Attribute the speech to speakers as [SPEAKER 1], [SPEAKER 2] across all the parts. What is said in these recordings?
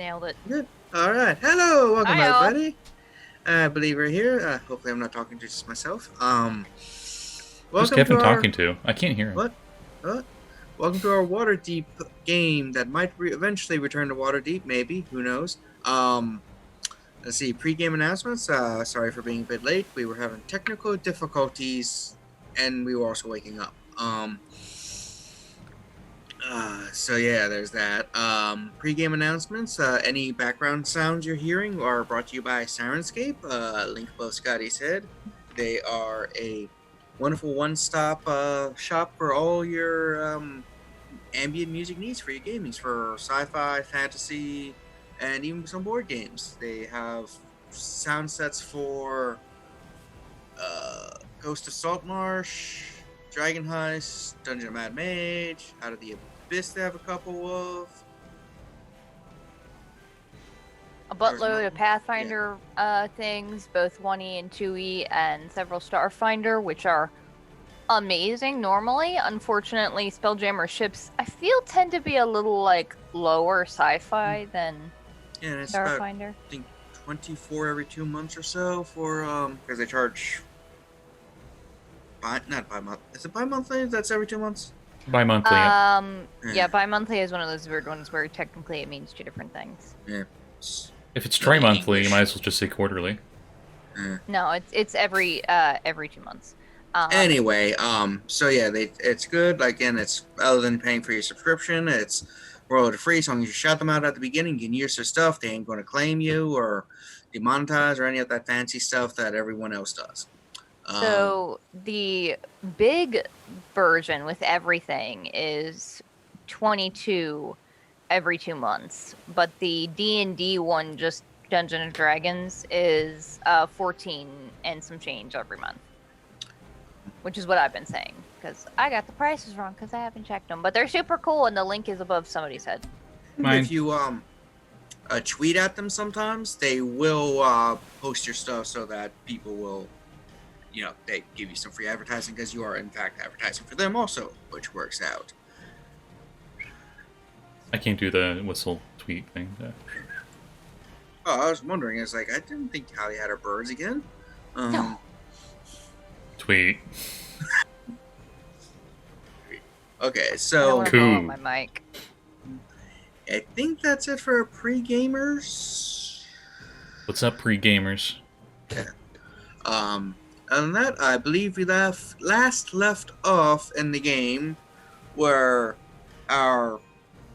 [SPEAKER 1] Nailed it.
[SPEAKER 2] Good. All right. Hello. Welcome,
[SPEAKER 1] Hi, all.
[SPEAKER 2] everybody. I believe we're here. Hopefully, I'm not talking to just myself.
[SPEAKER 3] Who's
[SPEAKER 2] Welcome
[SPEAKER 3] Kevin
[SPEAKER 2] to our...
[SPEAKER 3] talking to? I can't hear him.
[SPEAKER 2] What? Welcome to our Waterdeep game that might eventually return to Waterdeep. Maybe. Who knows? Let's see. Pre-game announcements. Sorry for being a bit late. We were having technical difficulties, and we were also waking up. So yeah, there's that. Pre-game announcements. Any background sounds you're hearing are brought to you by Sirenscape. Link above Scotty's head. They are a wonderful one-stop shop for all your ambient music needs for your gamings, for sci-fi, fantasy, and even some board games. They have sound sets for Ghost of Saltmarsh, Dragon Heist, Dungeon of Mad Mage, Out of the Abyss they have a couple of.
[SPEAKER 1] A buttload of Pathfinder things, both 1E and 2E, and several Starfinder, which are amazing normally. Unfortunately, Spelljammer ships, I feel, tend to be a little, lower sci-fi than Starfinder.
[SPEAKER 2] About, I think 24 every 2 months or so for, because they charge... Not bi-month. Is it bi-monthly? That's every 2 months?
[SPEAKER 3] Bi-monthly.
[SPEAKER 1] Yeah, bi-monthly is one of those weird ones where technically it means two different things.
[SPEAKER 2] Yeah.
[SPEAKER 3] If it's tri-monthly, you might as well just say quarterly.
[SPEAKER 1] No, it's every 2 months.
[SPEAKER 2] Anyway, so yeah, it's good. Again, it's other than paying for your subscription, it's royalty free. As long as you shout them out at the beginning, you can use their stuff. They ain't going to claim you or demonetize or any of that fancy stuff that everyone else does.
[SPEAKER 1] So the big version with everything is 22 every 2 months, but the D&D one, just Dungeons and Dragons, is 14 and some change every month, which is what I've been saying because I got the prices wrong because I haven't checked them, but they're super cool and the link is above somebody's head.
[SPEAKER 3] Mine.
[SPEAKER 2] If you tweet at them sometimes, they will post your stuff so that people will, they give you some free advertising because you are in fact advertising for them also, which works out.
[SPEAKER 3] I can't do the whistle tweet thing.
[SPEAKER 2] Oh, I was wondering. It's like I didn't think Callie had her birds again.
[SPEAKER 1] No.
[SPEAKER 3] Tweet.
[SPEAKER 2] Okay,
[SPEAKER 1] I
[SPEAKER 2] so
[SPEAKER 1] don't want to blow up my mic.
[SPEAKER 2] I think that's it for pre-gamers.
[SPEAKER 3] What's up, pre-gamers?
[SPEAKER 2] Yeah. Other than that, I believe we last left off in the game where our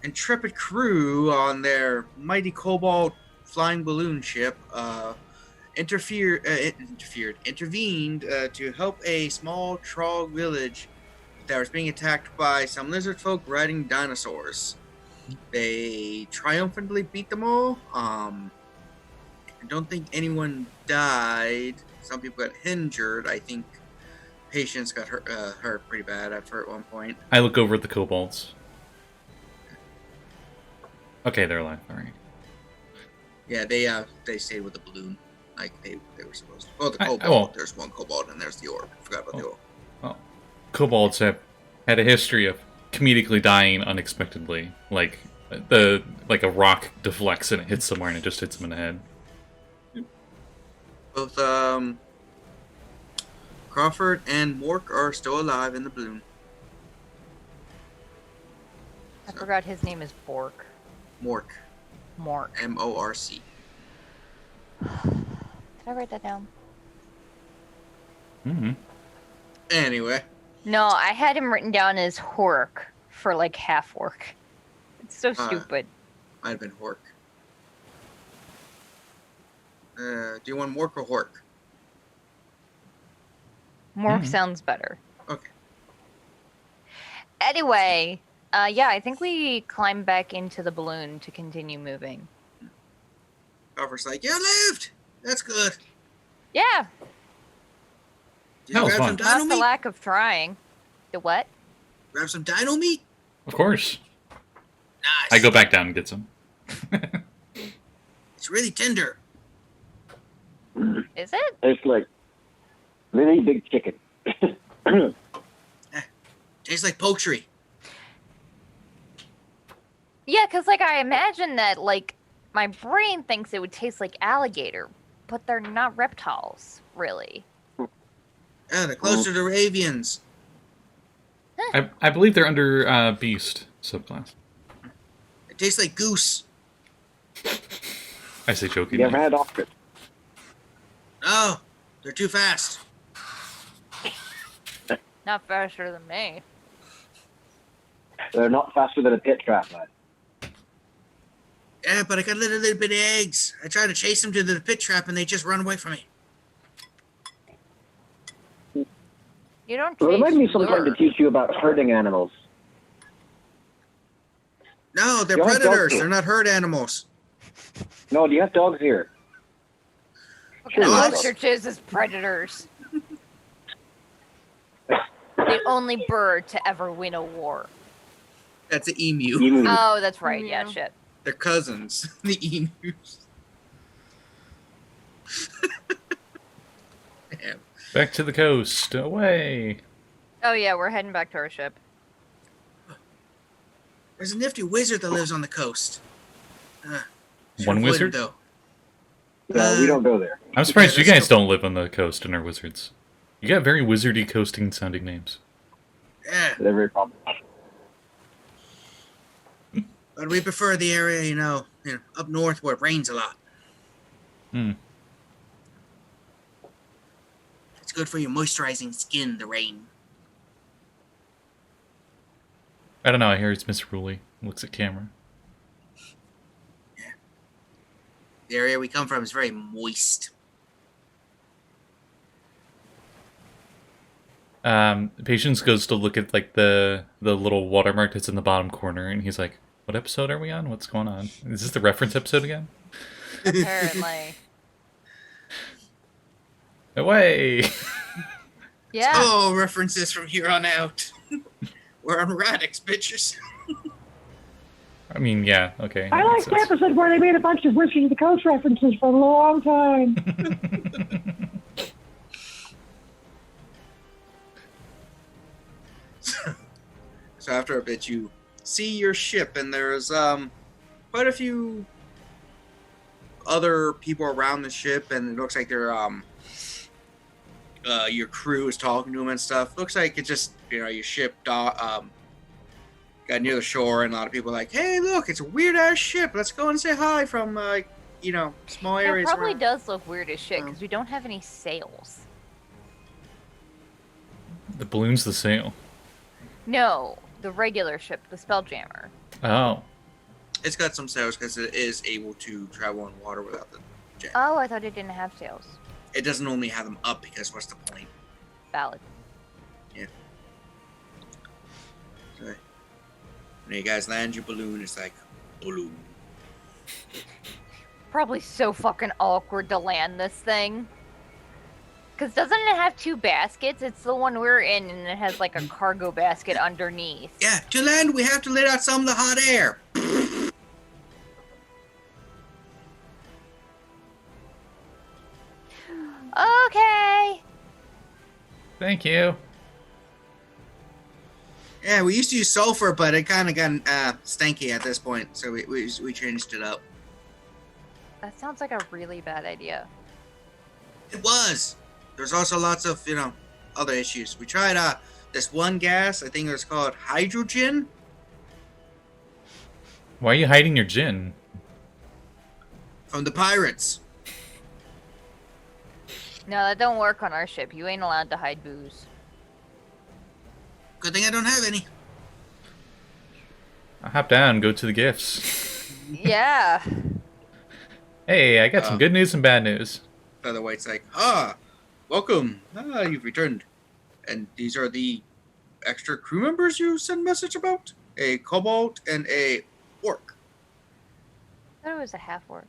[SPEAKER 2] intrepid crew on their mighty cobalt flying balloon ship intervened to help a small Trogg village that was being attacked by some lizard folk riding dinosaurs. They triumphantly beat them all. I don't think anyone died. Some people got injured. I think Patience got hurt pretty bad at one point.
[SPEAKER 3] I look over at the kobolds. Okay, they're alive. All right.
[SPEAKER 2] Yeah, they stayed with the balloon like they were supposed to. Well, the kobold. There's one kobold and there's the orc. I forgot about the orc.
[SPEAKER 3] Well, kobolds have had a history of comedically dying unexpectedly, like a rock deflects and it hits somewhere and it just hits them in the head.
[SPEAKER 2] Both Crawford and Mork are still alive in the balloon.
[SPEAKER 1] I forgot his name is Bork.
[SPEAKER 2] Mork. M-O-R-C.
[SPEAKER 1] Did I write that down?
[SPEAKER 3] Mm-hmm.
[SPEAKER 2] Anyway.
[SPEAKER 1] No, I had him written down as Hork for half orc. It's so stupid.
[SPEAKER 2] Might have been Hork. Do you want Mork or Hork?
[SPEAKER 1] Mork sounds better.
[SPEAKER 2] Okay.
[SPEAKER 1] Anyway, yeah, I think we climb back into the balloon to continue moving.
[SPEAKER 2] Crawford's like, you lived! That's good.
[SPEAKER 1] Yeah.
[SPEAKER 2] Did you grab some dino
[SPEAKER 1] Not the
[SPEAKER 2] meat?
[SPEAKER 1] lack of trying. The what?
[SPEAKER 2] Grab some dino meat?
[SPEAKER 3] Of course.
[SPEAKER 2] Nice.
[SPEAKER 3] I go back down and get some.
[SPEAKER 2] It's really tender.
[SPEAKER 1] Is it?
[SPEAKER 4] It's like really big chicken.
[SPEAKER 2] Tastes like poultry.
[SPEAKER 1] Yeah, because I imagine that My brain thinks it would taste like alligator, but they're not reptiles, really.
[SPEAKER 2] Yeah, they're closer to Ravians.
[SPEAKER 3] I believe they're under beast subclass.
[SPEAKER 2] It tastes like goose.
[SPEAKER 3] I say
[SPEAKER 4] You
[SPEAKER 3] jokingly.
[SPEAKER 4] ever had ostrich?
[SPEAKER 2] No, they're too fast.
[SPEAKER 1] Not faster than me.
[SPEAKER 4] They're not faster than a pit trap, lad.
[SPEAKER 2] Yeah, but I got little bit of eggs. I try to chase them to the pit trap, and they just run away from me.
[SPEAKER 1] You don't
[SPEAKER 4] Well, it might be
[SPEAKER 1] chase
[SPEAKER 4] some time to
[SPEAKER 1] lure.
[SPEAKER 4] teach you about herding animals.
[SPEAKER 2] No, they're
[SPEAKER 4] You have dogs
[SPEAKER 2] predators.
[SPEAKER 4] here.
[SPEAKER 2] They're not herd animals.
[SPEAKER 4] No, do you have dogs here?
[SPEAKER 1] Looking at
[SPEAKER 2] Dogs?
[SPEAKER 1] ostriches as predators. The only bird to ever win a war.
[SPEAKER 2] That's an emu.
[SPEAKER 4] Emu.
[SPEAKER 1] Oh, that's right. Yeah,
[SPEAKER 5] Yeah.
[SPEAKER 1] shit.
[SPEAKER 2] They're cousins. The emus. Damn.
[SPEAKER 3] Back to the coast. Away.
[SPEAKER 1] Oh yeah, we're heading back to our ship.
[SPEAKER 2] There's a nifty wizard that lives on the coast. Should
[SPEAKER 3] One
[SPEAKER 2] avoid him,
[SPEAKER 3] wizard?
[SPEAKER 2] though.
[SPEAKER 4] No, we don't go there.
[SPEAKER 3] I'm surprised
[SPEAKER 2] Yeah,
[SPEAKER 3] you
[SPEAKER 2] let's
[SPEAKER 3] guys
[SPEAKER 2] go.
[SPEAKER 3] don't live on the coast and are wizards. You got very wizardy coasting sounding names.
[SPEAKER 2] Yeah,
[SPEAKER 4] They're very popular.
[SPEAKER 2] but we prefer the area, you know, up north where it rains a lot.
[SPEAKER 3] Hmm.
[SPEAKER 2] It's good for your moisturizing skin, the rain.
[SPEAKER 3] I don't know, I hear it's Misrule. Looks at camera.
[SPEAKER 2] The area we come from is very moist.
[SPEAKER 3] Patience goes to look at like the little watermark that's in the bottom corner, and he's like, "What episode are we on? What's going on? Is this the reference episode again?"
[SPEAKER 1] Apparently.
[SPEAKER 3] Away!
[SPEAKER 1] Yeah.
[SPEAKER 2] Oh, references from here on out. We're on Radix, bitches.
[SPEAKER 3] I mean, yeah, okay.
[SPEAKER 6] I
[SPEAKER 3] that
[SPEAKER 6] like
[SPEAKER 3] makes
[SPEAKER 6] the
[SPEAKER 3] sense.
[SPEAKER 6] episode where they made a bunch of Wizards of the Coast references for a long time.
[SPEAKER 2] So after a bit, you see your ship, and there's quite a few other people around the ship, and it looks like they're your crew is talking to them and stuff. Looks like it just your ship got near the shore, and a lot of people are like, "Hey, look, it's a weird ass ship. Let's go and say hi from small
[SPEAKER 1] It
[SPEAKER 2] areas."
[SPEAKER 1] probably
[SPEAKER 2] around."
[SPEAKER 1] does look weird as shit because we don't have any sails.
[SPEAKER 3] The balloon's the sail.
[SPEAKER 1] No, the regular ship, the Spelljammer.
[SPEAKER 3] Oh.
[SPEAKER 2] It's got some sails because it is able to travel on water without the jet.
[SPEAKER 1] Oh, I thought it didn't have sails.
[SPEAKER 2] It doesn't only have them up because what's the point?
[SPEAKER 1] Valid.
[SPEAKER 2] So, when you guys land your balloon, it's like balloon.
[SPEAKER 1] Probably so fucking awkward to land this thing. Because doesn't it have two baskets? It's the one we're in, and it has like a cargo basket underneath.
[SPEAKER 2] Yeah, to land, we have to let out some of the hot air.
[SPEAKER 1] Okay.
[SPEAKER 3] Thank you.
[SPEAKER 2] Yeah, we used to use sulfur, but it kind of got stanky at this point, so we changed it up.
[SPEAKER 1] That sounds like a really bad idea.
[SPEAKER 2] It was. There's also lots of other issues. We tried this one gas. I think it was called hydrogen.
[SPEAKER 3] Why are you hiding your gin?
[SPEAKER 2] From the pirates.
[SPEAKER 1] No, that don't work on our ship. You ain't allowed to hide booze.
[SPEAKER 2] Good thing I don't have any.
[SPEAKER 3] I'll hop down, go to the gifts.
[SPEAKER 1] Yeah.
[SPEAKER 3] Hey, I got some good news and bad news.
[SPEAKER 2] Featherwhite's like, welcome. You've returned. And these are the extra crew members you sent a message about? A kobold and a orc.
[SPEAKER 1] I thought it was a half-orc.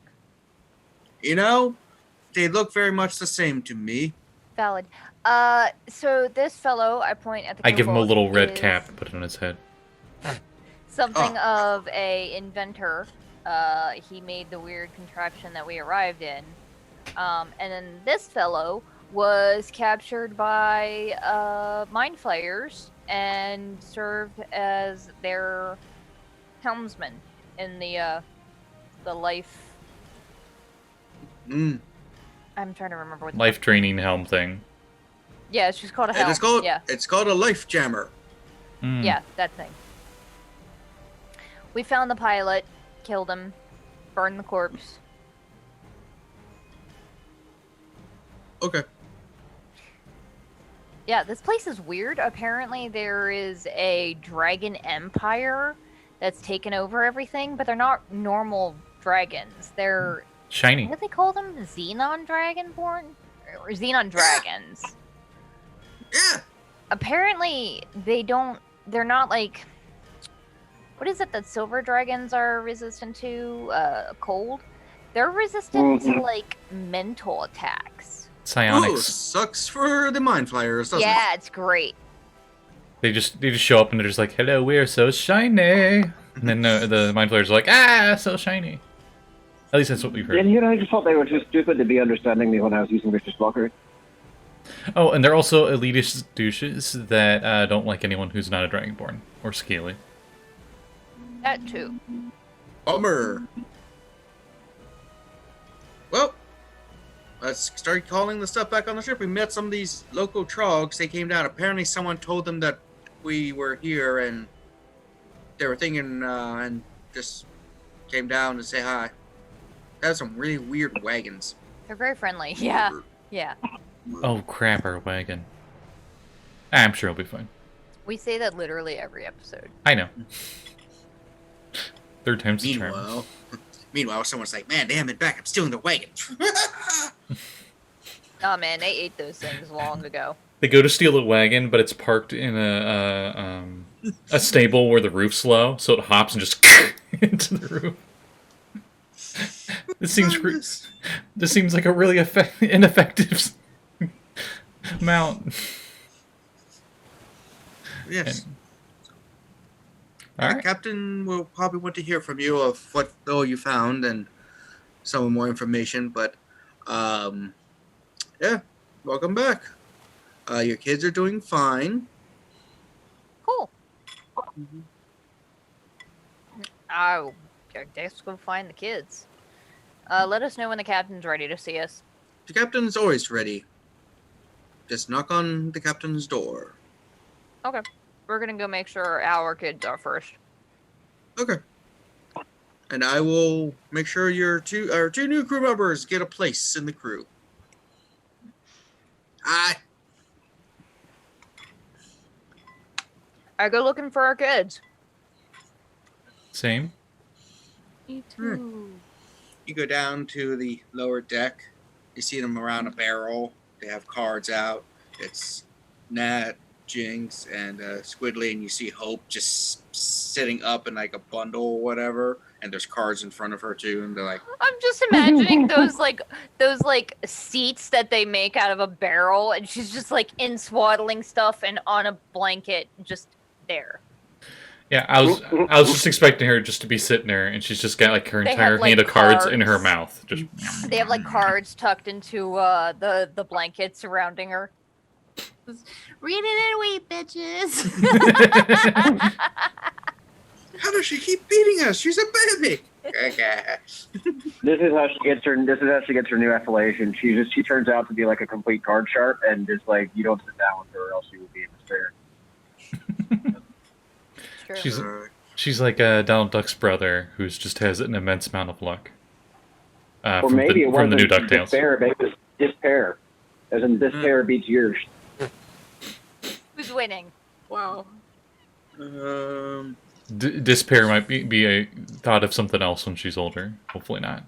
[SPEAKER 2] They look very much the same to me.
[SPEAKER 1] Valid. So this fellow, I point at the
[SPEAKER 3] I give him a
[SPEAKER 1] kobold,
[SPEAKER 3] little red
[SPEAKER 1] is
[SPEAKER 3] cap, put it on his head.
[SPEAKER 1] Something of a inventor. He made the weird contraption that we arrived in. And then this fellow was captured by mind flayers and served as their helmsman in the life
[SPEAKER 2] Mm.
[SPEAKER 1] I'm trying to remember what the
[SPEAKER 3] Life draining helm thing.
[SPEAKER 1] Yeah, it's just called a
[SPEAKER 2] And
[SPEAKER 1] helm. Yeah,
[SPEAKER 2] it's called a life jammer.
[SPEAKER 3] Mm.
[SPEAKER 1] yeah, that thing. We found the pilot, killed him, burned the corpse.
[SPEAKER 2] Okay.
[SPEAKER 1] Yeah, this place is weird. Apparently, there is a dragon empire that's taken over everything, but they're not normal dragons. They're
[SPEAKER 3] Shiny.
[SPEAKER 1] what do they call them? Xenon Dragonborn? Or Xenon Dragons.
[SPEAKER 2] Yeah.
[SPEAKER 1] Apparently, they're not like. What is it that silver dragons are resistant to? Cold? They're resistant to, like, mental attacks.
[SPEAKER 2] Ooh,
[SPEAKER 3] Psionics.
[SPEAKER 2] sucks for the mind flyers, doesn't it?
[SPEAKER 1] Yeah, it's great.
[SPEAKER 3] They just show up and they're just like, "Hello, we are so shiny," and then the mind flayers are like, "Ah, so shiny." At least that's what we've heard.
[SPEAKER 4] And I just thought they were too stupid to be understanding me when I was using Vicious Blocker.
[SPEAKER 3] Oh, and they're also elitist douches that don't like anyone who's not a dragonborn or scaly.
[SPEAKER 1] That too.
[SPEAKER 2] Bummer. Well, let's start calling the stuff back on the ship. We met some of these local trogs. They came down. Apparently, someone told them that we were here, and they were thinking, and just came down to say hi. They have some really weird wagons.
[SPEAKER 1] They're very friendly. Yeah, yeah.
[SPEAKER 3] Oh crap, our wagon. I'm sure it'll be fine.
[SPEAKER 1] We say that literally every episode.
[SPEAKER 3] I know. Third time's the charm.
[SPEAKER 2] Meanwhile, someone's like, "Man, damn it, back! I'm stealing the wagon."
[SPEAKER 1] Oh man, they ate those things long ago.
[SPEAKER 3] They go to steal a wagon, but it's parked in a stable where the roof's low, so it hops and just into the roof. This seems like a really ineffective mount.
[SPEAKER 2] Yes.
[SPEAKER 3] All
[SPEAKER 2] The
[SPEAKER 3] right.
[SPEAKER 2] captain will probably want to hear from you of what all you found and some more information. But, yeah, welcome back. Your kids are doing fine.
[SPEAKER 1] Cool. Oh, I guess go find the kids. Let us know when the captain's ready to see us.
[SPEAKER 2] The captain's always ready. Just knock on the captain's door.
[SPEAKER 1] Okay. We're gonna go make sure our kids are first.
[SPEAKER 2] Okay. And I will make sure our two new crew members get a place in the crew. Hi.
[SPEAKER 1] I go looking for our kids.
[SPEAKER 3] Same.
[SPEAKER 1] Me too.
[SPEAKER 2] You go down to the lower deck. You see them around a barrel. They have cards out. It's Nat, Jinx, and Squidly, and you see Hope just sitting up in like a bundle or whatever. And there's cards in front of her too, and they're like,
[SPEAKER 1] I'm just imagining those seats that they make out of a barrel, and she's just like in swaddling stuff and on a blanket, just there.
[SPEAKER 3] Yeah, I was just expecting her just to be sitting there, and she's just got like her
[SPEAKER 1] They
[SPEAKER 3] entire
[SPEAKER 1] have, like,
[SPEAKER 3] hand of cards in her
[SPEAKER 1] cards.
[SPEAKER 3] mouth. Just
[SPEAKER 1] They have like cards tucked into the blanket surrounding her. Read it anyway, bitches.
[SPEAKER 2] "How does she keep beating us? She's a baby."
[SPEAKER 4] This is how she gets her new affiliation. She turns out to be like a complete card sharp, and just like you don't sit down with her, or else you will be in despair.
[SPEAKER 1] True.
[SPEAKER 3] she's like Donald Duck's brother, who just has an immense amount of luck.
[SPEAKER 4] Or
[SPEAKER 3] From
[SPEAKER 4] maybe it
[SPEAKER 3] from the new
[SPEAKER 4] wasn't
[SPEAKER 3] DuckTales.
[SPEAKER 4] despair, maybe it was despair. As in despair beats yours.
[SPEAKER 1] Who's winning? Wow.
[SPEAKER 3] Despair might be a thought of something else when she's older. Hopefully not.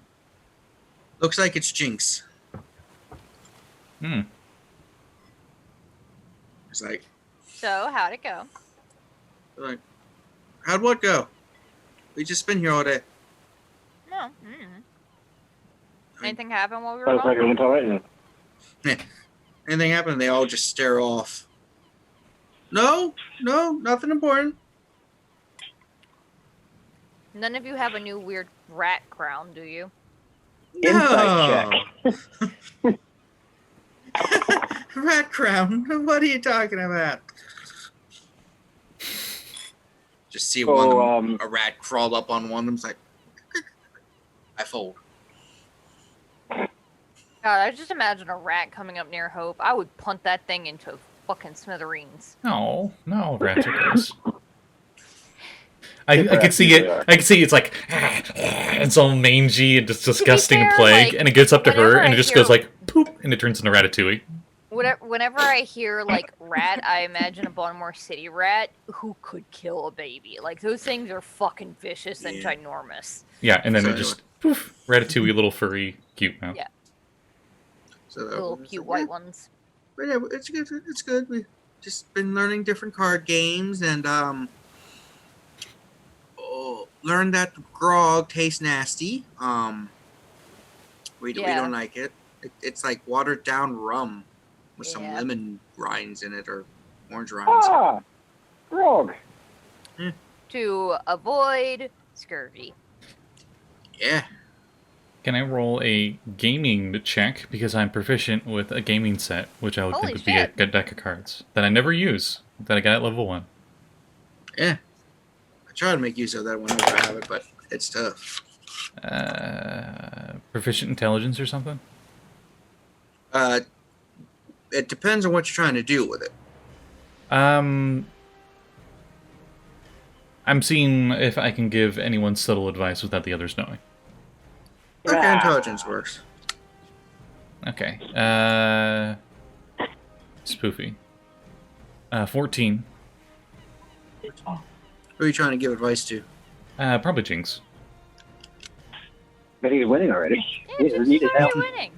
[SPEAKER 2] Looks like it's Jinx.
[SPEAKER 3] Hmm.
[SPEAKER 2] It's like,
[SPEAKER 1] So how'd it go?
[SPEAKER 2] how'd what go? We just been here all day.
[SPEAKER 1] No. Anything happened while we were
[SPEAKER 4] Sounds like it
[SPEAKER 1] gone?
[SPEAKER 4] went all right now.
[SPEAKER 2] Anything happened? They all just stare off. No, nothing important.
[SPEAKER 1] None of you have a new weird rat crown, do you?
[SPEAKER 4] Insight
[SPEAKER 2] No. Rat crown? What are you talking about? Just see a rat crawl up on one of them. It's like, I fold.
[SPEAKER 1] God, I just imagine a rat coming up near Hope. I would punt that thing into fucking smithereens.
[SPEAKER 3] No, rats are gross. I
[SPEAKER 4] Rats
[SPEAKER 3] could see
[SPEAKER 4] usually
[SPEAKER 3] it.
[SPEAKER 4] are.
[SPEAKER 3] I could see it's like it's all mangy and just disgusting
[SPEAKER 1] fair,
[SPEAKER 3] plague,
[SPEAKER 1] like,
[SPEAKER 3] and it gets up to her
[SPEAKER 1] whenever
[SPEAKER 3] and it
[SPEAKER 1] I
[SPEAKER 3] just
[SPEAKER 1] hear-
[SPEAKER 3] goes like poop, and it turns into Ratatouille.
[SPEAKER 1] Whenever I hear like rat, I imagine a Baltimore City rat who could kill a baby. Like those things are fucking vicious and
[SPEAKER 2] Yeah.
[SPEAKER 1] ginormous.
[SPEAKER 3] Yeah, and then
[SPEAKER 2] So
[SPEAKER 3] it just poof, Ratatouille, little furry, cute mouth.
[SPEAKER 1] Yeah.
[SPEAKER 2] So that
[SPEAKER 1] Little
[SPEAKER 2] was
[SPEAKER 1] cute
[SPEAKER 2] like,
[SPEAKER 1] white
[SPEAKER 2] yeah.
[SPEAKER 1] ones.
[SPEAKER 2] But yeah, it's good. It's good. We've just been learning different card games and learned that grog tastes nasty. We
[SPEAKER 1] Yeah.
[SPEAKER 2] don't like it. It's like watered down rum with some
[SPEAKER 1] Yeah.
[SPEAKER 2] lemon rinds in it or orange rinds.
[SPEAKER 4] Ah, Rogh.
[SPEAKER 1] To avoid scurvy.
[SPEAKER 2] Yeah.
[SPEAKER 3] Can I roll a gaming check because I'm proficient with a gaming set, which I would
[SPEAKER 1] Holy
[SPEAKER 3] think would be a
[SPEAKER 1] shit.
[SPEAKER 3] good deck of cards that I never use that I got at level 1.
[SPEAKER 2] Yeah. I try to make use of that whenever I have it, but it's tough.
[SPEAKER 3] Proficient intelligence or something?
[SPEAKER 2] It depends on what you're trying to do with it.
[SPEAKER 3] I'm seeing if I can give anyone subtle advice without the others knowing.
[SPEAKER 2] Okay,
[SPEAKER 4] Ah.
[SPEAKER 2] intelligence works.
[SPEAKER 3] Okay. Spoofy. 14.
[SPEAKER 2] Who are you trying to give advice to?
[SPEAKER 3] Probably Jinx.
[SPEAKER 4] But he's winning already.
[SPEAKER 1] Yeah,
[SPEAKER 4] He
[SPEAKER 1] Jinx is
[SPEAKER 4] needed help.
[SPEAKER 1] already winning.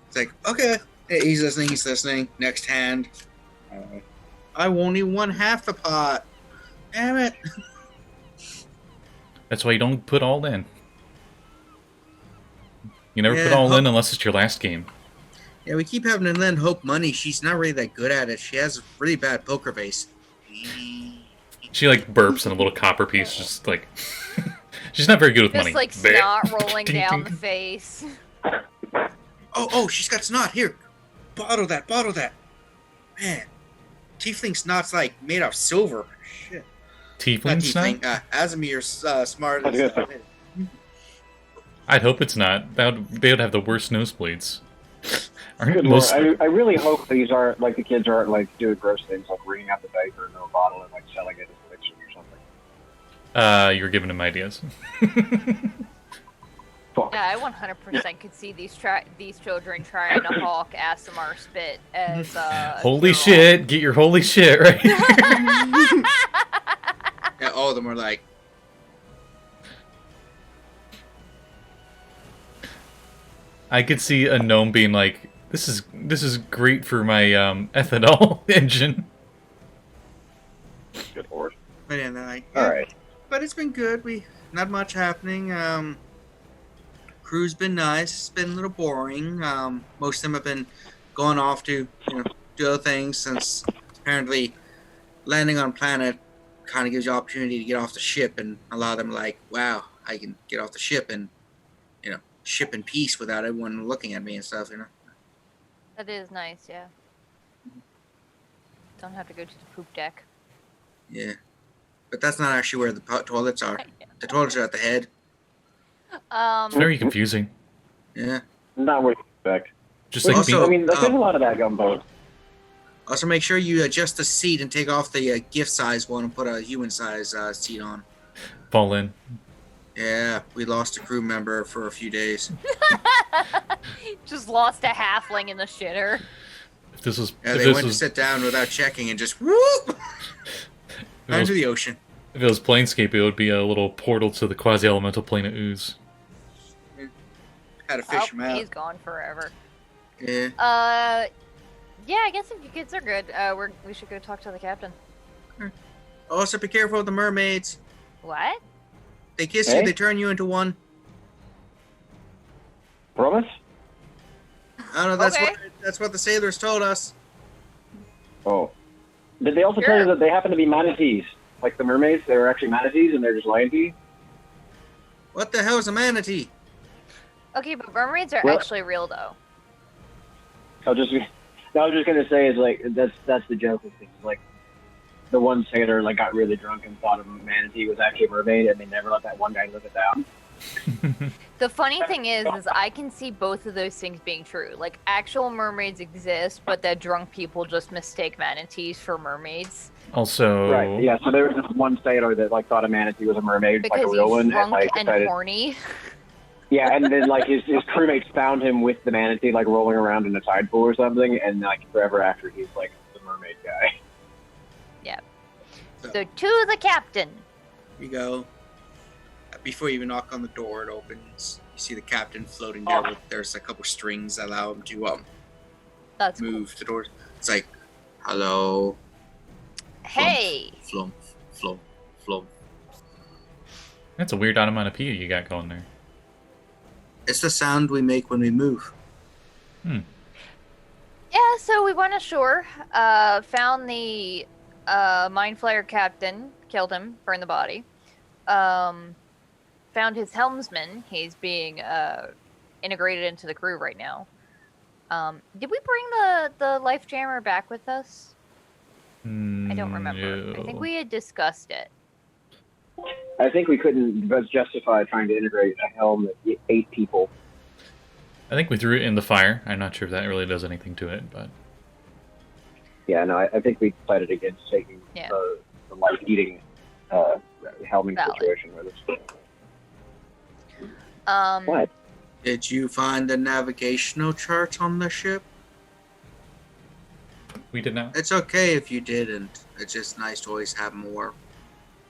[SPEAKER 2] It's like, okay, he's listening. Next hand. I won't even want half the pot. Damn it.
[SPEAKER 3] That's why you don't put all in. You never put
[SPEAKER 2] Yeah,
[SPEAKER 3] all in unless it's your last game.
[SPEAKER 2] Yeah, we keep having to lend Hope money. She's not really that good at it. She has a really bad poker face.
[SPEAKER 3] She like burps and a little copper piece just like she's not very good with
[SPEAKER 1] Just
[SPEAKER 3] money.
[SPEAKER 1] like
[SPEAKER 3] Bleh.
[SPEAKER 1] snot rolling
[SPEAKER 3] Ding,
[SPEAKER 1] down
[SPEAKER 3] ding.
[SPEAKER 1] the face.
[SPEAKER 2] Oh, she's got snot. Here, bottle that. Man, Tiefling snot's like made of silver. Shit. Not
[SPEAKER 3] Tiefling snot?
[SPEAKER 2] Tiefling. Asimir's smart.
[SPEAKER 4] I was gonna say.
[SPEAKER 3] I'd hope it's not. They would have the worst nosebleeds. Aren't
[SPEAKER 4] Good lord.
[SPEAKER 3] most
[SPEAKER 4] I really hope these aren't like the kids aren't like doing gross things like wringing out the diaper in a bottle and like selling it as a fiction or something.
[SPEAKER 3] you're giving him ideas.
[SPEAKER 4] Fuck.
[SPEAKER 1] Yeah, I 100% could see these children trying to hawk ASMR spit as
[SPEAKER 3] Holy
[SPEAKER 1] cure-all.
[SPEAKER 3] shit, get your holy shit right here.
[SPEAKER 2] Yeah, all of them are like,
[SPEAKER 3] I could see a gnome being like, this is great for my ethanol engine.
[SPEAKER 4] Good lord.
[SPEAKER 2] but yeah, they're like,
[SPEAKER 4] All
[SPEAKER 2] yeah.
[SPEAKER 4] right.
[SPEAKER 2] But it's been good. Not much happening. Crew's been nice. It's been a little boring. Most of them have been going off to do other things since apparently landing on planet kind of gives you opportunity to get off the ship, and a lot of them are like, wow, I can get off the ship and ship in peace without everyone looking at me and stuff.
[SPEAKER 1] That is nice, yeah. Don't have to go to the poop deck.
[SPEAKER 2] Yeah, but that's not actually where the toilets are. The toilets are at the head.
[SPEAKER 3] It's very confusing.
[SPEAKER 2] Yeah.
[SPEAKER 4] Not what you expect.
[SPEAKER 3] Just
[SPEAKER 4] Which,
[SPEAKER 3] like
[SPEAKER 2] Also-
[SPEAKER 4] I mean, there's a lot of that gunboat.
[SPEAKER 2] Also, make sure you adjust the seat and take off the gift size one and put a human size seat on.
[SPEAKER 3] fall in.
[SPEAKER 2] Yeah, we lost a crew member for a few days.
[SPEAKER 1] Just lost a halfling in the shitter.
[SPEAKER 3] If this was
[SPEAKER 2] Yeah,
[SPEAKER 3] if
[SPEAKER 2] they
[SPEAKER 3] this
[SPEAKER 2] went to
[SPEAKER 3] was
[SPEAKER 2] sit down without checking and just whoop
[SPEAKER 3] if it was,
[SPEAKER 2] into the ocean.
[SPEAKER 3] if it was Planescape, it would be a little portal to the quasi-elemental plane of ooze.
[SPEAKER 2] Had to fish him
[SPEAKER 1] Oh,
[SPEAKER 2] out.
[SPEAKER 1] he's gone forever.
[SPEAKER 2] Yeah.
[SPEAKER 1] Yeah, I guess if you kids are good, we should go talk to the captain.
[SPEAKER 2] Also, be careful of the mermaids.
[SPEAKER 1] What?
[SPEAKER 2] They kiss
[SPEAKER 4] Hey?
[SPEAKER 2] you, they turn you into one.
[SPEAKER 4] Promise?
[SPEAKER 2] I don't know.
[SPEAKER 1] Okay.
[SPEAKER 2] That's what the sailors told us.
[SPEAKER 4] Oh. Did they also
[SPEAKER 1] Sure.
[SPEAKER 4] tell you that they happen to be manatees? Like the mermaids, they were actually manatees and they're just lying to you?
[SPEAKER 2] What the hell is a manatee?
[SPEAKER 1] Okay, but mermaids are
[SPEAKER 4] Well-
[SPEAKER 1] actually real, though.
[SPEAKER 4] I was just gonna say is like that's the joke of things. Like the one sailor like got really drunk and thought a manatee was actually a mermaid and they never let that one guy live it down.
[SPEAKER 1] The funny thing is I can see both of those things being true. Like, actual mermaids exist, but that drunk people just mistake manatees for mermaids.
[SPEAKER 3] Also,
[SPEAKER 4] Right. Yeah. So there was this one sailor that like thought a manatee was a mermaid, like a
[SPEAKER 1] Because
[SPEAKER 4] real
[SPEAKER 1] he's
[SPEAKER 4] one,
[SPEAKER 1] drunk
[SPEAKER 4] like
[SPEAKER 1] and
[SPEAKER 4] decided.
[SPEAKER 1] horny.
[SPEAKER 4] Yeah, and then like his crewmates found him with the manatee like rolling around in a tide pool or something, and like forever after he's like the mermaid guy.
[SPEAKER 1] Yeah. So, to the captain.
[SPEAKER 2] You go. Before you even knock on the door, it opens. You see the captain floating there. There's a couple strings that allow him to
[SPEAKER 1] That's
[SPEAKER 2] move the door. It's like, hello.
[SPEAKER 1] Hey!
[SPEAKER 2] Flump, flump, flump.
[SPEAKER 3] that's a weird onomatopoeia you got going there.
[SPEAKER 2] It's the sound we make when we move.
[SPEAKER 3] Hmm.
[SPEAKER 1] Yeah, so we went ashore, found the Mind Flayer captain, killed him, burned the body. Found his helmsman. He's being integrated into the crew right now. Did we bring the life jammer back with us? I don't remember. I think we had discussed it.
[SPEAKER 4] I think we couldn't justify trying to integrate a helm that 8 people.
[SPEAKER 3] I think we threw it in the fire. I'm not sure if that really does anything to it, but
[SPEAKER 4] Yeah, no, I think we decided against taking the life-eating helming
[SPEAKER 1] Valid.
[SPEAKER 4] situation with us.
[SPEAKER 1] What?
[SPEAKER 2] Did you find the navigational chart on the ship?
[SPEAKER 3] we did not.
[SPEAKER 2] It's okay if you didn't. It's just nice to always have more.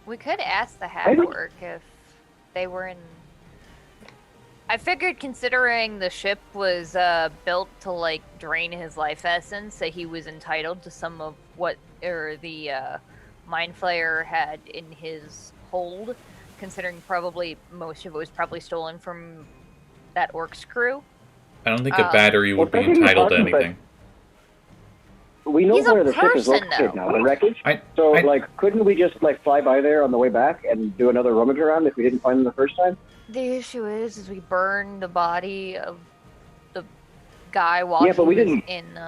[SPEAKER 1] We could ask the Hagwork if they were in... I figured considering the ship was built to, like, drain his life essence, that he was entitled to some of what the Mind Flayer had in his hold, considering probably most of it was probably stolen from that Orc's crew.
[SPEAKER 3] I don't think a battery would be entitled to anything.
[SPEAKER 4] We know
[SPEAKER 1] He's a
[SPEAKER 4] where the ship is
[SPEAKER 1] person,
[SPEAKER 4] located
[SPEAKER 1] though.
[SPEAKER 4] now, the wreckage. Like, couldn't we just, like, fly by there on the way back and do another rummage around if we didn't find them the first time?
[SPEAKER 1] The issue is we burned the body of the guy while
[SPEAKER 4] Yeah, but we
[SPEAKER 1] he was
[SPEAKER 4] didn't-
[SPEAKER 1] in...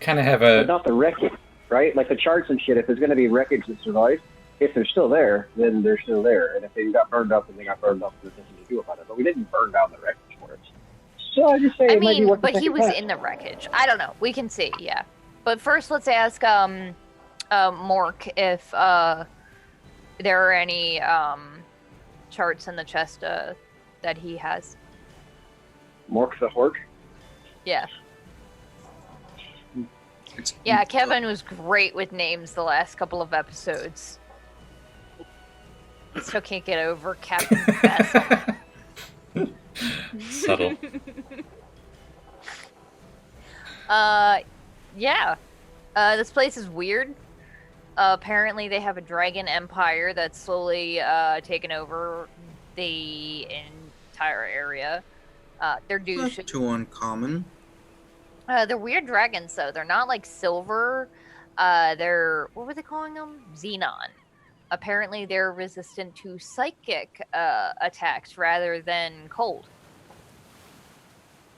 [SPEAKER 3] Kind of have
[SPEAKER 4] But not the wreckage, right? Like, the charts and shit, if there's going to be wreckage that survives, if they're still there, then they're still there. And if they got burned up, then they got burned up, there's nothing to do about it. But we didn't burn down the wreckage for it. So I just say
[SPEAKER 1] I
[SPEAKER 4] it might be
[SPEAKER 1] mean,
[SPEAKER 4] worth a
[SPEAKER 1] but he
[SPEAKER 4] second
[SPEAKER 1] was
[SPEAKER 4] pass.
[SPEAKER 1] in the wreckage. I don't know. We can see, yeah. But first, let's ask Mork if there are any charts in the chest that he has.
[SPEAKER 4] Mork the Hork?
[SPEAKER 1] Yeah.
[SPEAKER 2] It's
[SPEAKER 1] Yeah, Kevin was great with names the last couple of episodes. Still can't get over Captain Vessel.
[SPEAKER 3] subtle.
[SPEAKER 1] Yeah. This place is weird. Apparently they have a dragon empire that's slowly taken over the entire area. They're
[SPEAKER 2] not
[SPEAKER 1] douche.
[SPEAKER 2] too uncommon.
[SPEAKER 1] They're weird dragons, though. They're not like silver. They're... What were they calling them? Xenon. Apparently they're resistant to psychic attacks rather than cold.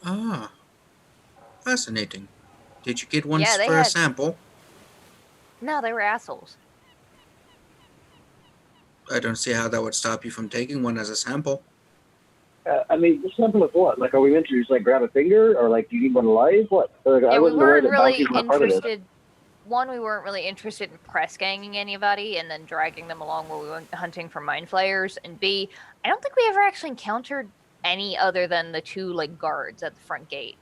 [SPEAKER 2] Ah, fascinating. Did you get one
[SPEAKER 1] Yeah, they
[SPEAKER 2] for a
[SPEAKER 1] had-
[SPEAKER 2] sample?
[SPEAKER 1] No, they were assholes.
[SPEAKER 2] I don't see how that would stop you from taking one as a sample.
[SPEAKER 4] I mean, the sample of what? Like, are we meant to just, like, grab a finger? Or, like, do you need one alive? What? Like,
[SPEAKER 1] Yeah,
[SPEAKER 4] I
[SPEAKER 1] we
[SPEAKER 4] wasn't aware
[SPEAKER 1] weren't
[SPEAKER 4] that
[SPEAKER 1] really
[SPEAKER 4] bounties were part of this.
[SPEAKER 1] interested. One, we weren't really interested in press ganging anybody and then dragging them along while we went hunting for mind flayers. And B, I don't think we ever actually encountered any other than the 2 like guards at the front gate.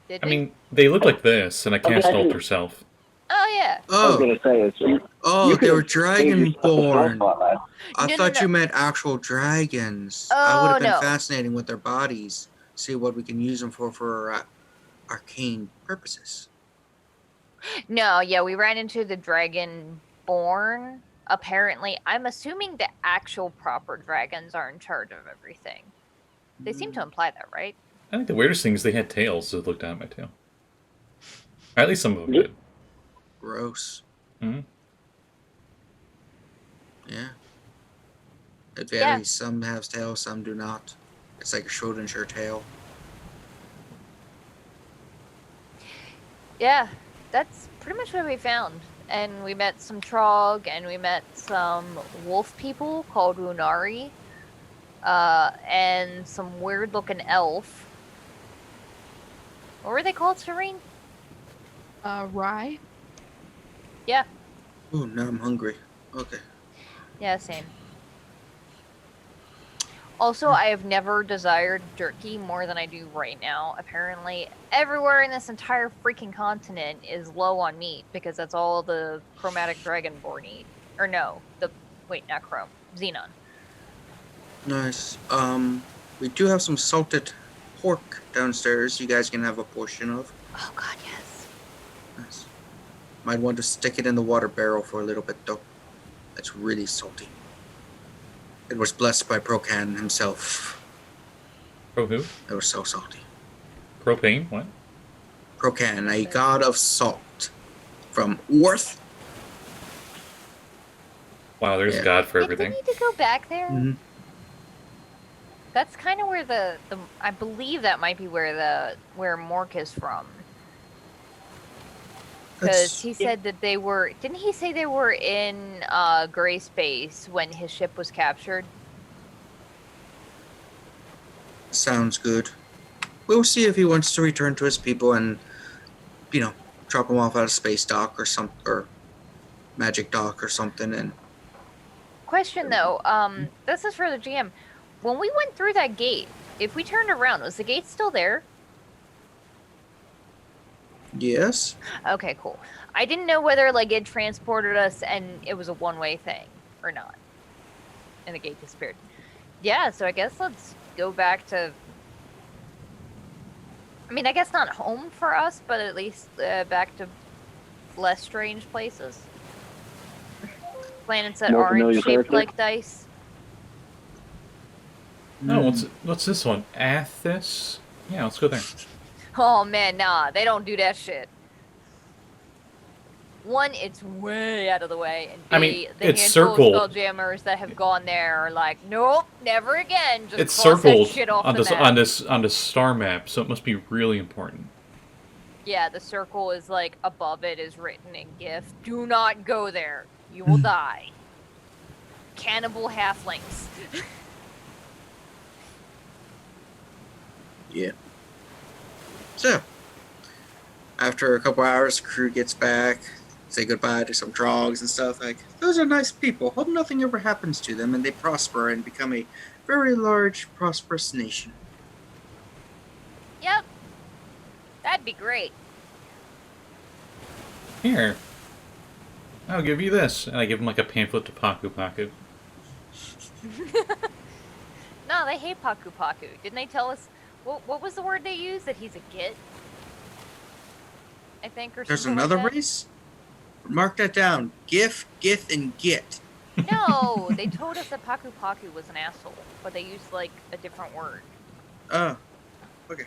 [SPEAKER 1] Did
[SPEAKER 3] I
[SPEAKER 1] we?
[SPEAKER 3] mean, they look like this, and I cast
[SPEAKER 4] Okay.
[SPEAKER 3] ult herself.
[SPEAKER 1] Oh yeah.
[SPEAKER 4] I was
[SPEAKER 2] Oh,
[SPEAKER 4] going to say, it's...
[SPEAKER 2] oh, they were dragonborn. I
[SPEAKER 1] No,
[SPEAKER 2] thought
[SPEAKER 1] no.
[SPEAKER 2] you meant actual dragons.
[SPEAKER 1] Oh,
[SPEAKER 2] I would have been
[SPEAKER 1] no.
[SPEAKER 2] fascinating with their bodies. See what we can use them for arcane purposes.
[SPEAKER 1] No, yeah, we ran into the dragonborn. Apparently, I'm assuming the actual proper dragons are in charge of everything. They seem to imply that, right?
[SPEAKER 3] I think the weirdest thing is they had tails that looked down at my tail. Or at least some of them did.
[SPEAKER 2] Gross.
[SPEAKER 3] Hmm.
[SPEAKER 2] Yeah. It varies.
[SPEAKER 1] Yeah.
[SPEAKER 2] Some have tails, some do not. It's like a Schrodinger tail.
[SPEAKER 1] Yeah, that's pretty much what we found. And we met some Trogg, and we met some wolf people called Unari. and some weird-looking elf. What were they called, Serene?
[SPEAKER 5] Rye.
[SPEAKER 1] Yeah.
[SPEAKER 2] Ooh, now I'm hungry. Okay.
[SPEAKER 1] Yeah, same. Also, I have never desired jerky more than I do right now. Apparently, everywhere in this entire freaking continent is low on meat because that's all the chromatic dragonborn eat. Or no, wait, not chrome, xenon.
[SPEAKER 2] Nice. We do have some salted pork downstairs. You guys can have a portion of.
[SPEAKER 1] Oh god, yes.
[SPEAKER 2] Nice. Might want to stick it in the water barrel for a little bit though. It's really salty. It was blessed by Procan himself.
[SPEAKER 3] Pro who?
[SPEAKER 2] It was so salty.
[SPEAKER 3] Propane? What?
[SPEAKER 2] Procan, a god of salt. From Worth.
[SPEAKER 3] Wow, there's
[SPEAKER 2] Yeah.
[SPEAKER 3] a god for
[SPEAKER 1] Did
[SPEAKER 3] everything.
[SPEAKER 1] we need to go back there?
[SPEAKER 2] Mm-hmm.
[SPEAKER 1] That's kind of where the I believe that might be where Mork is from. Because he said that they were. Didn't he say they were in gray space when his ship was captured?
[SPEAKER 2] Sounds good. We'll see if he wants to return to his people and, drop him off at a space dock or magic dock or something. And
[SPEAKER 1] Question though, this is for the GM. When we went through that gate, if we turned around, was the gate still there?
[SPEAKER 2] yes,
[SPEAKER 1] Okay, cool. I didn't know whether it transported us and it was a one-way thing or not, and the gate disappeared. Yeah, so I guess let's go back to. I mean, I guess not home for us, but at least back to less strange places. Planets that
[SPEAKER 4] More
[SPEAKER 1] aren't
[SPEAKER 4] familiar
[SPEAKER 1] shaped
[SPEAKER 4] territory?
[SPEAKER 1] like dice.
[SPEAKER 3] Oh, what's this one? Athos? Yeah, let's go there.
[SPEAKER 1] Oh man, nah, they don't do that shit. One, it's way out of the way, and B,
[SPEAKER 3] I mean,
[SPEAKER 1] the
[SPEAKER 3] it's
[SPEAKER 1] handful
[SPEAKER 3] circled.
[SPEAKER 1] of spelljammers that have gone there are like, nope, never again. Just
[SPEAKER 3] It's
[SPEAKER 1] cross
[SPEAKER 3] circled
[SPEAKER 1] that shit off
[SPEAKER 3] on
[SPEAKER 1] the
[SPEAKER 3] this
[SPEAKER 1] map.
[SPEAKER 3] on this star map, so it must be really important.
[SPEAKER 1] Yeah, the circle is above it is written in GIF. Do not go there. You will die. Cannibal halflings.
[SPEAKER 2] yeah. So, after a couple hours, the crew gets back, say goodbye to some trogs and stuff. Those are nice people. Hope nothing ever happens to them and they prosper and become a very large, prosperous nation.
[SPEAKER 1] Yep. That'd be great.
[SPEAKER 3] Here, I'll give you this, and I give him a pamphlet to Paku Paku.
[SPEAKER 1] No, they hate Paku Paku. Didn't they tell us what was the word they used? That he's a git? I think, or
[SPEAKER 2] There's
[SPEAKER 1] something
[SPEAKER 2] another
[SPEAKER 1] like that?
[SPEAKER 2] race? Mark that down. Gif, Gith, and Git.
[SPEAKER 1] No, they told us that Paku Paku was an asshole, but they used a different word.
[SPEAKER 2] Oh, okay.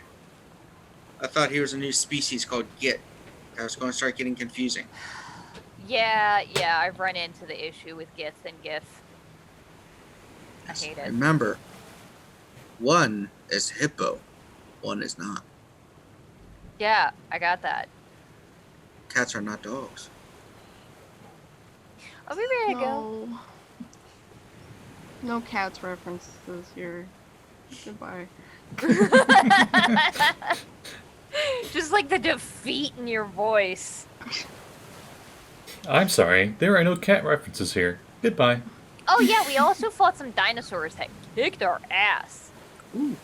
[SPEAKER 2] I thought he was a new species called Git. I was going to start getting confusing.
[SPEAKER 1] Yeah, I've run into the issue with gith and gif. I hate it.
[SPEAKER 2] Remember, one is hippo, one is not.
[SPEAKER 1] Yeah, I got that.
[SPEAKER 2] Cats are not dogs.
[SPEAKER 1] Are we ready to go?
[SPEAKER 5] No cats references here. Goodbye.
[SPEAKER 1] Just the defeat in your voice.
[SPEAKER 3] I'm sorry, there are no cat references here. Goodbye.
[SPEAKER 1] Oh yeah, we also fought some dinosaurs that kicked our ass.
[SPEAKER 2] Ooh.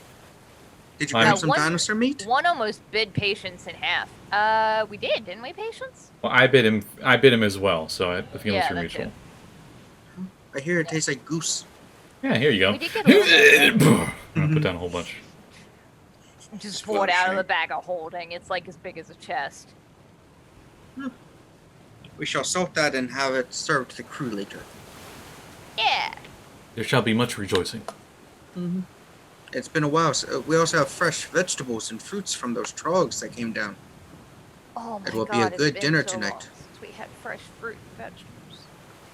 [SPEAKER 2] Did you
[SPEAKER 3] Fine.
[SPEAKER 2] grab some
[SPEAKER 1] one-
[SPEAKER 2] dinosaur meat?
[SPEAKER 1] One almost bit Patience in half. We did, didn't we, Patience?
[SPEAKER 3] Well, I bit him as well, so the feelings
[SPEAKER 1] Yeah,
[SPEAKER 3] are
[SPEAKER 1] that
[SPEAKER 3] mutual.
[SPEAKER 1] too.
[SPEAKER 2] I hear it tastes like goose.
[SPEAKER 3] Yeah, here you go.
[SPEAKER 1] We did get a little
[SPEAKER 3] I'll put down a whole bunch.
[SPEAKER 1] Just pull it out of the bag of holding. It's as big as a chest.
[SPEAKER 2] We shall salt that and have it served to the crew later.
[SPEAKER 1] Yeah.
[SPEAKER 3] There shall be much rejoicing.
[SPEAKER 2] It's been a while. So we also have fresh vegetables and fruits from those trogs that came down.
[SPEAKER 1] Oh my
[SPEAKER 2] It will
[SPEAKER 1] god,
[SPEAKER 2] be a
[SPEAKER 1] it's
[SPEAKER 2] good
[SPEAKER 1] been
[SPEAKER 2] dinner
[SPEAKER 1] so
[SPEAKER 2] tonight.
[SPEAKER 1] long since we had fresh fruit and vegetables.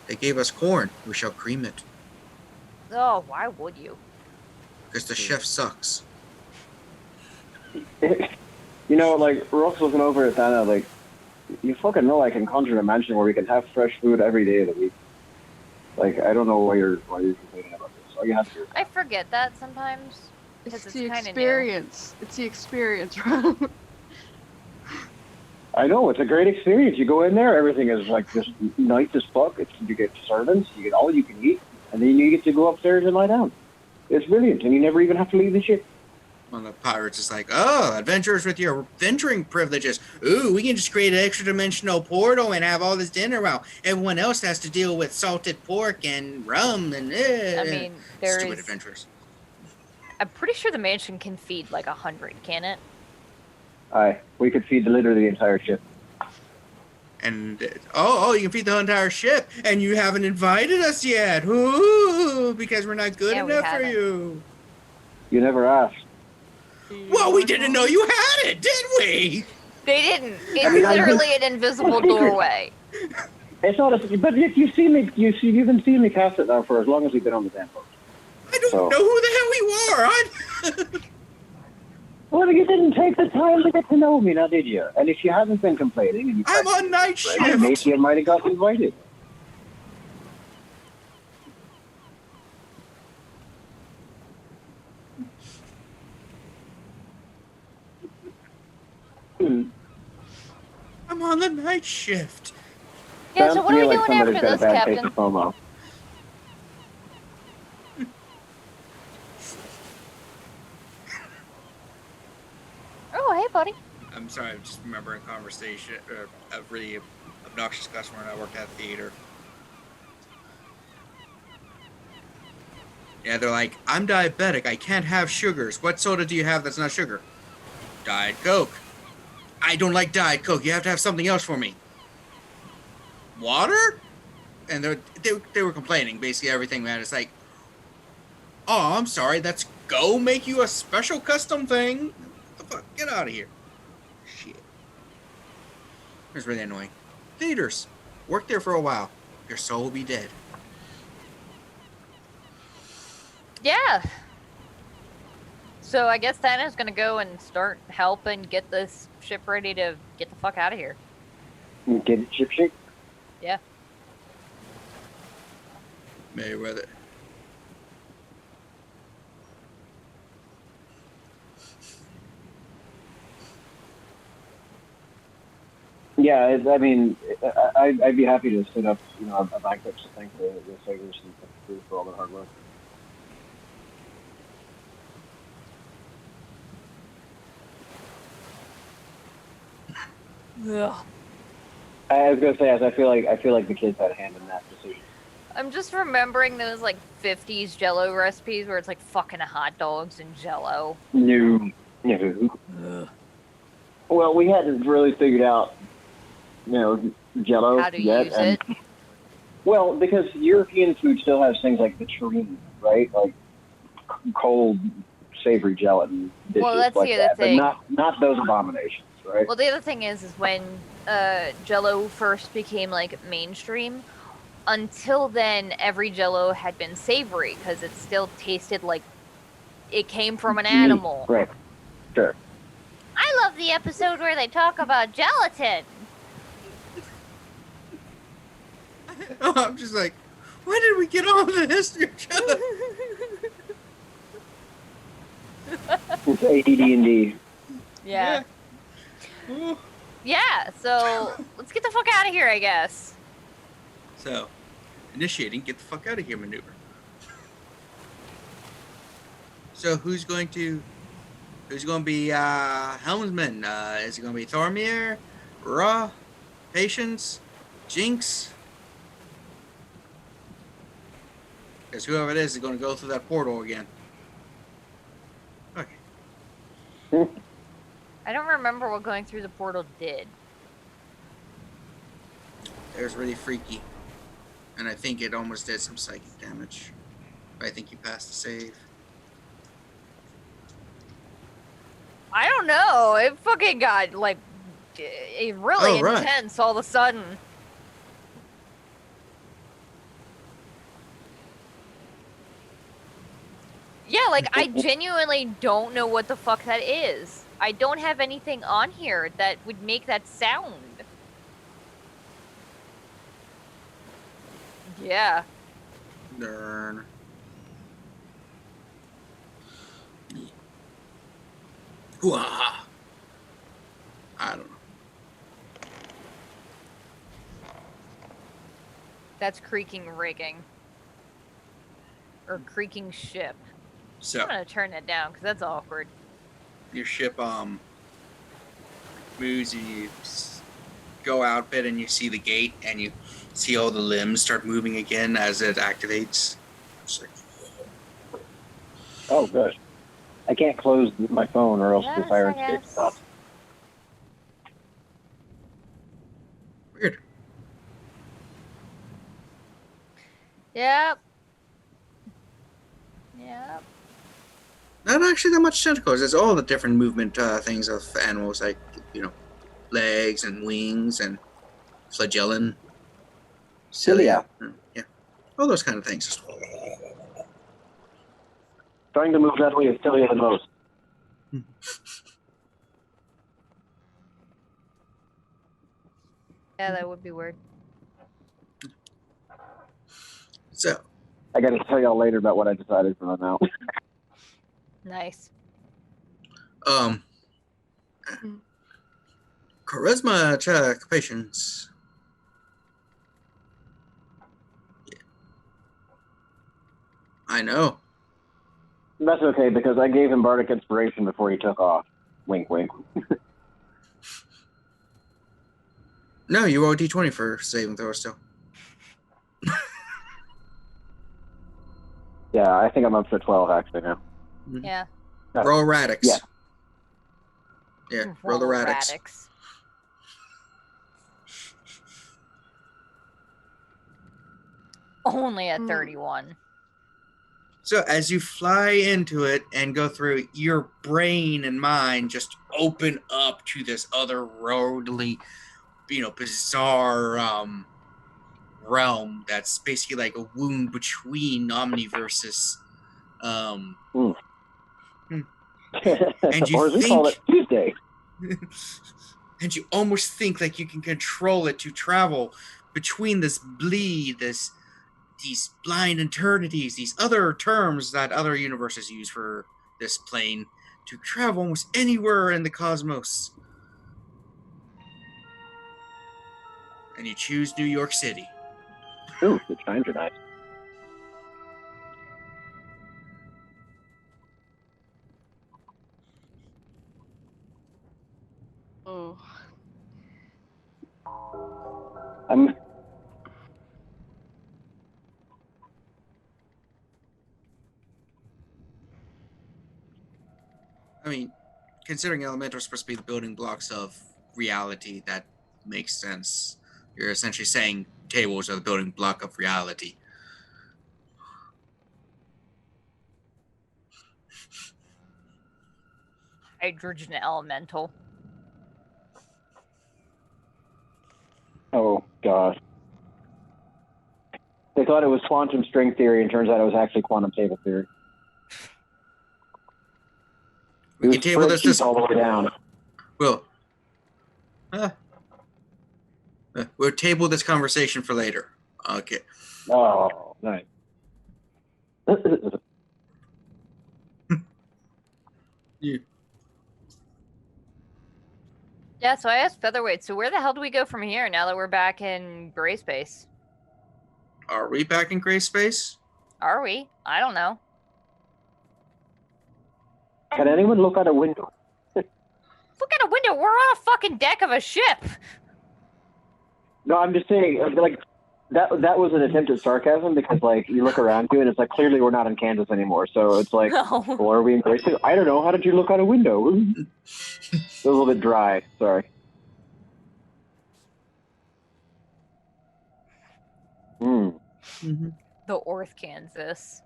[SPEAKER 2] They gave us corn. We shall cream it.
[SPEAKER 1] Oh, why would you?
[SPEAKER 2] Because the chef sucks.
[SPEAKER 4] Rock's looking over at Thana, you fucking know I can conjure a mansion where we can have fresh food every day of the week. Like, I don't know why you're complaining about this. All you have to do is
[SPEAKER 1] I forget that sometimes because
[SPEAKER 5] It's
[SPEAKER 1] it's
[SPEAKER 5] the
[SPEAKER 1] kind of new.
[SPEAKER 5] experience. It's the experience, right?
[SPEAKER 4] I know, it's a great experience. You go in there, everything is like just nice as fuck. You get servants, you get all you can eat, and then you get to go upstairs and lie down. It's brilliant, and you never even have to leave the ship.
[SPEAKER 2] One of the pirates is like, oh, adventurers with your venturing privileges. Ooh, we can just create an extra dimensional portal and have all this dinner while everyone else has to deal with salted pork and rum and
[SPEAKER 1] I mean, there
[SPEAKER 2] stupid
[SPEAKER 1] is.
[SPEAKER 2] adventurers.
[SPEAKER 1] I'm pretty sure the mansion can feed like 100, can it?
[SPEAKER 4] Aye, we could feed literally the entire ship.
[SPEAKER 2] And you can feed the entire ship, and you haven't invited us yet. Ooh, because we're not good
[SPEAKER 1] Yeah, we
[SPEAKER 2] enough for
[SPEAKER 1] haven't.
[SPEAKER 2] you.
[SPEAKER 4] You never asked.
[SPEAKER 2] Well, we didn't know you had it, did we?
[SPEAKER 1] They didn't. It's
[SPEAKER 4] I mean,
[SPEAKER 1] literally an invisible doorway.
[SPEAKER 4] It's not a, but you've seen me. You've been seeing me cast it now for as long as we've been on the damn boat.
[SPEAKER 2] I don't know who the hell you are.
[SPEAKER 4] Well, you didn't take the time to get to know me, now did you? And if you haven't been complaining, and you
[SPEAKER 2] I'm on night shift.
[SPEAKER 4] maybe you might have got invited.
[SPEAKER 2] I'm on the night shift.
[SPEAKER 1] Yeah, so
[SPEAKER 4] Sounds
[SPEAKER 1] what
[SPEAKER 4] to
[SPEAKER 1] are
[SPEAKER 4] me
[SPEAKER 1] we
[SPEAKER 4] like
[SPEAKER 1] doing
[SPEAKER 4] somebody's
[SPEAKER 1] after
[SPEAKER 4] got a
[SPEAKER 1] this,
[SPEAKER 4] bad case
[SPEAKER 1] Captain?
[SPEAKER 4] of FOMO.
[SPEAKER 1] Oh, hey, buddy.
[SPEAKER 2] I'm sorry, I'm just remembering a conversation, a really obnoxious customer when I worked at the theater. Yeah, they're like, I'm diabetic, I can't have sugars. What soda do you have that's not sugar? Diet Coke. I don't like Diet Coke, you have to have something else for me. Water? And they were complaining, basically everything, man. It's like, oh, I'm sorry, let's go make you a special custom thing. What the fuck? Get out of here. Shit. It was really annoying. Theaters. Work there for a while. Your soul will be dead.
[SPEAKER 1] Yeah. So I guess Thanos gonna go and start helping get this ship ready to get the fuck out of here.
[SPEAKER 4] Get it, ship shape?
[SPEAKER 1] Yeah.
[SPEAKER 2] Mayweather.
[SPEAKER 4] Yeah, I mean, I'd be happy to set up, a banquet to thank the sailors and the crew for all their hard work.
[SPEAKER 1] Ugh.
[SPEAKER 4] I was gonna say, as I feel like the kids had a hand in that decision.
[SPEAKER 1] I'm just remembering those like 50s Jello recipes where it's like fucking hot dogs and Jello.
[SPEAKER 4] No. Well, we hadn't really figured out, Jello
[SPEAKER 1] How to
[SPEAKER 4] yet.
[SPEAKER 1] use it.
[SPEAKER 4] Well, because European food still has things like the Serene, right? Like cold, savory gelatin dishes
[SPEAKER 1] Well, that's
[SPEAKER 4] like
[SPEAKER 1] the other
[SPEAKER 4] that,
[SPEAKER 1] thing.
[SPEAKER 4] but not those abominations, right?
[SPEAKER 1] Well, the other thing is when Jello first became like mainstream. Until then, every Jello had been savory because it still tasted like it came from an animal.
[SPEAKER 4] Right. Sure.
[SPEAKER 1] I love the episode where they talk about gelatin.
[SPEAKER 2] Oh, I'm just like, when did we get on the history of Jello?
[SPEAKER 4] It's AD&D.
[SPEAKER 1] Yeah.
[SPEAKER 2] Ooh.
[SPEAKER 1] Yeah, so let's get the fuck out of here, I guess.
[SPEAKER 2] So, initiating get the fuck out of here maneuver. So who's going to be helmsman? Is it going to be Thormir, Rogh, Patience, Jinx? Because whoever it is going to go through that portal again. Okay.
[SPEAKER 1] I don't remember what going through the portal did.
[SPEAKER 2] It was really freaky. And I think it almost did some psychic damage. But I think you passed the save.
[SPEAKER 1] I don't know. It fucking got like really
[SPEAKER 2] right.
[SPEAKER 1] intense all of a sudden. Yeah, like I genuinely don't know what the fuck that is. I don't have anything on here that would make that sound. Yeah.
[SPEAKER 2] Darn. Hoo-ah. I don't know.
[SPEAKER 1] That's creaking rigging. Or creaking ship.
[SPEAKER 2] So
[SPEAKER 1] I'm gonna turn that down because that's awkward.
[SPEAKER 2] your ship moves. Go out a bit, and you see the gate, and you see all the limbs start moving again as it activates. It's like,
[SPEAKER 4] Oh, good. I can't close my phone or else the
[SPEAKER 1] Yes,
[SPEAKER 4] siren
[SPEAKER 1] I
[SPEAKER 4] escape
[SPEAKER 1] guess.
[SPEAKER 4] stops.
[SPEAKER 2] weird.
[SPEAKER 1] Yep. Yep.
[SPEAKER 2] Not actually that much tentacles. It's all the different movement things of animals, like legs and wings and flagellum, cilia. Yeah, all those kind of things. Just
[SPEAKER 4] Trying to move that way is sillier than most.
[SPEAKER 1] Yeah, that would be weird.
[SPEAKER 2] so.
[SPEAKER 4] I got to tell y'all later about what I decided for now.
[SPEAKER 1] Nice.
[SPEAKER 2] Charisma check, patience. Yeah. I know.
[SPEAKER 4] That's okay because I gave him bardic inspiration before he took off. Wink, wink.
[SPEAKER 2] No, you roll a d20 for saving throw still.
[SPEAKER 4] Yeah, I think I'm up to 12 actually now.
[SPEAKER 1] Yeah.
[SPEAKER 2] Roll Radix.
[SPEAKER 4] Yeah.
[SPEAKER 2] Yeah, roll the Radix.
[SPEAKER 1] Only at 31.
[SPEAKER 2] So as you fly into it and go through, your brain and mind just open up to this otherworldly, bizarre realm that's basically like a wound between omniverses. And you
[SPEAKER 4] or as we
[SPEAKER 2] think,
[SPEAKER 4] call it, Tuesday.
[SPEAKER 2] and you almost think like you can control it to travel between this bleed, these blind eternities, these other terms that other universes use for this plane, to travel almost anywhere in the cosmos. And you choose New York City.
[SPEAKER 4] Ooh, the chimes are nice.
[SPEAKER 5] Oh.
[SPEAKER 2] I mean, considering elemental are supposed to be the building blocks of reality, that makes sense. You're essentially saying tables are the building block of reality.
[SPEAKER 1] Hydrogen elemental.
[SPEAKER 4] Oh, gosh. They thought it was quantum string theory, and turns out it was actually quantum table theory.
[SPEAKER 2] We can table this
[SPEAKER 4] all the way down.
[SPEAKER 2] We'll table this conversation for later. Okay.
[SPEAKER 4] Oh, nice.
[SPEAKER 2] Yeah.
[SPEAKER 1] Yeah, so I asked Featherweight, so where the hell do we go from here now that we're back in gray space?
[SPEAKER 2] Are we back in gray space?
[SPEAKER 1] Are we? I don't know.
[SPEAKER 4] Can anyone look out a window?
[SPEAKER 1] Look at a window. We're on a fucking deck of a ship.
[SPEAKER 4] No, I'm just saying, like, that was an attempt at sarcasm because, like, you look around you and it's like, clearly we're not in Kansas anymore. So it's like,
[SPEAKER 1] No.
[SPEAKER 4] well, are we in Grace? I don't know. How did you look out a window? It was a little bit dry. Sorry.
[SPEAKER 2] Mm-hmm.
[SPEAKER 1] The Orth, Kansas.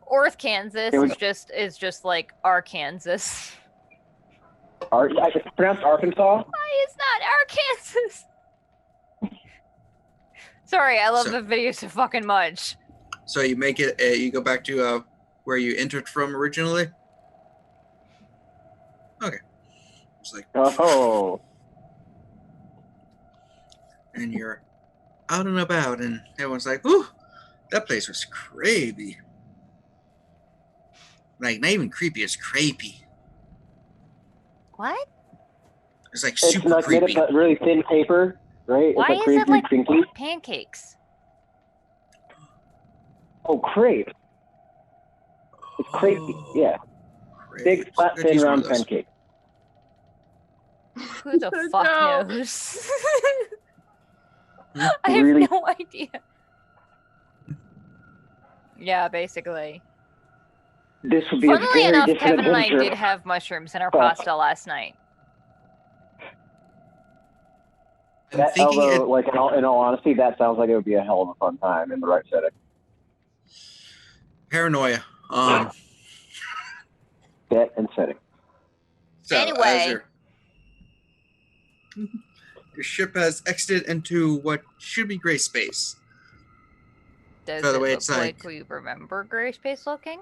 [SPEAKER 1] Orth, Kansas is just like Arkansas.
[SPEAKER 4] It's pronounced Arkansas?
[SPEAKER 1] Why is not Arkansas? Sorry, I love the video so fucking much.
[SPEAKER 2] So you make it. You go back to where you entered from originally. Okay. It's like.
[SPEAKER 4] Oh.
[SPEAKER 2] and you're out and about, and everyone's like, "Ooh, that place was crazy." Like, not even creepy, it's crepey.
[SPEAKER 1] What?
[SPEAKER 2] It's like
[SPEAKER 4] It's
[SPEAKER 2] super
[SPEAKER 4] like made
[SPEAKER 2] creepy.
[SPEAKER 4] of that really thin paper, right?
[SPEAKER 1] Why
[SPEAKER 4] it's
[SPEAKER 1] is
[SPEAKER 4] creepy,
[SPEAKER 1] it like
[SPEAKER 4] crinkly.
[SPEAKER 1] pancakes?
[SPEAKER 4] Oh, crepe. It's crepey, yeah. Big,
[SPEAKER 2] Crepes.
[SPEAKER 4] flat,
[SPEAKER 2] Could
[SPEAKER 4] thin,
[SPEAKER 2] use one
[SPEAKER 4] round
[SPEAKER 2] of those.
[SPEAKER 4] pancake.
[SPEAKER 1] Who the fuck
[SPEAKER 5] No.
[SPEAKER 1] knows?
[SPEAKER 2] Hmm?
[SPEAKER 1] I have
[SPEAKER 4] Really?
[SPEAKER 1] no idea. Yeah, basically.
[SPEAKER 4] This would be a
[SPEAKER 1] Funnily
[SPEAKER 4] very
[SPEAKER 1] enough,
[SPEAKER 4] different
[SPEAKER 1] Kevin and I
[SPEAKER 4] adventure.
[SPEAKER 1] did have mushrooms in our
[SPEAKER 4] Oh.
[SPEAKER 1] pasta last night.
[SPEAKER 2] I'm
[SPEAKER 4] That,
[SPEAKER 2] thinking
[SPEAKER 4] although,
[SPEAKER 2] it,
[SPEAKER 4] like in all honesty, that sounds like it would be a hell of a fun time in the right setting.
[SPEAKER 2] paranoia.
[SPEAKER 4] Set and setting.
[SPEAKER 2] So
[SPEAKER 1] Anyway.
[SPEAKER 2] as your ship has exited into what should be gray space.
[SPEAKER 1] Does
[SPEAKER 2] By the
[SPEAKER 1] it
[SPEAKER 2] way,
[SPEAKER 1] look
[SPEAKER 2] it's
[SPEAKER 1] like
[SPEAKER 2] like-
[SPEAKER 1] we remember gray space looking?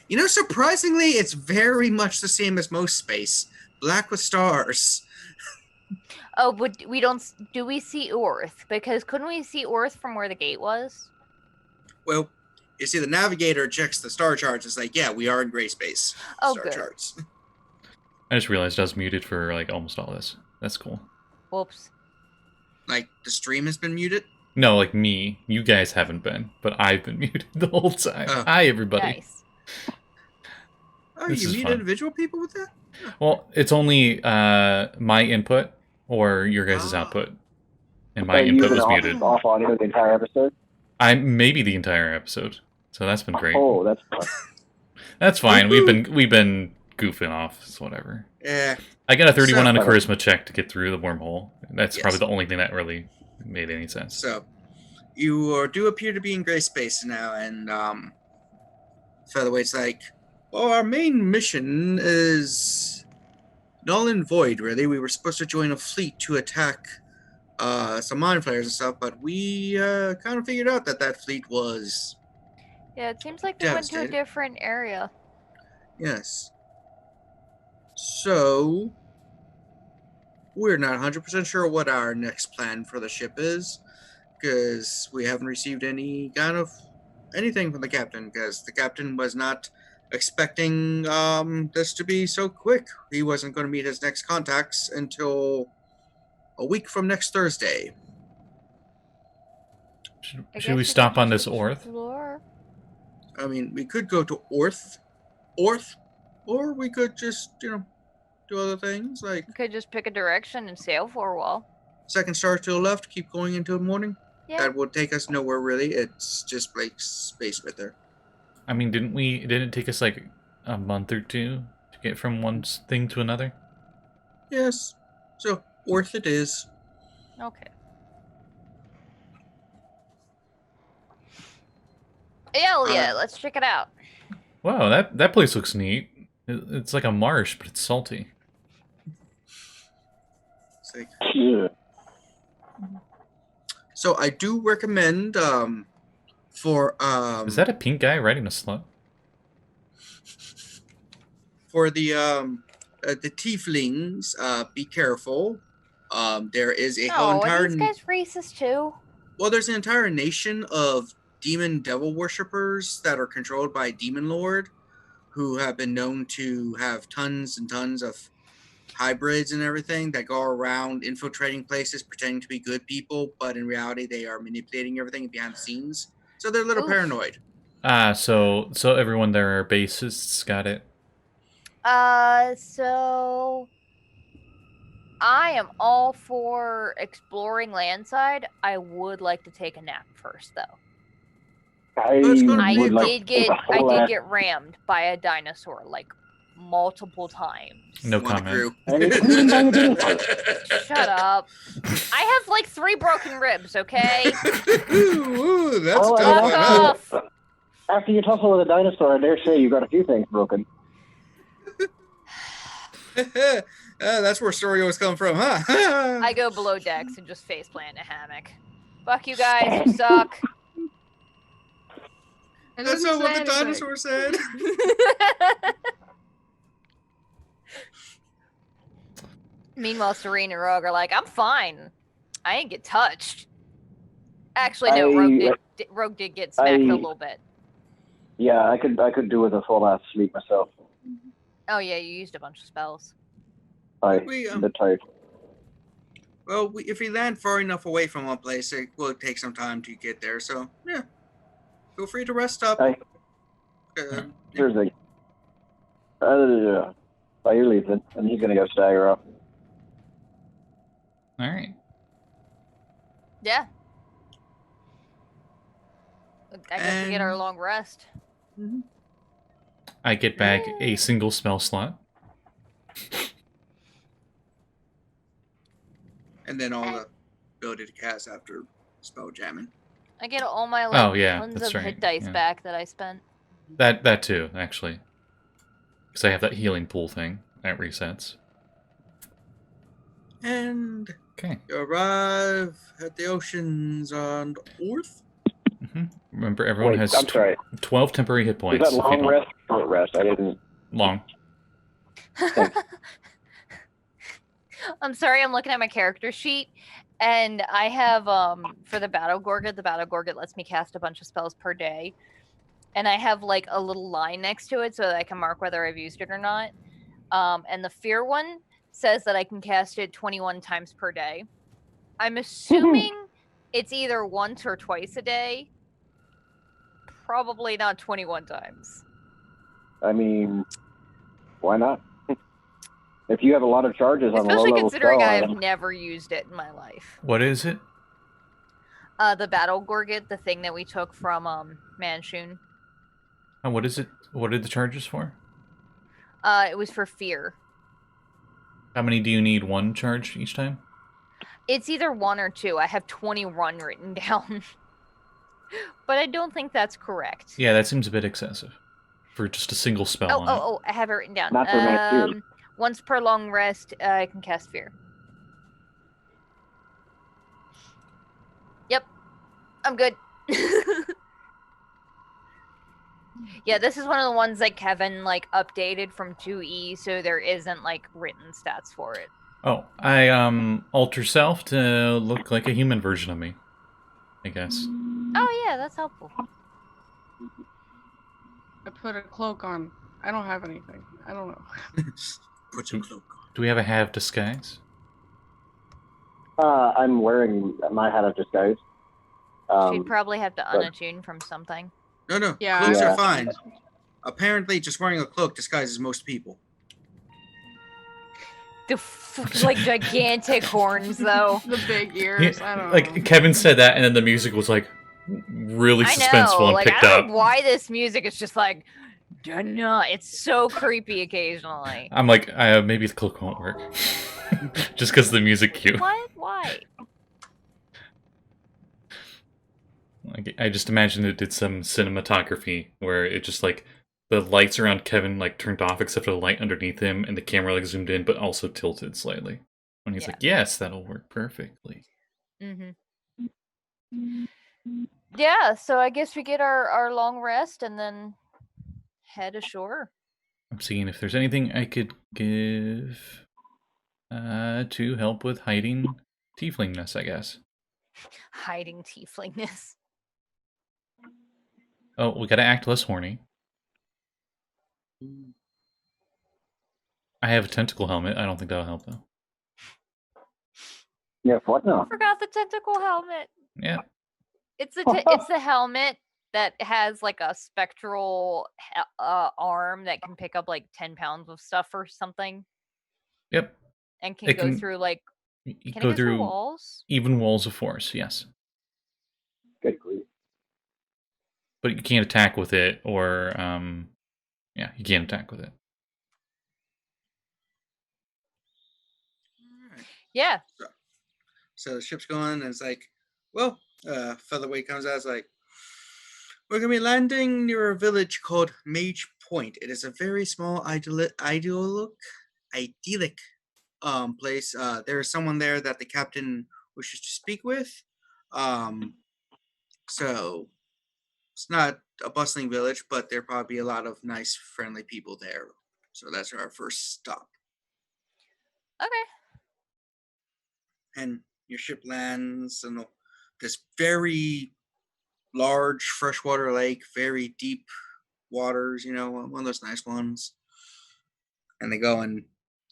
[SPEAKER 2] You know, surprisingly, it's very much the same as most space. Black with stars.
[SPEAKER 1] Oh, but we don't. Do we see Earth? Because couldn't we see Earth from where the gate was?
[SPEAKER 2] Well, you see, the navigator checks the star charts. It's like, yeah, we are in gray space.
[SPEAKER 1] Oh,
[SPEAKER 2] Star
[SPEAKER 1] good.
[SPEAKER 2] charts.
[SPEAKER 3] I just realized I was muted for like almost all this. That's cool.
[SPEAKER 1] Whoops.
[SPEAKER 2] Like, the stream has been muted.
[SPEAKER 3] No, like me. You guys haven't been, but I've been muted the whole time.
[SPEAKER 2] Oh.
[SPEAKER 3] Hi, everybody.
[SPEAKER 1] Nice.
[SPEAKER 2] Oh,
[SPEAKER 3] This
[SPEAKER 2] you
[SPEAKER 3] is
[SPEAKER 2] meet
[SPEAKER 3] fun.
[SPEAKER 2] individual people with that?
[SPEAKER 3] Well, it's only my input or your guys'
[SPEAKER 2] Ah.
[SPEAKER 3] output, and
[SPEAKER 4] So
[SPEAKER 3] my
[SPEAKER 4] you've
[SPEAKER 3] input
[SPEAKER 4] been
[SPEAKER 3] was
[SPEAKER 4] off,
[SPEAKER 3] muted.
[SPEAKER 4] off audio the entire episode?
[SPEAKER 3] I maybe the entire episode, so that's been great.
[SPEAKER 4] Oh, that's fun.
[SPEAKER 3] That's fine.
[SPEAKER 2] Woohoo!
[SPEAKER 3] We've been goofing off. It's whatever.
[SPEAKER 2] Yeah.
[SPEAKER 3] I got a 31
[SPEAKER 2] So-
[SPEAKER 3] on a charisma check to get through the wormhole. That's
[SPEAKER 2] Yes.
[SPEAKER 3] probably the only thing that really made any sense.
[SPEAKER 2] So, you do appear to be in gray space now, and Featherweight's like, well, our main mission is null and void, really. We were supposed to join a fleet to attack some mind flayers and stuff, but we kind of figured out that that fleet was,
[SPEAKER 1] Yeah, it seems like we went to a
[SPEAKER 2] Devastated.
[SPEAKER 1] different area.
[SPEAKER 2] yes. So, we're not 100% sure what our next plan for the ship is, because we haven't received any kind of anything from the captain, because the captain was not expecting this to be so quick. He wasn't going to meet his next contacts until a week from next Thursday.
[SPEAKER 1] I
[SPEAKER 3] Should we
[SPEAKER 1] guess
[SPEAKER 3] stop
[SPEAKER 1] could
[SPEAKER 3] on this
[SPEAKER 1] just
[SPEAKER 3] Orth?
[SPEAKER 1] explore.
[SPEAKER 2] I mean, we could go to Orth, or we could just, do other things, like
[SPEAKER 1] We could just pick a direction and sail for a while.
[SPEAKER 2] second star to the left, keep going until morning.
[SPEAKER 1] Yeah.
[SPEAKER 2] That would take us nowhere, really. It's just like space right there.
[SPEAKER 3] I mean, didn't it take us like a month or two to get from one thing to another?
[SPEAKER 2] Yes. So, Orth it is.
[SPEAKER 1] Okay. Hell yeah, let's check it out.
[SPEAKER 3] Wow, that place looks neat. It's like a marsh, but it's salty.
[SPEAKER 2] It's like,
[SPEAKER 4] Yeah.
[SPEAKER 2] so I do recommend for
[SPEAKER 3] Is that a pink guy riding a slut?
[SPEAKER 2] for the tieflings, be careful. There is a whole
[SPEAKER 1] Oh,
[SPEAKER 2] entire
[SPEAKER 1] are these guys racist too?
[SPEAKER 2] well, there's an entire nation of demon devil worshippers that are controlled by Demon Lord, who have been known to have tons and tons of hybrids and everything that go around infiltrating places, pretending to be good people, but in reality they are manipulating everything behind the scenes. So they're a little
[SPEAKER 1] Oof.
[SPEAKER 2] paranoid.
[SPEAKER 3] Ah, so everyone there are bassists. Got it.
[SPEAKER 1] So I am all for exploring landside. I would like to take a nap first, though.
[SPEAKER 4] I
[SPEAKER 2] It's gonna
[SPEAKER 1] I
[SPEAKER 2] be
[SPEAKER 4] would like
[SPEAKER 1] did
[SPEAKER 4] to
[SPEAKER 1] get
[SPEAKER 4] take a whole
[SPEAKER 1] I did
[SPEAKER 4] ass-
[SPEAKER 1] get rammed by a dinosaur like multiple times.
[SPEAKER 3] No
[SPEAKER 2] One
[SPEAKER 3] comment.
[SPEAKER 2] crew.
[SPEAKER 4] And it's eaten by the dinosaur.
[SPEAKER 1] Shut up. I have like 3 broken ribs, okay?
[SPEAKER 2] Ooh, that's
[SPEAKER 4] Oh,
[SPEAKER 2] a
[SPEAKER 4] and
[SPEAKER 2] tough
[SPEAKER 1] Fuck
[SPEAKER 2] one,
[SPEAKER 4] after,
[SPEAKER 2] huh?
[SPEAKER 1] off.
[SPEAKER 4] after you tussle with a dinosaur, I dare say you got a few things broken.
[SPEAKER 2] That's where story was coming from, huh?
[SPEAKER 1] I go below decks and just faceplant in a hammock. Fuck you guys, you suck.
[SPEAKER 5] It
[SPEAKER 2] That's
[SPEAKER 5] doesn't
[SPEAKER 2] not what
[SPEAKER 5] say
[SPEAKER 2] the
[SPEAKER 5] anything.
[SPEAKER 2] dinosaur said.
[SPEAKER 1] Meanwhile, Serene and Rogh are like, I'm fine. I didn't get touched. Actually, no. Rogh did get smacked a little bit.
[SPEAKER 4] Yeah, I could do with a full ass sleep myself.
[SPEAKER 1] Oh yeah, you used a bunch of spells.
[SPEAKER 4] I'm a bit tired.
[SPEAKER 2] Well, if we land far enough away from one place, it will take some time to get there. So, yeah. Feel free to rest up.
[SPEAKER 4] Here's the by your leave then, and he's gonna go stagger up.
[SPEAKER 3] All right.
[SPEAKER 1] Yeah. I guess we get our long rest.
[SPEAKER 3] I get back a single spell slot.
[SPEAKER 2] And then all the ability to cast after spell jamming.
[SPEAKER 1] I get all my tons of hit dice back that I spent.
[SPEAKER 3] That too, actually. Because I have that healing pool thing that resets.
[SPEAKER 2] And you arrive at the oceans on Earth.
[SPEAKER 3] Remember, everyone has 12 temporary hit points.
[SPEAKER 4] Is that long rest or short rest? I didn't.
[SPEAKER 3] Long.
[SPEAKER 1] I'm sorry, I'm looking at my character sheet, and I have for the Battle Gorget lets me cast a bunch of spells per day, and I have like a little line next to it so that I can mark whether I've used it or not. And the Fear one says that I can cast it 21 times per day. I'm assuming it's either once or twice a day. Probably not 21 times.
[SPEAKER 4] I mean, why not? If you have a lot of charges on the low level spell,
[SPEAKER 1] considering I have never used it in my life.
[SPEAKER 3] What is it?
[SPEAKER 1] The Battle Gorget, the thing that we took from Manshun.
[SPEAKER 3] And what is it? What are the charges for?
[SPEAKER 1] It was for Fear.
[SPEAKER 3] How many do you need? One charge each time?
[SPEAKER 1] It's either 1 or 2. I have 21 written down. But I don't think that's correct.
[SPEAKER 3] Yeah, that seems a bit excessive. For just a single spell
[SPEAKER 1] Oh, I have it written down.
[SPEAKER 4] Not for
[SPEAKER 1] once per long rest, I can cast Fear. Yep. I'm good. Yeah, this is one of the ones that Kevin, like, updated from 2E, so there isn't, like, written stats for it.
[SPEAKER 3] Oh, I, alter self to look like a human version of me, I guess.
[SPEAKER 1] Oh, yeah, that's helpful.
[SPEAKER 5] I put a cloak on. I don't have anything. I don't know.
[SPEAKER 2] Put your cloak on.
[SPEAKER 3] Do we have a hat of disguise?
[SPEAKER 4] I'm wearing my hat of disguise.
[SPEAKER 1] She'd probably have to unattune from something.
[SPEAKER 2] No.
[SPEAKER 5] Yeah,
[SPEAKER 2] Cloaks are fine. Apparently, just wearing a cloak disguises most people.
[SPEAKER 1] The like gigantic horns, though.
[SPEAKER 5] The big ears. I don't know.
[SPEAKER 3] Like, Kevin said that, and then the music was, like, really suspenseful and picked
[SPEAKER 1] I don't
[SPEAKER 3] up.
[SPEAKER 1] know why this music is just like, it's so creepy occasionally.
[SPEAKER 3] I'm like, maybe the cloak won't work. Just because the music cue.
[SPEAKER 1] What? Why?
[SPEAKER 3] Like, I just imagined it did some cinematography where it just, like, the lights around Kevin, like, turned off except for the light underneath him, and the camera, like, zoomed in, but also tilted slightly. And he's like, yes, that'll work perfectly.
[SPEAKER 1] Yeah, so I guess we get our long rest and then head ashore.
[SPEAKER 3] I'm seeing if there's anything I could give to help with hiding tieflingness, I guess.
[SPEAKER 1] Hiding tieflingness.
[SPEAKER 3] Oh, we gotta act less horny. I have a tentacle helmet. I don't think that'll help, though.
[SPEAKER 4] Yeah, what now?
[SPEAKER 1] I forgot the tentacle helmet.
[SPEAKER 3] Yeah.
[SPEAKER 1] It's the helmet that has like a spectral arm that can pick up like 10 pounds of stuff or something.
[SPEAKER 3] Yep.
[SPEAKER 1] And can go through like... Can it go through walls?
[SPEAKER 3] Even walls of force, yes.
[SPEAKER 4] Good grief.
[SPEAKER 3] But you can't attack with it, or, yeah, you can't attack with it.
[SPEAKER 2] Alright.
[SPEAKER 1] Yeah.
[SPEAKER 2] So the ship's going, and it's like, well, Featherweight comes out, it's like, we're going to be landing near a village called Mage Point. It is a very small, idyllic place. There is someone there that the captain wishes to speak with. So it's not a bustling village, but there'll probably be a lot of nice, friendly people there. So that's our first stop.
[SPEAKER 1] Okay.
[SPEAKER 2] And your ship lands in this very large freshwater lake, very deep waters, one of those nice ones. And they go and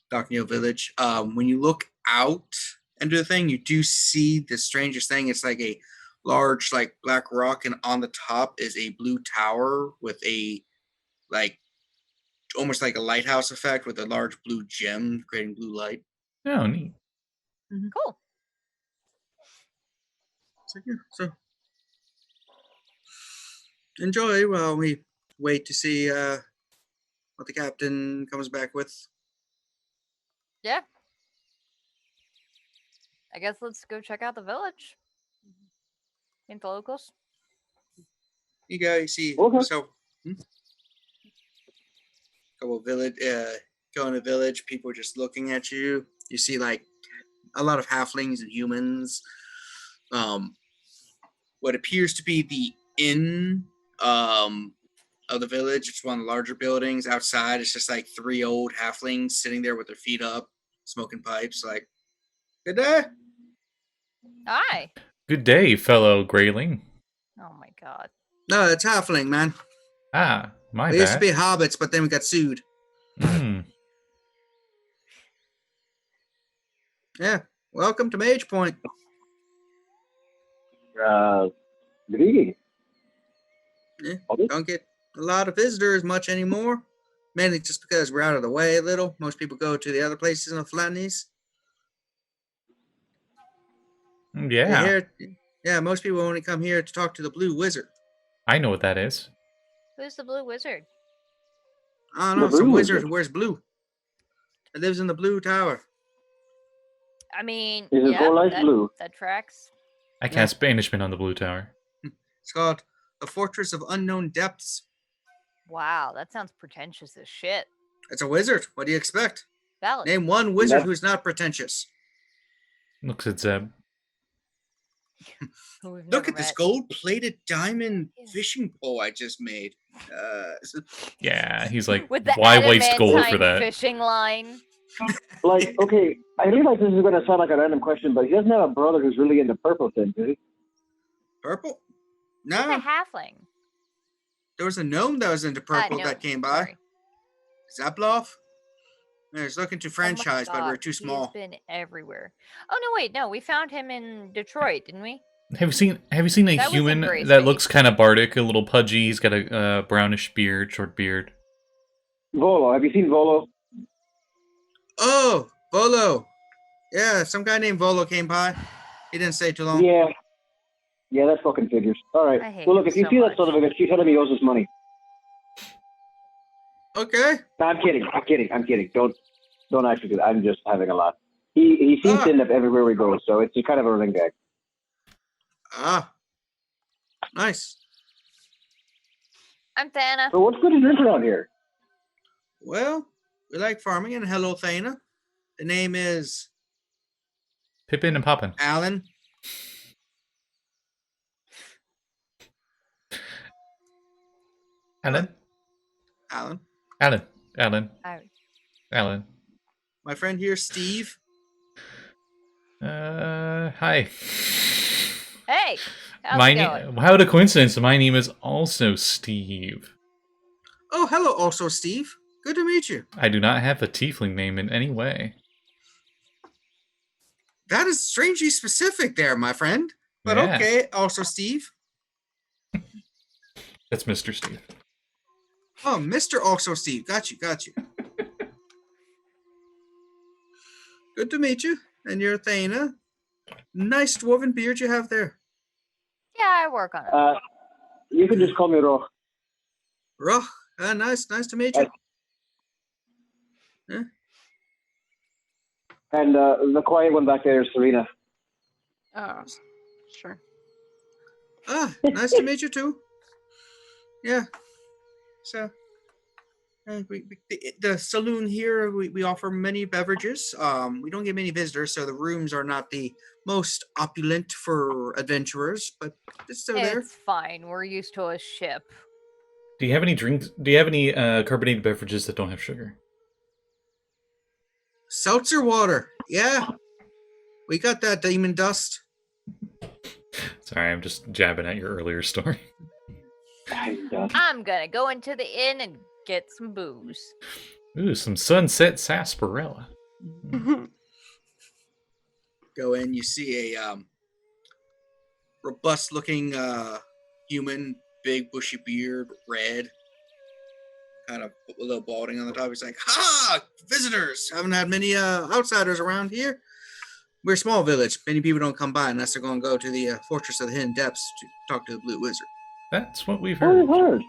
[SPEAKER 2] dock near village. When you look out into the thing, you do see the strangest thing. It's like a large, like, black rock, and on the top is a blue tower with a, like, almost like a lighthouse effect with a large blue gem creating blue light.
[SPEAKER 3] Oh, neat.
[SPEAKER 1] Cool.
[SPEAKER 2] So enjoy while we wait to see what the captain comes back with.
[SPEAKER 1] Yeah. I guess let's go check out the village. Meet the locals.
[SPEAKER 2] You go, you see,
[SPEAKER 4] Okay.
[SPEAKER 2] so couple of village, go in the village, people just looking at you. You see, like, a lot of halflings and humans. What appears to be the inn of the village. It's one of the larger buildings. Outside, it's just like 3 old halflings sitting there with their feet up, smoking pipes. Like, good day.
[SPEAKER 1] Hi.
[SPEAKER 3] Good day, fellow Greyling.
[SPEAKER 1] Oh my god.
[SPEAKER 2] No, it's halfling, man.
[SPEAKER 3] Ah, my
[SPEAKER 2] We used to
[SPEAKER 3] bad.
[SPEAKER 2] be hobbits, but then we got sued. Yeah. Welcome to Mage Point.
[SPEAKER 4] Good evening.
[SPEAKER 2] Yeah.
[SPEAKER 4] Okay.
[SPEAKER 2] Don't get a lot of visitors much anymore. Mainly just because we're out of the way a little. Most people go to the other places in the Flatneys.
[SPEAKER 3] Yeah,
[SPEAKER 2] Yeah, most people only come here to talk to the Blue Wizard.
[SPEAKER 3] I know what that is.
[SPEAKER 1] Who's the blue wizard?
[SPEAKER 2] I don't
[SPEAKER 4] The
[SPEAKER 2] know, some
[SPEAKER 4] Blue
[SPEAKER 2] wizard
[SPEAKER 4] Wizard.
[SPEAKER 2] who wears blue. That lives in the Blue Tower.
[SPEAKER 1] I mean,
[SPEAKER 4] Is his whole life blue?
[SPEAKER 1] That tracks.
[SPEAKER 3] I cast Banishment on the blue tower.
[SPEAKER 2] It's called the Fortress of Unknown Depths.
[SPEAKER 1] Wow, that sounds pretentious as shit.
[SPEAKER 2] It's a wizard. What do you expect?
[SPEAKER 1] Valid.
[SPEAKER 2] Name one wizard
[SPEAKER 4] That-
[SPEAKER 2] who's not pretentious.
[SPEAKER 3] Looks at Zeb.
[SPEAKER 1] Who we've
[SPEAKER 2] Look
[SPEAKER 1] never
[SPEAKER 2] at this
[SPEAKER 1] met.
[SPEAKER 2] gold-plated diamond
[SPEAKER 1] Yeah.
[SPEAKER 2] fishing pole I just made.
[SPEAKER 3] Yeah, he's like,
[SPEAKER 1] With the
[SPEAKER 3] why waste gold for
[SPEAKER 1] adamantine
[SPEAKER 3] that?
[SPEAKER 1] fishing line.
[SPEAKER 4] Like, okay, I realize this is going to sound like a random question, but he doesn't have a brother who's really into purple things, does he?
[SPEAKER 2] Purple?
[SPEAKER 1] He's a
[SPEAKER 2] No.
[SPEAKER 1] halfling.
[SPEAKER 2] There was a gnome that was into purple
[SPEAKER 1] No,
[SPEAKER 2] that came by.
[SPEAKER 1] sorry.
[SPEAKER 2] Zaplov? I was looking to
[SPEAKER 1] Oh my
[SPEAKER 2] franchise, but we're
[SPEAKER 1] God,
[SPEAKER 2] too
[SPEAKER 1] He's
[SPEAKER 2] small.
[SPEAKER 1] been everywhere. Oh no, wait, no, we found him in Detroit, didn't we?
[SPEAKER 3] Have you seen a
[SPEAKER 1] That was in
[SPEAKER 3] human
[SPEAKER 1] Grace
[SPEAKER 3] that
[SPEAKER 1] Bay.
[SPEAKER 3] looks kind of bardic, a little pudgy? He's got a brownish beard, short beard.
[SPEAKER 4] Volo. Have you seen Volo?
[SPEAKER 2] Oh, Volo. Yeah, some guy named Volo came by. He didn't stay too long.
[SPEAKER 4] Yeah. Yeah, that fucking figures. All right.
[SPEAKER 1] I hate
[SPEAKER 4] Well, look,
[SPEAKER 1] him
[SPEAKER 4] if you
[SPEAKER 1] so
[SPEAKER 4] see
[SPEAKER 1] much.
[SPEAKER 4] that son of a bitch, you tell him he owes us money.
[SPEAKER 2] Okay.
[SPEAKER 4] No, I'm kidding. Don't actually do that. I'm just having a laugh. He seems to end up everywhere we go, so it's kind of a running gag.
[SPEAKER 2] Ah. Nice.
[SPEAKER 1] I'm Thana.
[SPEAKER 4] So what's good to drink around here?
[SPEAKER 2] Well, we like farming, and hello, Thana. The name is
[SPEAKER 3] Pippin and Poppin.
[SPEAKER 2] Alan.
[SPEAKER 3] Alan?
[SPEAKER 2] Alan.
[SPEAKER 3] Alan.
[SPEAKER 2] My friend here, Steve.
[SPEAKER 3] Hi.
[SPEAKER 1] Hey, how's it going?
[SPEAKER 3] How a coincidence, my name is also Steve.
[SPEAKER 2] Oh, hello, also Steve. Good to meet you.
[SPEAKER 3] I do not have a tiefling name in any way.
[SPEAKER 2] That is strangely specific there, my friend. But
[SPEAKER 3] Yeah.
[SPEAKER 2] okay, also Steve.
[SPEAKER 3] That's Mr. Steve.
[SPEAKER 2] Oh, Mr. Also Steve. Got you. Good to meet you. And you're Thana. Nice dwarven beard you have there.
[SPEAKER 1] Yeah, I work on it.
[SPEAKER 4] You can just call me Rogh.
[SPEAKER 2] Rogh. Nice to meet you.
[SPEAKER 4] And the quiet one back there is Serena.
[SPEAKER 5] Oh, sure.
[SPEAKER 2] Ah, nice to meet you too. Yeah. So, the saloon here, we offer many beverages. We don't get many visitors, so the rooms are not the most opulent for adventurers, but it's still there.
[SPEAKER 1] It's fine. We're used to a ship.
[SPEAKER 3] Do you have any drinks? Do you have any carbonated beverages that don't have sugar?
[SPEAKER 2] Seltzer water. Yeah. We got that demon dust.
[SPEAKER 3] Sorry, I'm just jabbing at your earlier story.
[SPEAKER 1] I'm gonna go into the inn and get some booze.
[SPEAKER 3] Ooh, some sunset sarsaparilla.
[SPEAKER 2] Go in, you see a robust-looking human, big bushy beard, red, kind of a little balding on the top. He's like, "Ha! Visitors! Haven't had many outsiders around here. We're a small village. Many people don't come by unless they're going to go to the Fortress of the Hidden Depths to talk to the Blue Wizard."
[SPEAKER 3] That's what we've
[SPEAKER 4] Oh,
[SPEAKER 3] heard.
[SPEAKER 4] heard.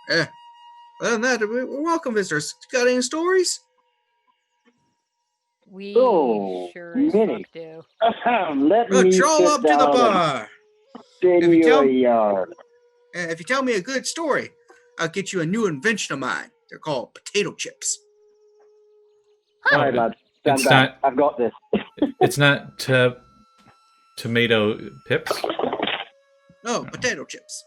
[SPEAKER 2] Yeah. Other than that, we're welcome visitors. Got any stories?
[SPEAKER 1] We
[SPEAKER 4] Oh,
[SPEAKER 1] sure as
[SPEAKER 4] many.
[SPEAKER 1] fuck do.
[SPEAKER 4] Let
[SPEAKER 2] Look,
[SPEAKER 4] me
[SPEAKER 2] troll
[SPEAKER 4] sit
[SPEAKER 2] up to the
[SPEAKER 4] down and
[SPEAKER 2] bar.
[SPEAKER 4] spin
[SPEAKER 2] If you
[SPEAKER 4] you
[SPEAKER 2] tell-
[SPEAKER 4] a yarn.
[SPEAKER 2] If you tell me a good story, I'll get you a new invention of mine. They're called potato chips.
[SPEAKER 4] All right, lads. Stand
[SPEAKER 3] It's
[SPEAKER 4] back.
[SPEAKER 3] not-
[SPEAKER 4] I've got this.
[SPEAKER 3] It's not tomato pips.
[SPEAKER 2] No, potato chips.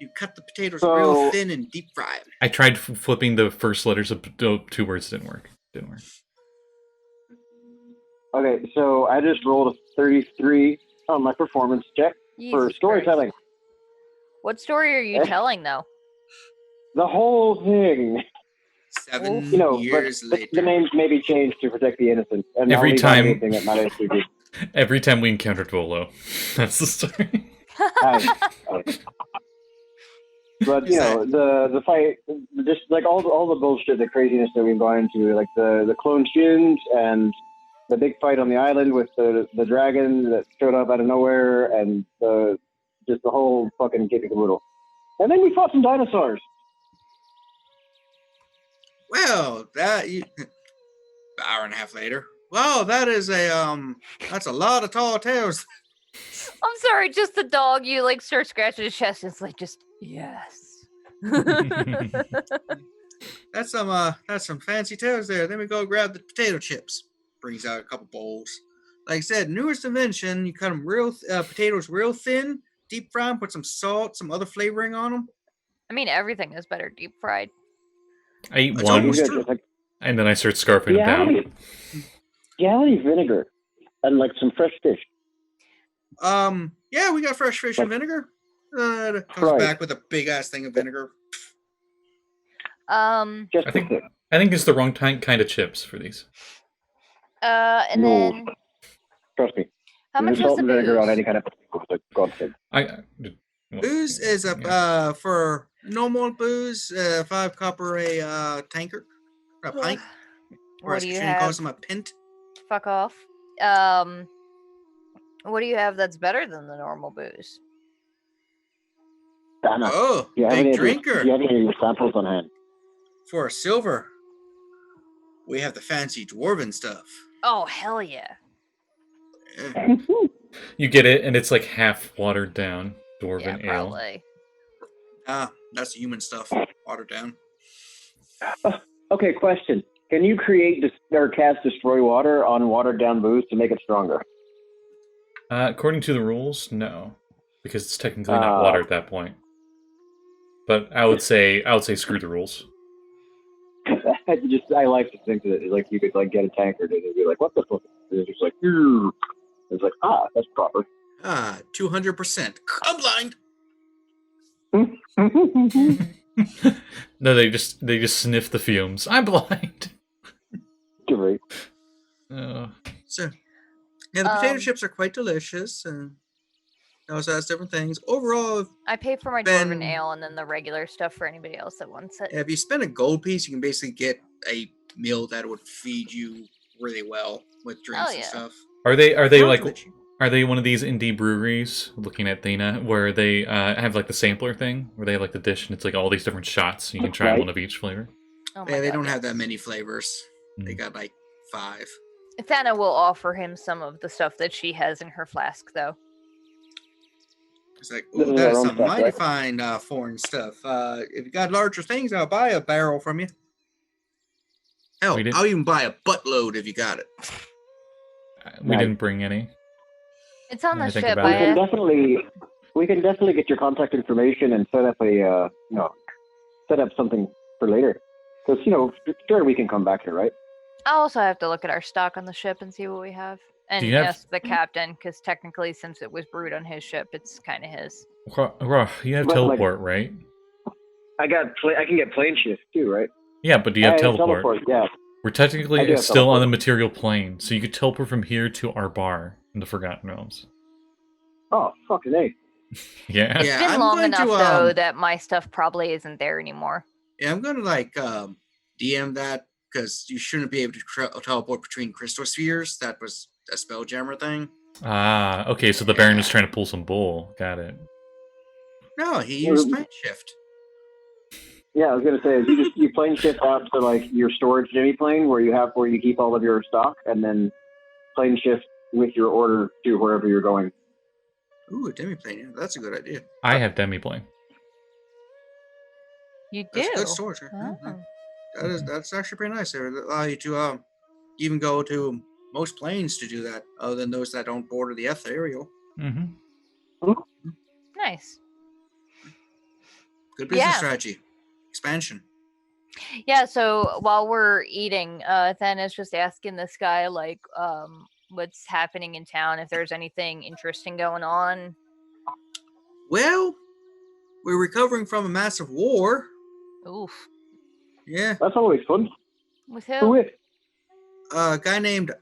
[SPEAKER 2] You cut the potatoes
[SPEAKER 4] So-
[SPEAKER 2] real thin and deep fry them.
[SPEAKER 3] I tried flipping the first letters of two words. Didn't work.
[SPEAKER 4] Okay, so I just rolled a 33 on my performance check for
[SPEAKER 1] Jesus
[SPEAKER 4] storytelling.
[SPEAKER 1] Christ. What story are you telling, though?
[SPEAKER 4] The whole thing.
[SPEAKER 2] 7
[SPEAKER 4] You know,
[SPEAKER 2] years
[SPEAKER 4] but
[SPEAKER 2] later.
[SPEAKER 4] the names may be changed to protect the innocent. And
[SPEAKER 3] Every
[SPEAKER 4] I'll leave
[SPEAKER 3] time-
[SPEAKER 4] anything at my ACV.
[SPEAKER 3] Every time we encountered Volo, that's the story.
[SPEAKER 4] But you know, the fight, just like all the bullshit, the craziness that we've gone into, like the clone shins and the big fight on the island with the dragon that showed up out of nowhere, and just the whole fucking kit and caboodle. And then we fought some dinosaurs.
[SPEAKER 2] Well, hour and a half later. Wow, that is that's a lot of tall tales.
[SPEAKER 1] I'm sorry, just the dog. You like start scratching his chest. It's like just yes.
[SPEAKER 2] That's some fancy tales there. Then we go grab the potato chips. Brings out a couple bowls. Like I said, newest invention. You cut them potatoes real thin, deep fry them, put some salt, some other flavoring on them.
[SPEAKER 1] I mean, everything is better deep fried.
[SPEAKER 3] I eat
[SPEAKER 2] It's
[SPEAKER 3] one,
[SPEAKER 2] almost
[SPEAKER 4] Good.
[SPEAKER 2] true.
[SPEAKER 4] It's like,
[SPEAKER 3] and then I start scarfing them down.
[SPEAKER 4] Galley vinegar and like some fresh fish.
[SPEAKER 2] Yeah, we got fresh fish and vinegar. Comes
[SPEAKER 4] Right.
[SPEAKER 2] back with a big ass thing of vinegar.
[SPEAKER 4] Just
[SPEAKER 3] I think-
[SPEAKER 4] a bit.
[SPEAKER 3] I think it's the wrong kind of chips for these.
[SPEAKER 1] And
[SPEAKER 4] No.
[SPEAKER 1] then
[SPEAKER 4] Trust me.
[SPEAKER 1] how much
[SPEAKER 4] There's
[SPEAKER 1] is
[SPEAKER 4] salt
[SPEAKER 1] the
[SPEAKER 4] and vinegar on
[SPEAKER 1] booze?
[SPEAKER 4] any kind of like godsend.
[SPEAKER 2] Booze is for normal booze, 5 copper a tanker, a pint. Or
[SPEAKER 1] What
[SPEAKER 2] as
[SPEAKER 1] do you
[SPEAKER 2] Katrina calls
[SPEAKER 1] have?
[SPEAKER 2] them, a pint.
[SPEAKER 1] Fuck off. What do you have that's better than the normal booze?
[SPEAKER 4] Dana,
[SPEAKER 2] Oh,
[SPEAKER 4] do you have any
[SPEAKER 2] big
[SPEAKER 4] of your-
[SPEAKER 2] drinker.
[SPEAKER 4] Do you have any of your samples on hand?
[SPEAKER 2] For a silver, we have the fancy dwarven stuff.
[SPEAKER 1] Oh hell yeah!
[SPEAKER 2] Yeah.
[SPEAKER 3] You get it, and it's like half watered down
[SPEAKER 1] Yeah,
[SPEAKER 3] dwarven ale.
[SPEAKER 1] probably.
[SPEAKER 2] That's human stuff, watered down.
[SPEAKER 4] Okay, question. Can you create or cast destroy water on watered down booze to make it stronger?
[SPEAKER 3] According to the rules, no, because it's technically not water at that point. But I would say screw the rules.
[SPEAKER 4] I like to think that like you could like get a tankard and it'd be like, what the fuck? And it's just like, "Ew." It's like, that's proper.
[SPEAKER 2] 200%. I'm blind.
[SPEAKER 3] No, they just sniff the fumes. I'm blind.
[SPEAKER 4] Great.
[SPEAKER 2] So, yeah, the potato
[SPEAKER 1] Um,
[SPEAKER 2] chips are quite delicious. And it also has different things. Overall,
[SPEAKER 1] I pay for my
[SPEAKER 2] Ben-
[SPEAKER 1] dwarven ale and then the regular stuff for anybody else that wants it.
[SPEAKER 2] if you spend a gold piece, you can basically get a meal that would feed you really well with drinks and
[SPEAKER 1] yeah.
[SPEAKER 2] stuff.
[SPEAKER 3] Are they like
[SPEAKER 2] Relatively cheap.
[SPEAKER 3] are they one of these indie breweries? Looking at Thana, where they have like the sampler thing, where they have like the dish and it's like all these different shots. You can try
[SPEAKER 4] Right.
[SPEAKER 3] one of each flavor.
[SPEAKER 1] Oh my
[SPEAKER 2] Yeah, they
[SPEAKER 1] God,
[SPEAKER 2] don't have that
[SPEAKER 1] yes.
[SPEAKER 2] many flavors. They
[SPEAKER 3] Mm.
[SPEAKER 2] got like 5.
[SPEAKER 1] Thana will offer him some of the stuff that she has in her flask, though.
[SPEAKER 2] It's like,
[SPEAKER 4] This
[SPEAKER 2] oh,
[SPEAKER 4] is
[SPEAKER 2] that
[SPEAKER 4] our
[SPEAKER 2] is
[SPEAKER 4] own
[SPEAKER 2] some
[SPEAKER 4] stuff,
[SPEAKER 2] mighty
[SPEAKER 4] right?
[SPEAKER 2] fine foreign stuff. If you got larger things, I'll buy a barrel from you. Hell,
[SPEAKER 3] We did-
[SPEAKER 2] I'll even buy a buttload if you got it.
[SPEAKER 3] We
[SPEAKER 4] Nice.
[SPEAKER 3] didn't bring any.
[SPEAKER 1] It's on
[SPEAKER 3] Yeah,
[SPEAKER 1] the
[SPEAKER 3] I think
[SPEAKER 1] ship.
[SPEAKER 3] about
[SPEAKER 4] We
[SPEAKER 3] it.
[SPEAKER 4] can definitely get your contact information and set up set up something for later. Because sure we can come back here, right?
[SPEAKER 1] I also have to look at our stock on the ship and see what we have. And
[SPEAKER 3] you have-
[SPEAKER 1] ask the captain, because technically, since it was brewed on his ship, it's kind of his.
[SPEAKER 3] Rogh, you have
[SPEAKER 4] But, like-
[SPEAKER 3] teleport, right?
[SPEAKER 4] I can get plane shift too, right?
[SPEAKER 3] Yeah, but do you have teleport?
[SPEAKER 4] Yeah.
[SPEAKER 3] We're
[SPEAKER 4] I
[SPEAKER 3] technically
[SPEAKER 4] do have
[SPEAKER 3] still on
[SPEAKER 4] teleport.
[SPEAKER 3] the material plane, so you could teleport from here to our bar in the Forgotten Realms.
[SPEAKER 4] Oh, fucking A.
[SPEAKER 3] Yeah.
[SPEAKER 1] It's
[SPEAKER 2] Yeah,
[SPEAKER 1] been
[SPEAKER 2] I'm
[SPEAKER 1] long
[SPEAKER 2] going
[SPEAKER 1] enough,
[SPEAKER 2] to,
[SPEAKER 1] though, that my stuff probably isn't there anymore.
[SPEAKER 2] Yeah, I'm gonna like DM that because you shouldn't be able to teleport between crystal spheres. That was a spelljammer thing.
[SPEAKER 3] Ah, okay, so the Baron was trying to pull some bull. Got it.
[SPEAKER 2] No, he used plane shift.
[SPEAKER 4] Yeah, I was gonna say you plane shift out to like your storage Jimmy plane where you keep all of your stock, and then plane shift with your order to wherever you're going.
[SPEAKER 2] Ooh, a demiplane. Yeah, that's a good idea.
[SPEAKER 3] I have demiplane.
[SPEAKER 1] You do?
[SPEAKER 2] That's a good storage.
[SPEAKER 1] Oh.
[SPEAKER 2] That's actually pretty nice. It would allow you to even go to most planes to do that, other than those that don't border the ethereal.
[SPEAKER 3] Mm-hmm.
[SPEAKER 1] Nice.
[SPEAKER 2] Good business
[SPEAKER 1] Yeah.
[SPEAKER 2] strategy. Expansion.
[SPEAKER 1] Yeah, so while we're eating, Thanadis just asking this guy, like, what's happening in town, if there's anything interesting going on.
[SPEAKER 2] Well, we're recovering from a massive war.
[SPEAKER 1] Oof.
[SPEAKER 2] Yeah.
[SPEAKER 4] That's always fun.
[SPEAKER 1] With
[SPEAKER 4] Who
[SPEAKER 1] who?
[SPEAKER 4] with?
[SPEAKER 2] A guy named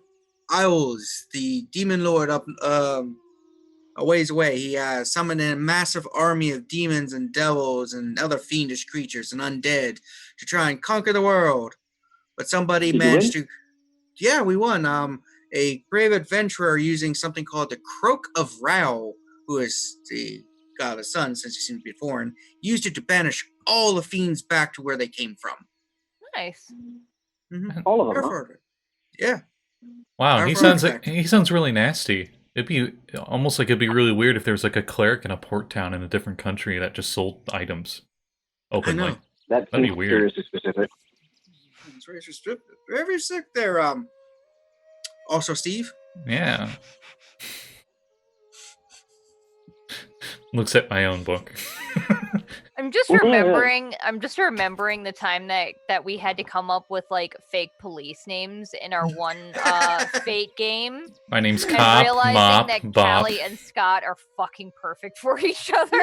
[SPEAKER 2] Isles, the demon lord up a ways away. He summoned a massive army of demons and devils and other fiendish creatures and undead to try and conquer the world. But somebody
[SPEAKER 4] Did you
[SPEAKER 2] managed
[SPEAKER 4] win?
[SPEAKER 2] to. Yeah, we won. A brave adventurer using something called the Croak of Rogh, who is the god of sun, since he seems to be foreign, used it to banish all the fiends back to where they came from.
[SPEAKER 1] Nice.
[SPEAKER 2] Mm-hmm.
[SPEAKER 4] All of them. Huh?
[SPEAKER 2] Yeah.
[SPEAKER 3] Wow,
[SPEAKER 2] Our
[SPEAKER 3] he sounds
[SPEAKER 2] artifact.
[SPEAKER 3] like he sounds really nasty. It'd be almost like it'd be really weird if there was like a cleric in a port town in a different country that just sold items
[SPEAKER 2] I
[SPEAKER 3] openly.
[SPEAKER 2] know.
[SPEAKER 4] That
[SPEAKER 3] That'd be
[SPEAKER 4] seems
[SPEAKER 3] weird.
[SPEAKER 4] seriously specific.
[SPEAKER 2] It's very sick there. Also, Steve.
[SPEAKER 3] Yeah. Looks at my own book.
[SPEAKER 1] I'm just
[SPEAKER 4] Yeah.
[SPEAKER 1] remembering the time that we had to come up with like fake police names in our one Fate game.
[SPEAKER 3] My name's
[SPEAKER 1] And
[SPEAKER 3] Cop,
[SPEAKER 1] realizing
[SPEAKER 3] Mop,
[SPEAKER 1] that
[SPEAKER 3] Bop.
[SPEAKER 1] Callie and Scott are fucking perfect for each other.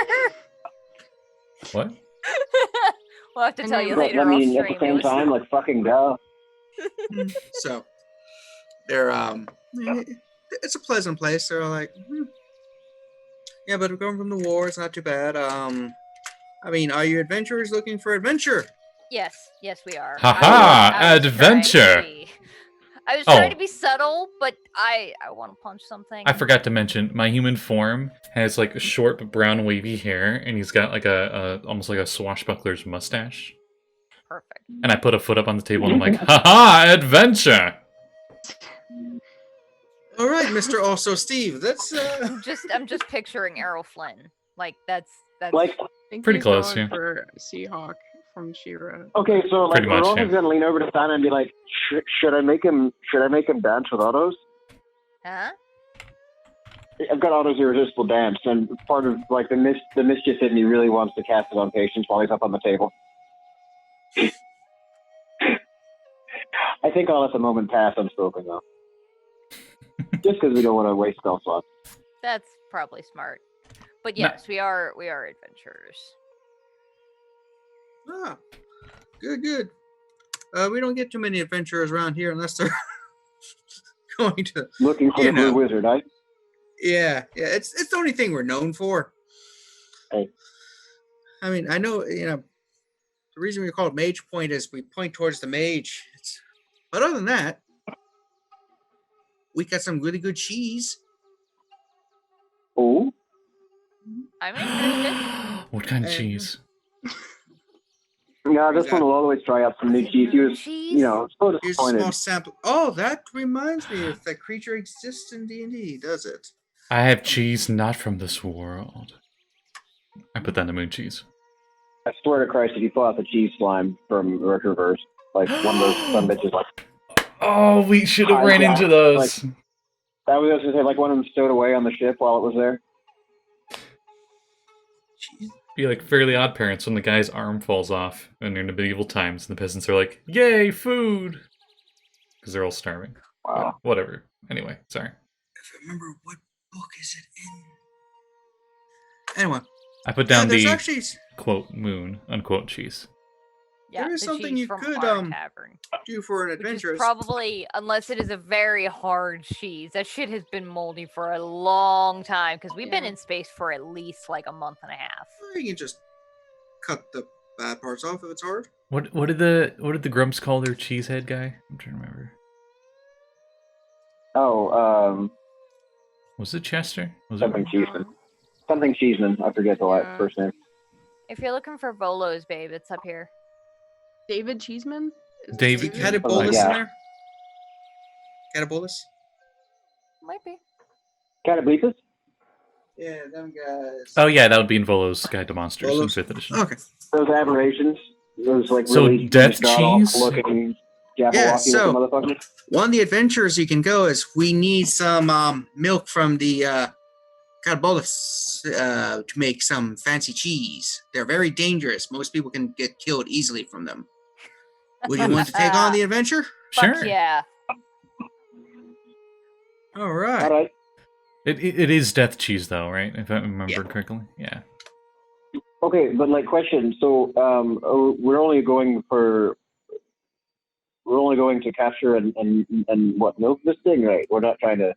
[SPEAKER 3] What?
[SPEAKER 1] We'll have to tell you
[SPEAKER 5] But,
[SPEAKER 1] later
[SPEAKER 4] I mean,
[SPEAKER 1] off
[SPEAKER 4] at
[SPEAKER 1] stream.
[SPEAKER 4] the same
[SPEAKER 1] It was-
[SPEAKER 4] time, like fucking go.
[SPEAKER 2] So they're it's a pleasant place. They're like, yeah, but we're going from the war. It's not too bad. I mean, are you adventurers looking for adventure?
[SPEAKER 1] Yes, we are.
[SPEAKER 3] Ha-ha,
[SPEAKER 1] I was trying to
[SPEAKER 3] adventure.
[SPEAKER 1] be- I was trying
[SPEAKER 3] Oh.
[SPEAKER 1] to be subtle, but I want to punch something.
[SPEAKER 3] I forgot to mention, my human form has like short brown wavy hair, and he's got like a almost like a swashbuckler's mustache.
[SPEAKER 1] Perfect.
[SPEAKER 3] And I put a foot up on the table, and I'm like, "Ha-ha, adventure!"
[SPEAKER 2] All right, Mister. Also, Steve. That's
[SPEAKER 1] I'm just picturing Errol Flynn. Like that's
[SPEAKER 4] Like,
[SPEAKER 5] I think
[SPEAKER 3] Pretty
[SPEAKER 5] he's
[SPEAKER 3] close,
[SPEAKER 5] going
[SPEAKER 3] yeah.
[SPEAKER 5] for Seahawk from She-Ra.
[SPEAKER 4] okay, so like
[SPEAKER 3] Pretty much,
[SPEAKER 4] Rogh
[SPEAKER 3] yeah.
[SPEAKER 4] is gonna lean over to Thana and be like, "Should I make him dance with autos?
[SPEAKER 1] huh?
[SPEAKER 4] I've got autos irresistible dance, and part of like the mischief in me really wants to cast it on Patience while he's up on the table. I think I'll let the moment pass unspoken though, just because we don't want to waste spell slots.
[SPEAKER 1] That's probably smart. But
[SPEAKER 3] No.
[SPEAKER 1] yes, we are adventurers.
[SPEAKER 2] good. We don't get too many adventurers around here unless they're going to.
[SPEAKER 4] Looking for
[SPEAKER 2] You
[SPEAKER 4] the blue
[SPEAKER 2] know.
[SPEAKER 4] wizard, eh?
[SPEAKER 2] Yeah. It's the only thing we're known for.
[SPEAKER 4] Hey.
[SPEAKER 2] I mean, I know the reason we call it Mage Point is we point towards the mage. But other than that, we got some really good cheese.
[SPEAKER 4] Oh,
[SPEAKER 1] I'm interested.
[SPEAKER 3] What kind of
[SPEAKER 2] And-
[SPEAKER 3] cheese?
[SPEAKER 4] yeah, this one will always try out some new cheese. He was,
[SPEAKER 1] Cheese?
[SPEAKER 4] so
[SPEAKER 2] Here's a
[SPEAKER 4] disappointed.
[SPEAKER 2] small sample. Oh, that reminds me if that creature exists in D&D, does it?
[SPEAKER 3] I have cheese not from this world. I put that in the moon cheese.
[SPEAKER 4] I swear to Christ, if you pull out the cheese slime from Retroverse, like one of those some bitches, like
[SPEAKER 3] Oh, we should have ran
[SPEAKER 4] Yeah,
[SPEAKER 3] into those.
[SPEAKER 4] I was going to say, like one of them stowed away on the ship while it was there.
[SPEAKER 2] Cheese.
[SPEAKER 3] Be like Fairly Odd Parents when the guy's arm falls off and they're in the medieval times and the peasants are like, "Yay, food!" Because they're all starving.
[SPEAKER 4] Wow.
[SPEAKER 3] Whatever. Anyway, sorry.
[SPEAKER 2] if I remember what book is it in. Anyway,
[SPEAKER 3] I put down
[SPEAKER 2] there's
[SPEAKER 3] the
[SPEAKER 2] actually
[SPEAKER 3] quote moon unquote cheese.
[SPEAKER 1] Yeah,
[SPEAKER 2] there is
[SPEAKER 1] the
[SPEAKER 2] something
[SPEAKER 1] cheese
[SPEAKER 2] you
[SPEAKER 1] from
[SPEAKER 2] could
[SPEAKER 1] our tavern.
[SPEAKER 2] do for an
[SPEAKER 1] Which
[SPEAKER 2] adventure.
[SPEAKER 1] is probably, unless it is a very hard cheese, that shit has been moldy for a long time because we've been
[SPEAKER 5] Yeah.
[SPEAKER 1] in space for at least like a month and a half.
[SPEAKER 2] You can just cut the bad parts off if it's hard.
[SPEAKER 3] What did the Grumps call their cheesehead guy? I'm trying to remember.
[SPEAKER 4] Oh,
[SPEAKER 3] Was it Chester? Was
[SPEAKER 4] something
[SPEAKER 3] it?
[SPEAKER 4] Cheeseman. Something Cheeseman. I forget the
[SPEAKER 5] Yeah.
[SPEAKER 4] first name.
[SPEAKER 1] If you're looking for Volos, babe, it's up here.
[SPEAKER 5] David Cheeseman? Is it
[SPEAKER 3] David-
[SPEAKER 2] Catabolus
[SPEAKER 4] Yeah.
[SPEAKER 2] in there? Catabolus?
[SPEAKER 1] Might be.
[SPEAKER 4] Catablethus?
[SPEAKER 2] Yeah, them guys.
[SPEAKER 3] Oh yeah, that would be in Volo's Guide to Monsters in
[SPEAKER 2] Volos?
[SPEAKER 3] 5th edition.
[SPEAKER 2] Okay.
[SPEAKER 4] Those aberrations. Those like
[SPEAKER 3] So,
[SPEAKER 4] really
[SPEAKER 3] death
[SPEAKER 4] god-awful
[SPEAKER 3] cheese?
[SPEAKER 4] looking
[SPEAKER 2] Yeah,
[SPEAKER 4] Jabberwocky
[SPEAKER 2] so-
[SPEAKER 4] looking motherfuckers.
[SPEAKER 2] One of the adventures you can go is we need some milk from the Catabolus to make some fancy cheese. They're very dangerous. Most people can get killed easily from them. Would you want to take on the adventure?
[SPEAKER 3] Sure.
[SPEAKER 1] Fuck yeah.
[SPEAKER 2] All right.
[SPEAKER 4] All right.
[SPEAKER 3] It is death cheese though, right? If I remember
[SPEAKER 2] Yeah.
[SPEAKER 3] correctly. Yeah.
[SPEAKER 4] Okay, but like question. So we're only going to capture and what, milk this thing, right? We're not trying to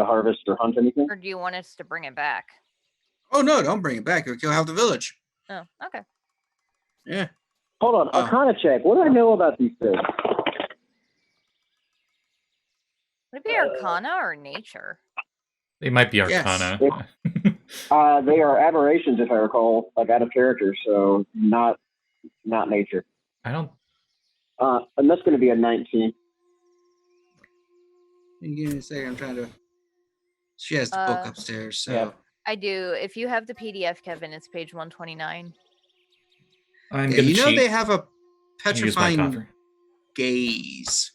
[SPEAKER 4] harvest or hunt anything.
[SPEAKER 1] Or do you want us to bring it back?
[SPEAKER 2] Oh no, don't bring it back. You'll kill half the village.
[SPEAKER 1] Oh, okay.
[SPEAKER 2] Yeah.
[SPEAKER 4] Hold on,
[SPEAKER 2] Oh.
[SPEAKER 4] Arcana check. What do I know about these things?
[SPEAKER 1] Would it be Arcana or Nature?
[SPEAKER 3] It might be
[SPEAKER 2] Yes.
[SPEAKER 3] Arcana.
[SPEAKER 4] They are aberrations, if I recall, like out of character, so not nature.
[SPEAKER 3] I don't.
[SPEAKER 4] And that's going to be a 19.
[SPEAKER 2] Give me a second. I'm trying to. She has the book upstairs, so.
[SPEAKER 4] Yeah.
[SPEAKER 1] I do. If you have the PDF, Kevin, it's page 129.
[SPEAKER 3] I'm
[SPEAKER 2] Yeah,
[SPEAKER 3] gonna
[SPEAKER 2] you know
[SPEAKER 3] cheat
[SPEAKER 2] they have a
[SPEAKER 3] and use my
[SPEAKER 2] petrifying
[SPEAKER 3] coffer.
[SPEAKER 2] gaze,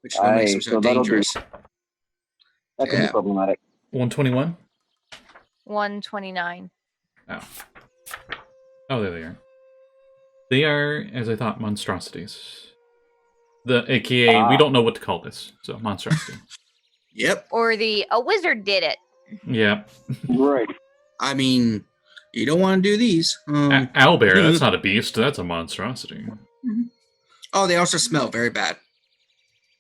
[SPEAKER 2] which makes them so
[SPEAKER 4] so that'll be-
[SPEAKER 2] dangerous.
[SPEAKER 4] That can
[SPEAKER 2] Yeah.
[SPEAKER 4] be problematic.
[SPEAKER 3] 121.
[SPEAKER 1] 129.
[SPEAKER 3] Oh. Oh, there they are. They are, as I thought, monstrosities. The AKA, we don't know what to call this, so monstrosity.
[SPEAKER 2] Yep.
[SPEAKER 1] Or a wizard did it.
[SPEAKER 3] Yeah.
[SPEAKER 4] Right.
[SPEAKER 2] I mean, you don't want to do these.
[SPEAKER 3] Owlbear, that's not a beast, that's a monstrosity.
[SPEAKER 2] Oh, they also smell very bad.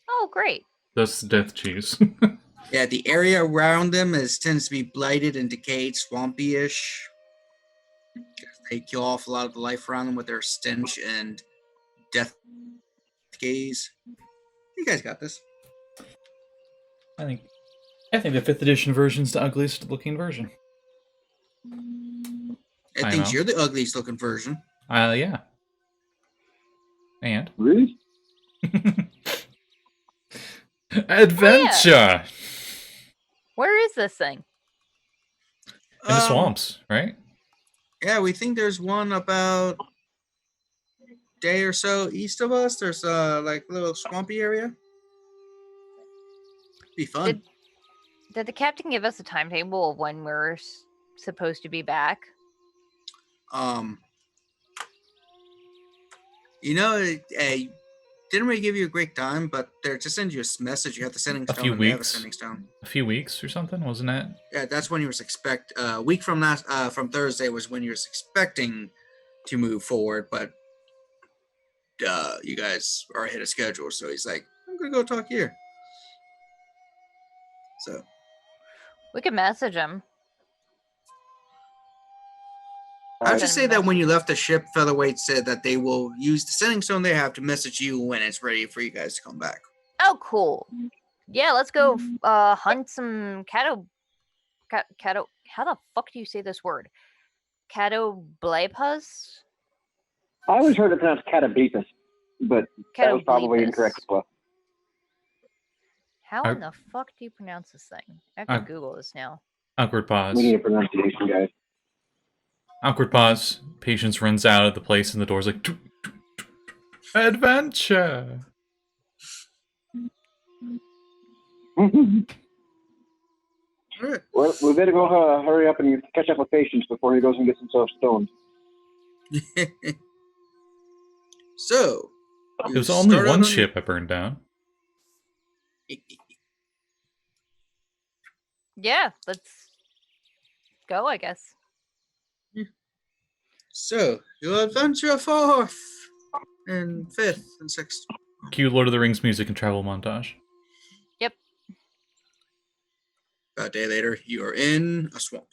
[SPEAKER 1] Oh, great.
[SPEAKER 3] That's death cheese.
[SPEAKER 2] Yeah, the area around them tends to be blighted and decayed, swampy-ish. They kill off a lot of the life around them with their stench and death gaze. You guys got this.
[SPEAKER 3] I think the 5th edition version's the ugliest looking version.
[SPEAKER 2] I think you're the ugliest looking version.
[SPEAKER 3] Yeah. And
[SPEAKER 4] Really?
[SPEAKER 3] adventure
[SPEAKER 1] Where is this thing?
[SPEAKER 3] in the swamps, right?
[SPEAKER 2] Yeah, we think there's one about a day or so east of us. There's like a little swampy area. Be fun.
[SPEAKER 1] Did the captain give us a timetable of when we're supposed to be back?
[SPEAKER 2] You know, didn't really give you a great time, but they're to send you a message. You have the sending stone.
[SPEAKER 3] few
[SPEAKER 2] and they have a
[SPEAKER 3] weeks.
[SPEAKER 2] sending stone.
[SPEAKER 3] A few weeks or something, wasn't that?
[SPEAKER 2] Yeah, that's when you was expect. A week from from Thursday was when you was expecting to move forward, but you guys are ahead of schedule. So he's like, "I'm gonna go talk here." So
[SPEAKER 1] We could message him.
[SPEAKER 2] I'll just say that when you left the ship, Featherweight said that they will use the sending stone they have to message you when it's ready for you guys to come back.
[SPEAKER 1] Oh, cool. Yeah, let's go hunt some How the fuck do you say this word? Catoblepas?
[SPEAKER 4] I always heard it pronounced Catablethus, but that was probably
[SPEAKER 1] Catoblepas.
[SPEAKER 4] incorrect as well.
[SPEAKER 1] How in the fuck do you pronounce this thing? I can Google this now.
[SPEAKER 3] Awkward pause.
[SPEAKER 4] We need a pronunciation, guys.
[SPEAKER 3] Awkward pause. Patience runs out of the place and the door's like, adventure.
[SPEAKER 2] Alright.
[SPEAKER 4] Well, we better go hurry up and catch up with Patience before he goes and gets himself stoned.
[SPEAKER 2] So
[SPEAKER 3] It was only one ship I burned down.
[SPEAKER 1] Yeah, let's go, I guess.
[SPEAKER 2] So, you'll adventure forth in 5th and 6th.
[SPEAKER 3] Cue Lord of the Rings music and travel montage.
[SPEAKER 1] Yep.
[SPEAKER 2] About a day later, you are in a swamp.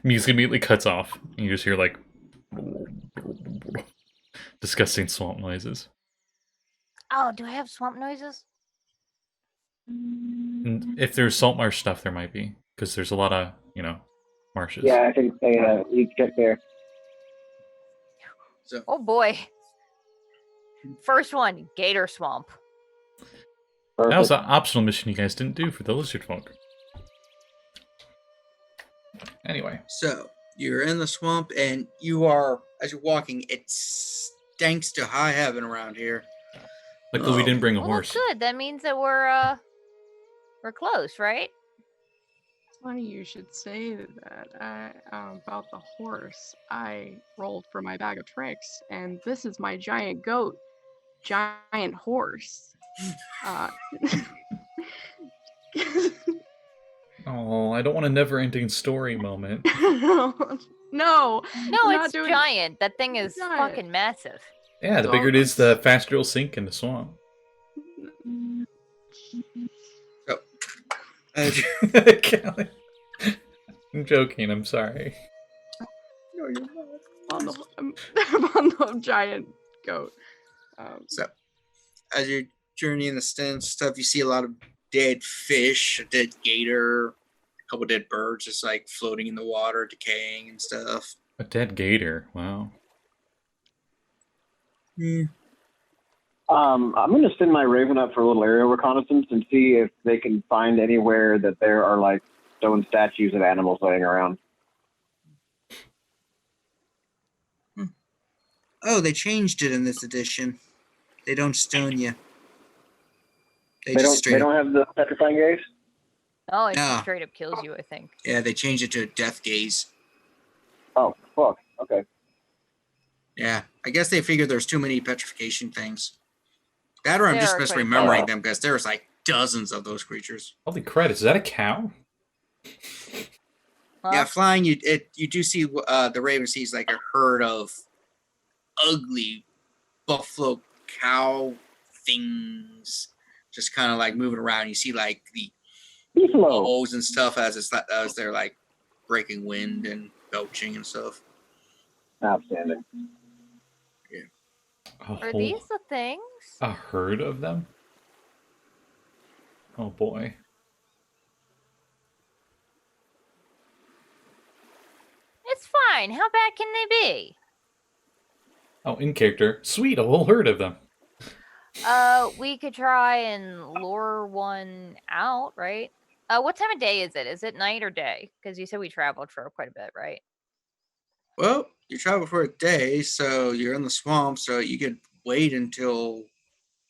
[SPEAKER 3] Music immediately cuts off. And you just hear like disgusting swamp noises.
[SPEAKER 1] Oh, do I have swamp noises?
[SPEAKER 3] And if there's salt marsh stuff, there might be. Because there's a lot of, marshes.
[SPEAKER 4] Yeah, I think they you check there.
[SPEAKER 2] So,
[SPEAKER 1] Oh boy. First one, Gator Swamp.
[SPEAKER 3] That was
[SPEAKER 4] Perfect.
[SPEAKER 3] an optional mission you guys didn't do for the lizard folk. Anyway.
[SPEAKER 2] So, you're in the swamp, and you are, as you're walking, it stinks to high heaven around here.
[SPEAKER 3] Luckily, we didn't bring a
[SPEAKER 1] Well, that's
[SPEAKER 3] horse.
[SPEAKER 1] good. That means that we're close, right?
[SPEAKER 5] Funny you should say that. About the horse. I rolled for my bag of tricks, and this is my giant goat, giant horse.
[SPEAKER 3] Oh, I don't want a never-ending story moment.
[SPEAKER 5] No,
[SPEAKER 1] No,
[SPEAKER 5] I'm not
[SPEAKER 1] it's
[SPEAKER 5] doing-
[SPEAKER 1] giant. That thing is
[SPEAKER 5] Giant.
[SPEAKER 1] fucking massive.
[SPEAKER 3] Yeah, the bigger it is, the faster it'll sink in the swamp. Callie. I'm joking, I'm sorry.
[SPEAKER 5] No, you're not. I'm on the giant goat.
[SPEAKER 2] So, as you're journeying the stuff, you see a lot of dead fish, a dead gator, a couple dead birds just like floating in the water, decaying and stuff.
[SPEAKER 3] A dead gator, wow.
[SPEAKER 2] Yeah.
[SPEAKER 4] I'm going to send my Raven up for a little aerial reconnaissance and see if they can find anywhere that there are like stone statues of animals laying around.
[SPEAKER 2] Oh, they changed it in this edition. They don't stone you. They
[SPEAKER 4] They
[SPEAKER 2] just
[SPEAKER 4] don't.
[SPEAKER 2] straight
[SPEAKER 4] They
[SPEAKER 2] up,
[SPEAKER 4] don't have the petrifying gaze.
[SPEAKER 1] Oh, it
[SPEAKER 2] No.
[SPEAKER 1] just straight up kills you, I think.
[SPEAKER 2] yeah, they changed it to a death gaze.
[SPEAKER 4] Oh fuck. Okay.
[SPEAKER 2] Yeah, I guess they figured there's too many petrification things. That or I'm
[SPEAKER 1] There
[SPEAKER 2] just
[SPEAKER 1] are quite a
[SPEAKER 2] misremembering
[SPEAKER 4] few.
[SPEAKER 2] them because there's like dozens of those creatures.
[SPEAKER 3] Holy crud, is that a cow?
[SPEAKER 1] Well,
[SPEAKER 2] Yeah, flying. You do see the Raven sees like a herd of ugly buffalo cow things, just kind of like moving around. You see like the
[SPEAKER 4] Beefalo.
[SPEAKER 2] O's and stuff as they're like breaking wind and belching and stuff.
[SPEAKER 4] Outstanding.
[SPEAKER 1] are these the things?
[SPEAKER 3] A herd of them? Oh boy.
[SPEAKER 1] It's fine. How bad can they be?
[SPEAKER 3] Oh, in character. Sweet, a whole herd of them.
[SPEAKER 1] We could try and lure one out, right? What time of day is it? Is it night or day? Because you said we traveled for quite a bit, right?
[SPEAKER 2] Well, you travel for a day, so you're in the swamp, so you could wait until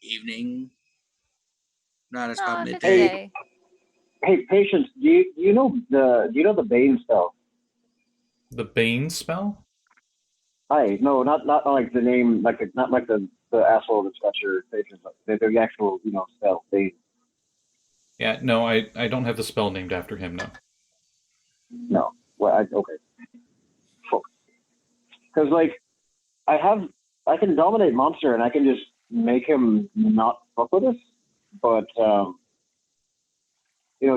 [SPEAKER 2] evening. Not as about
[SPEAKER 1] No, if it's
[SPEAKER 2] midday.
[SPEAKER 1] day.
[SPEAKER 4] Hey, Patience. Do you know the Bane spell?
[SPEAKER 3] The Bane spell?
[SPEAKER 4] Hi. No, not like the name, not like the asshole that's got your Patience. The actual spell Bane.
[SPEAKER 3] Yeah, no, I don't have the spell named after him, no.
[SPEAKER 4] No. Well, okay. Because like, I can dominate monster and I can just make him not fuck with us, but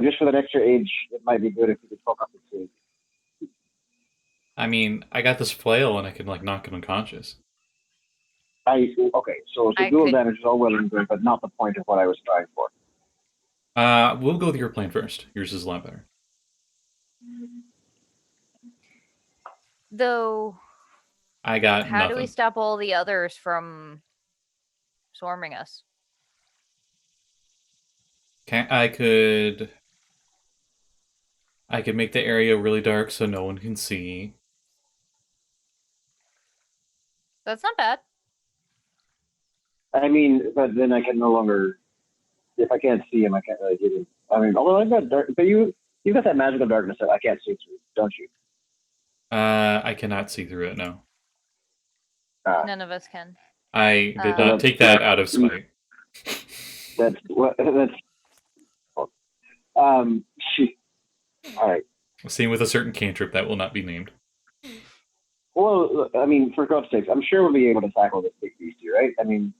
[SPEAKER 4] just for that extra age, it might be good if you could fuck up the team.
[SPEAKER 3] I mean, I got this flail and I can like knock him unconscious.
[SPEAKER 4] Okay, so
[SPEAKER 1] I
[SPEAKER 4] dual
[SPEAKER 1] could-
[SPEAKER 4] damage is all well and good, but not the point of what I was trying for.
[SPEAKER 3] We'll go with your plan first. Yours is a lot better.
[SPEAKER 1] Though,
[SPEAKER 3] I got
[SPEAKER 1] how
[SPEAKER 3] nothing.
[SPEAKER 1] do we stop all the others from swarming us?
[SPEAKER 3] I could make the area really dark so no one can see.
[SPEAKER 1] That's not bad.
[SPEAKER 4] I mean, but then I can no longer. If I can't see him, I can't really get him. I mean, although I've got dark, but you got that magical darkness that I can't see through, don't you?
[SPEAKER 3] I cannot see through it, no.
[SPEAKER 1] None of us can.
[SPEAKER 3] I did
[SPEAKER 1] Uh,
[SPEAKER 3] not take that out of spite.
[SPEAKER 4] That's Shoot. All right.
[SPEAKER 3] Same with a certain cantrip that will not be named.
[SPEAKER 4] Well, I mean, for God's sakes, I'm sure we'll be able to tackle this big beastie, right? I mean,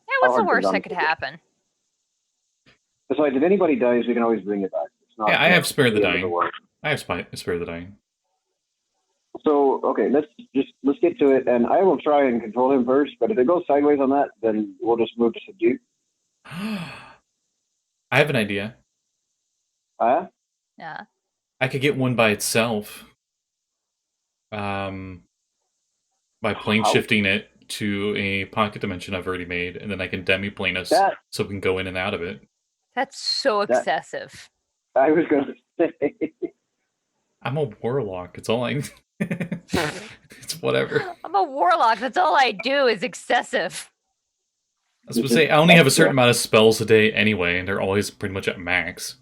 [SPEAKER 1] Yeah, what's the
[SPEAKER 4] hard
[SPEAKER 1] worst
[SPEAKER 4] comes
[SPEAKER 1] that
[SPEAKER 4] on
[SPEAKER 1] could
[SPEAKER 4] to it.
[SPEAKER 1] happen?
[SPEAKER 4] Besides, if anybody dies, we can always bring it back. It's not.
[SPEAKER 3] Yeah, I have Spare the
[SPEAKER 4] end of
[SPEAKER 3] Dying.
[SPEAKER 4] world.
[SPEAKER 3] I have Spare the Dying.
[SPEAKER 4] So okay, let's get to it, and I will try and control him first. But if it goes sideways on that, then we'll just move to subdue.
[SPEAKER 3] I have an idea.
[SPEAKER 1] Yeah.
[SPEAKER 3] I could get one by itself. By plane
[SPEAKER 4] How?
[SPEAKER 3] shifting it to a pocket dimension I've already made, and then I can demi-plane us
[SPEAKER 4] That-
[SPEAKER 3] so we can go in and out of it.
[SPEAKER 1] That's so
[SPEAKER 4] That-
[SPEAKER 1] excessive.
[SPEAKER 4] I was going to say.
[SPEAKER 3] I'm a warlock. It's all I. It's whatever.
[SPEAKER 1] I'm a warlock. That's all I do is excessive.
[SPEAKER 3] I was supposed to say I only have a certain amount of spells a day anyway, and they're always pretty much at max.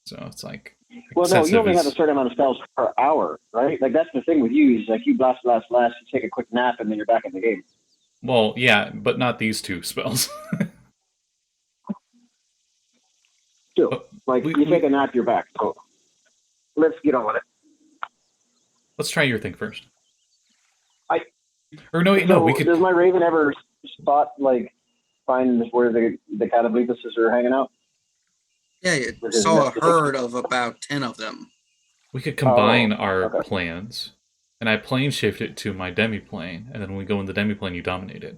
[SPEAKER 3] So it's like
[SPEAKER 4] Well, no, you only
[SPEAKER 3] is-
[SPEAKER 4] have a certain amount of spells per hour, right? Like that's the thing with you is like you blast, you take a quick nap, and then you're back in the game.
[SPEAKER 3] Well, yeah, but not these two spells.
[SPEAKER 4] Still,
[SPEAKER 3] But
[SPEAKER 4] like
[SPEAKER 3] we-
[SPEAKER 4] you take a nap, you're back. So let's get on with it.
[SPEAKER 3] Let's try your thing first.
[SPEAKER 4] I-
[SPEAKER 3] Or no, wait, no,
[SPEAKER 4] So
[SPEAKER 3] we could.
[SPEAKER 4] Does my raven ever find where the cataplepuses are hanging out?
[SPEAKER 2] Yeah, you
[SPEAKER 4] With his
[SPEAKER 2] saw a
[SPEAKER 4] net.
[SPEAKER 2] herd of about 10 of them.
[SPEAKER 3] We could combine our
[SPEAKER 4] okay.
[SPEAKER 3] plans, and I plane shift it to my demi-plane, and then when we go in the demi-plane, you dominate it.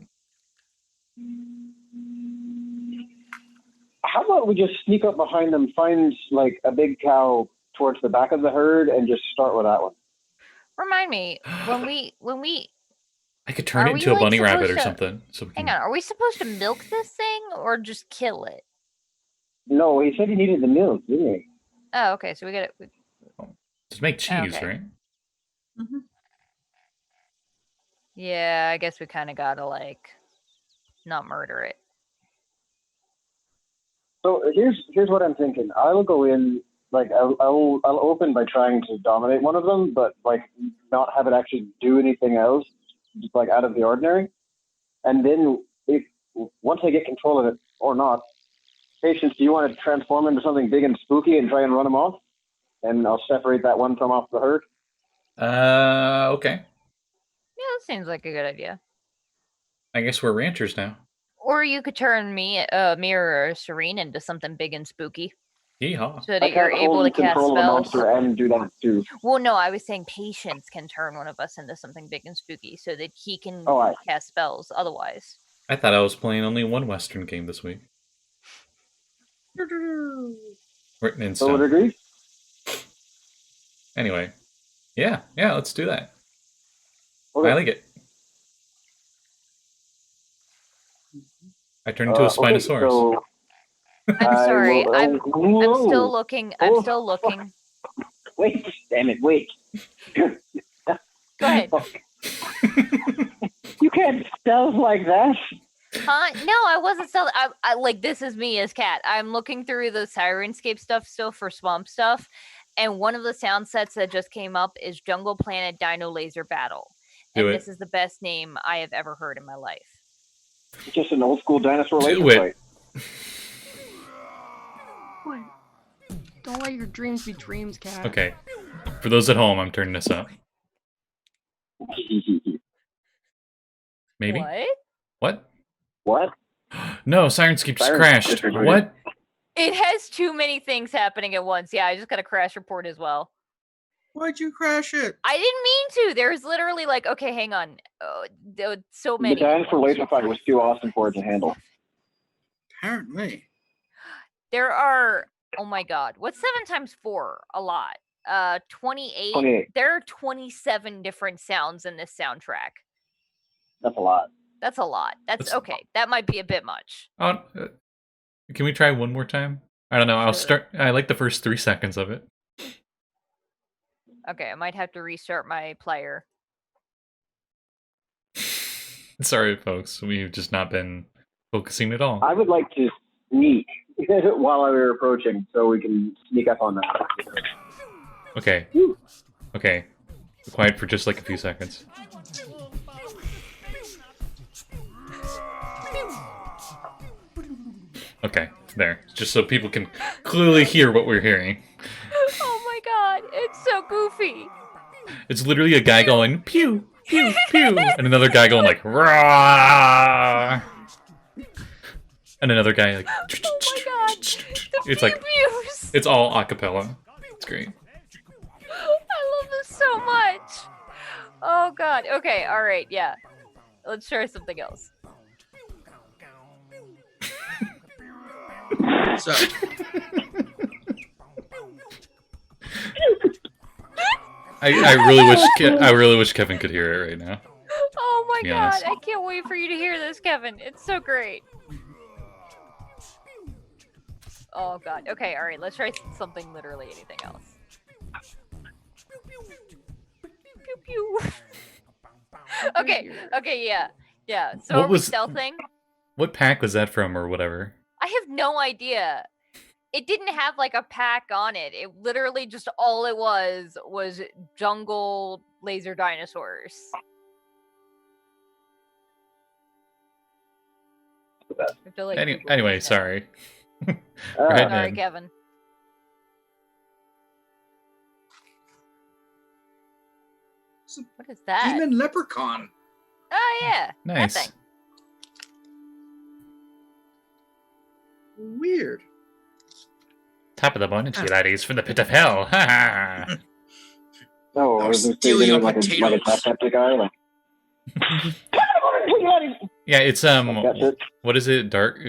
[SPEAKER 4] How about we just sneak up behind them, find like a big cow towards the back of the herd, and just start with that one?
[SPEAKER 1] Remind me, when we
[SPEAKER 3] I could turn
[SPEAKER 1] Are
[SPEAKER 3] it
[SPEAKER 1] we,
[SPEAKER 3] into a
[SPEAKER 1] like,
[SPEAKER 3] bunny rabbit or
[SPEAKER 1] supposed to-
[SPEAKER 3] something. So we
[SPEAKER 1] hang
[SPEAKER 3] can...
[SPEAKER 1] on, are we supposed to milk this thing or just kill it?
[SPEAKER 4] No, he said he needed the milk, didn't he?
[SPEAKER 1] Oh, okay, so we got it.
[SPEAKER 3] Just make cheese,
[SPEAKER 1] Okay.
[SPEAKER 3] right?
[SPEAKER 1] Yeah, I guess we kind of gotta like not murder it.
[SPEAKER 4] So here's what I'm thinking. I'll go in, like I'll open by trying to dominate one of them, but like not have it actually do anything else, just like out of the ordinary. And then once I get control of it or not, Patience, do you want to transform into something big and spooky and try and run them off? And I'll separate that one from off the herd.
[SPEAKER 3] Okay.
[SPEAKER 1] Yeah, that seems like a good idea.
[SPEAKER 3] I guess we're ranchers now.
[SPEAKER 1] Or you could turn me, Mirror or Serene into something big and spooky,
[SPEAKER 3] Yeehaw.
[SPEAKER 1] so that
[SPEAKER 4] I
[SPEAKER 1] you're
[SPEAKER 4] can't
[SPEAKER 1] able to
[SPEAKER 4] hold
[SPEAKER 1] cast
[SPEAKER 4] control of a
[SPEAKER 1] spells.
[SPEAKER 4] monster and do that too.
[SPEAKER 1] Well, no, I was saying Patience can turn one of us into something big and spooky, so that he can
[SPEAKER 4] Oh, I-
[SPEAKER 1] cast spells. Otherwise,
[SPEAKER 3] I thought I was playing only one Western game this week. Written in
[SPEAKER 4] So would
[SPEAKER 3] stone.
[SPEAKER 4] agree?
[SPEAKER 3] Anyway. Yeah, let's do that.
[SPEAKER 4] Okay.
[SPEAKER 3] I like it. I turned into a
[SPEAKER 4] Okay,
[SPEAKER 3] Spinosaurus.
[SPEAKER 4] so
[SPEAKER 1] I'm
[SPEAKER 4] I
[SPEAKER 1] sorry.
[SPEAKER 4] will-
[SPEAKER 1] I'm
[SPEAKER 4] Whoa.
[SPEAKER 1] still looking. I'm
[SPEAKER 4] Oh,
[SPEAKER 1] still looking.
[SPEAKER 4] Wait, damn it, wait.
[SPEAKER 1] Go ahead.
[SPEAKER 4] You can't stealth like that.
[SPEAKER 1] Huh? No, I wasn't still. I like this is me as Cat. I'm looking through the Sirenscape stuff still for swamp stuff, and one of the sound sets that just came up is Jungle Planet Dino Laser Battle,
[SPEAKER 3] Do
[SPEAKER 1] and
[SPEAKER 3] it.
[SPEAKER 1] this is the best name I have ever heard in my life.
[SPEAKER 4] Just an old school dinosaur
[SPEAKER 3] Do
[SPEAKER 4] laser
[SPEAKER 3] it.
[SPEAKER 4] fight.
[SPEAKER 5] What? Don't let your dreams be dreams, Cat.
[SPEAKER 3] Okay. For those at home, I'm turning this up. Maybe?
[SPEAKER 1] What?
[SPEAKER 3] What?
[SPEAKER 4] What?
[SPEAKER 3] No, Sirenscape just
[SPEAKER 4] Sirenscape
[SPEAKER 3] crashed.
[SPEAKER 4] just rebooted.
[SPEAKER 3] What?
[SPEAKER 1] It has too many things happening at once. Yeah, I just got a crash report as well.
[SPEAKER 2] Why'd you crash it?
[SPEAKER 1] I didn't mean to. There's literally like, okay, hang on. There were so many.
[SPEAKER 4] The dinosaur
[SPEAKER 1] One,
[SPEAKER 4] laser
[SPEAKER 1] two,
[SPEAKER 4] fight
[SPEAKER 1] three,
[SPEAKER 4] was too
[SPEAKER 1] four,
[SPEAKER 4] awesome for it to
[SPEAKER 1] five,
[SPEAKER 4] handle.
[SPEAKER 1] six,
[SPEAKER 2] Apparently.
[SPEAKER 1] There are, oh my god, what's 7 times 4? A lot. 28.
[SPEAKER 4] 28.
[SPEAKER 1] There are 27 different sounds in this soundtrack.
[SPEAKER 4] That's a lot.
[SPEAKER 1] That's a lot. That's okay. That might be a bit much.
[SPEAKER 3] Oh, can we try one more time? I don't know. I'll
[SPEAKER 1] Sure.
[SPEAKER 3] start. I like the first 3 seconds of it.
[SPEAKER 1] Okay, I might have to restart my player.
[SPEAKER 3] Sorry, folks. We've just not been focusing at all.
[SPEAKER 4] I would like to sneak while we're approaching so we can sneak up on them.
[SPEAKER 3] Okay. Okay. Quiet for just like a few seconds. Okay. there, just so people can clearly hear what we're hearing.
[SPEAKER 1] Oh my god, it's so goofy.
[SPEAKER 3] It's literally a guy going pew pew pew, and another guy going like rah, and another guy like.
[SPEAKER 1] Oh my god, the
[SPEAKER 3] It's like
[SPEAKER 1] pew-pews.
[SPEAKER 3] it's all a cappella. It's great.
[SPEAKER 1] I love this so much. Oh god. Okay, alright, yeah. Let's try something else.
[SPEAKER 2] So,
[SPEAKER 3] I really wish Kevin could hear it right now.
[SPEAKER 1] Oh my
[SPEAKER 3] To be
[SPEAKER 1] god,
[SPEAKER 3] honest.
[SPEAKER 1] I can't wait for you to hear this, Kevin. It's so great. Oh god. Okay, alright, let's try something literally anything else. Pew pew. Okay, okay, yeah. Yeah. So
[SPEAKER 3] What
[SPEAKER 1] are
[SPEAKER 3] was-
[SPEAKER 1] we stealthing?
[SPEAKER 3] What pack was that from, or whatever?
[SPEAKER 1] I have no idea. It didn't have like a pack on it. It literally just all it was jungle laser dinosaurs. I feel like people
[SPEAKER 3] Anyway,
[SPEAKER 1] would know.
[SPEAKER 3] sorry. Right.
[SPEAKER 1] Sorry,
[SPEAKER 3] then.
[SPEAKER 1] Kevin.
[SPEAKER 2] it's a
[SPEAKER 1] What is that?
[SPEAKER 2] demon leprechaun.
[SPEAKER 1] Oh yeah.
[SPEAKER 3] Nice.
[SPEAKER 1] That thing.
[SPEAKER 2] Weird.
[SPEAKER 3] Top of the morning, you laddies, from the pit of hell. Ha ha.
[SPEAKER 4] Oh,
[SPEAKER 2] Or
[SPEAKER 4] was this
[SPEAKER 2] stealing your
[SPEAKER 4] like a
[SPEAKER 2] potatoes.
[SPEAKER 4] Decepticon guy? Like,
[SPEAKER 3] Yeah, it's
[SPEAKER 4] that's it.
[SPEAKER 3] what is it? Dark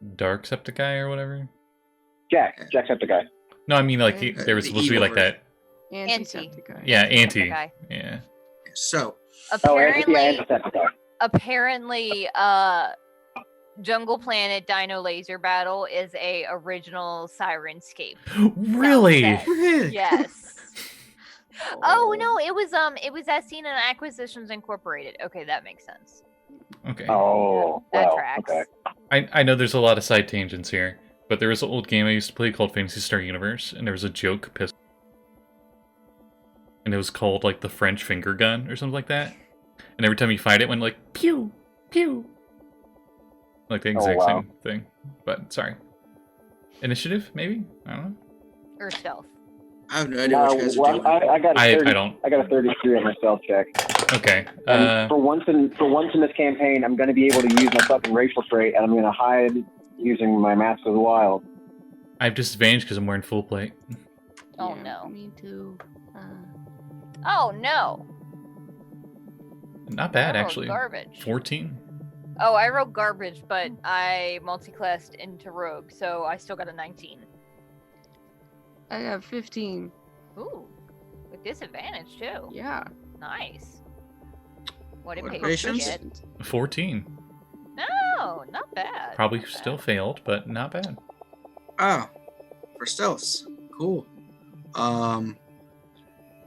[SPEAKER 3] Septiceye or whatever?
[SPEAKER 4] Jacksepticeye.
[SPEAKER 3] No, I mean like
[SPEAKER 5] Yeah.
[SPEAKER 3] there was
[SPEAKER 2] The
[SPEAKER 3] supposed to be
[SPEAKER 2] evil
[SPEAKER 3] like that.
[SPEAKER 5] Antisepticeye.
[SPEAKER 3] Yeah, anti.
[SPEAKER 1] Septiceye.
[SPEAKER 3] Yeah.
[SPEAKER 2] So,
[SPEAKER 1] Apparently,
[SPEAKER 4] Antisepticeye.
[SPEAKER 1] apparently, Jungle Planet Dino Laser Battle is a original Sirenscape.
[SPEAKER 3] Really?
[SPEAKER 1] sound set.
[SPEAKER 2] really?
[SPEAKER 1] Yes. Oh no, it was as seen in Acquisitions Incorporated. Okay, that makes sense.
[SPEAKER 3] Okay.
[SPEAKER 4] Oh,
[SPEAKER 1] That
[SPEAKER 4] well,
[SPEAKER 1] tracks.
[SPEAKER 4] okay.
[SPEAKER 3] I know there's a lot of side tangents here, but there was an old game I used to play called Fantasy Star Universe, and there was a joke pistol. And it was called like the French finger gun or something like that. And every time you fight it went like pew pew. Like the exact
[SPEAKER 4] wow.
[SPEAKER 3] same thing. But sorry. Initiative, maybe? I don't know.
[SPEAKER 1] Or stealth.
[SPEAKER 2] I have no idea what you guys are doing.
[SPEAKER 4] I got a 30,
[SPEAKER 3] I don't.
[SPEAKER 4] I got a 33 on my stealth check.
[SPEAKER 3] Okay.
[SPEAKER 4] And for once in this campaign, I'm going to be able to use my fucking racial trait, and I'm going to hide using my Mask of the Wild.
[SPEAKER 3] I have disadvantage because I'm wearing full plate.
[SPEAKER 1] Oh
[SPEAKER 5] Yeah,
[SPEAKER 1] no.
[SPEAKER 5] Me too.
[SPEAKER 1] Oh no.
[SPEAKER 3] Not bad,
[SPEAKER 1] I rolled
[SPEAKER 3] actually.
[SPEAKER 1] Garbage.
[SPEAKER 3] 14.
[SPEAKER 1] Oh, I wrote garbage, but I multiclassed into rogue, so I still got a 19.
[SPEAKER 5] I have 15.
[SPEAKER 1] Ooh, with disadvantage too.
[SPEAKER 5] Yeah.
[SPEAKER 1] Nice. What did
[SPEAKER 2] What
[SPEAKER 1] Paige
[SPEAKER 2] rations?
[SPEAKER 1] get?
[SPEAKER 3] 14.
[SPEAKER 1] No, not bad.
[SPEAKER 3] Probably
[SPEAKER 1] not bad.
[SPEAKER 3] still failed, but not bad.
[SPEAKER 2] Oh, for stealths. Cool.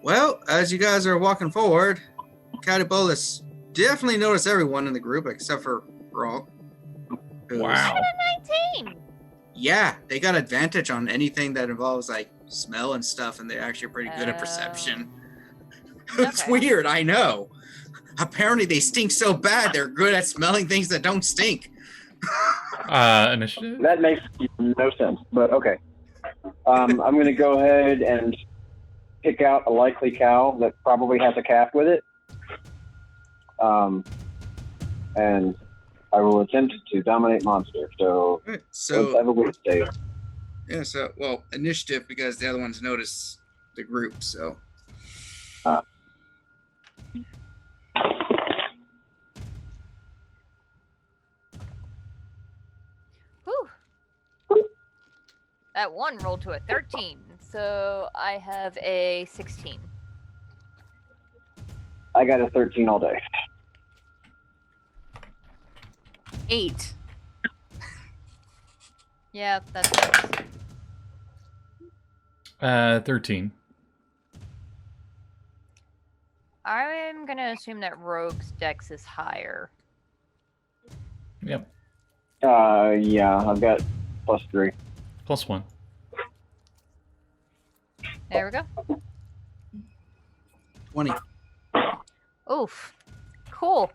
[SPEAKER 2] Well, as you guys are walking forward, Catabolus definitely noticed everyone in the group except for Rogh. who's-
[SPEAKER 3] Wow.
[SPEAKER 1] 19.
[SPEAKER 2] Yeah, they got advantage on anything that involves like smell and stuff, and they're actually pretty good at perception. It's
[SPEAKER 1] okay.
[SPEAKER 2] weird, I know. Apparently, they stink so bad they're good at smelling things that don't stink.
[SPEAKER 3] Initiative?
[SPEAKER 4] That makes no sense, but okay. I'm going to go ahead and pick out a likely cow that probably has a calf with it. And I will attempt to dominate monster. So
[SPEAKER 2] Alright,
[SPEAKER 4] let's have
[SPEAKER 2] so
[SPEAKER 4] a wit save.
[SPEAKER 2] yeah, so well, initiative because the other ones notice the group. So
[SPEAKER 1] Whew. That one rolled to a 13, so I have a 16.
[SPEAKER 4] I got a 13 all day.
[SPEAKER 5] 8.
[SPEAKER 1] Yeah, that's
[SPEAKER 3] 13.
[SPEAKER 1] I'm gonna assume that Rogue's dex is higher.
[SPEAKER 3] Yep.
[SPEAKER 4] Yeah, I've got +3.
[SPEAKER 3] +1.
[SPEAKER 1] There we go.
[SPEAKER 2] 20.
[SPEAKER 1] Oof. Cool.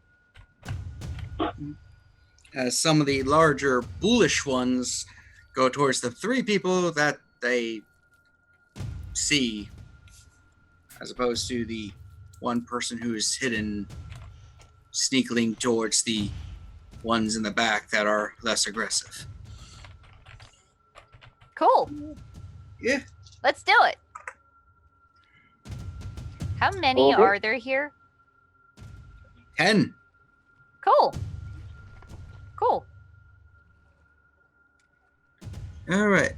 [SPEAKER 2] As some of the larger bullish ones go towards the 3 people that they see, as opposed to the 1 person who is hidden, sneaking towards the ones in the back that are less aggressive.
[SPEAKER 1] Cool.
[SPEAKER 2] Yeah.
[SPEAKER 1] Let's do it. How many
[SPEAKER 4] Okay.
[SPEAKER 1] are there here?
[SPEAKER 2] 10.
[SPEAKER 1] Cool. Cool.
[SPEAKER 2] All right.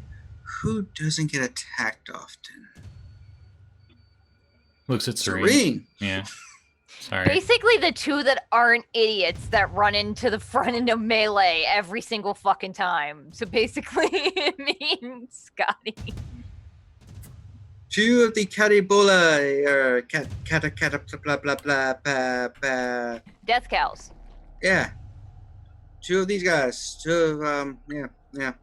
[SPEAKER 2] Who doesn't get attacked often?
[SPEAKER 3] Looks at Serene.
[SPEAKER 2] Serene.
[SPEAKER 3] Yeah. Sorry.
[SPEAKER 1] Basically, the 2 that aren't idiots that run into the front into melee every single fucking time. So basically, me and Scotty.
[SPEAKER 2] 2 of the Caribola, or blah blah blah blah.
[SPEAKER 1] Death cows.
[SPEAKER 2] Yeah. 2 of these guys. 2 of yeah.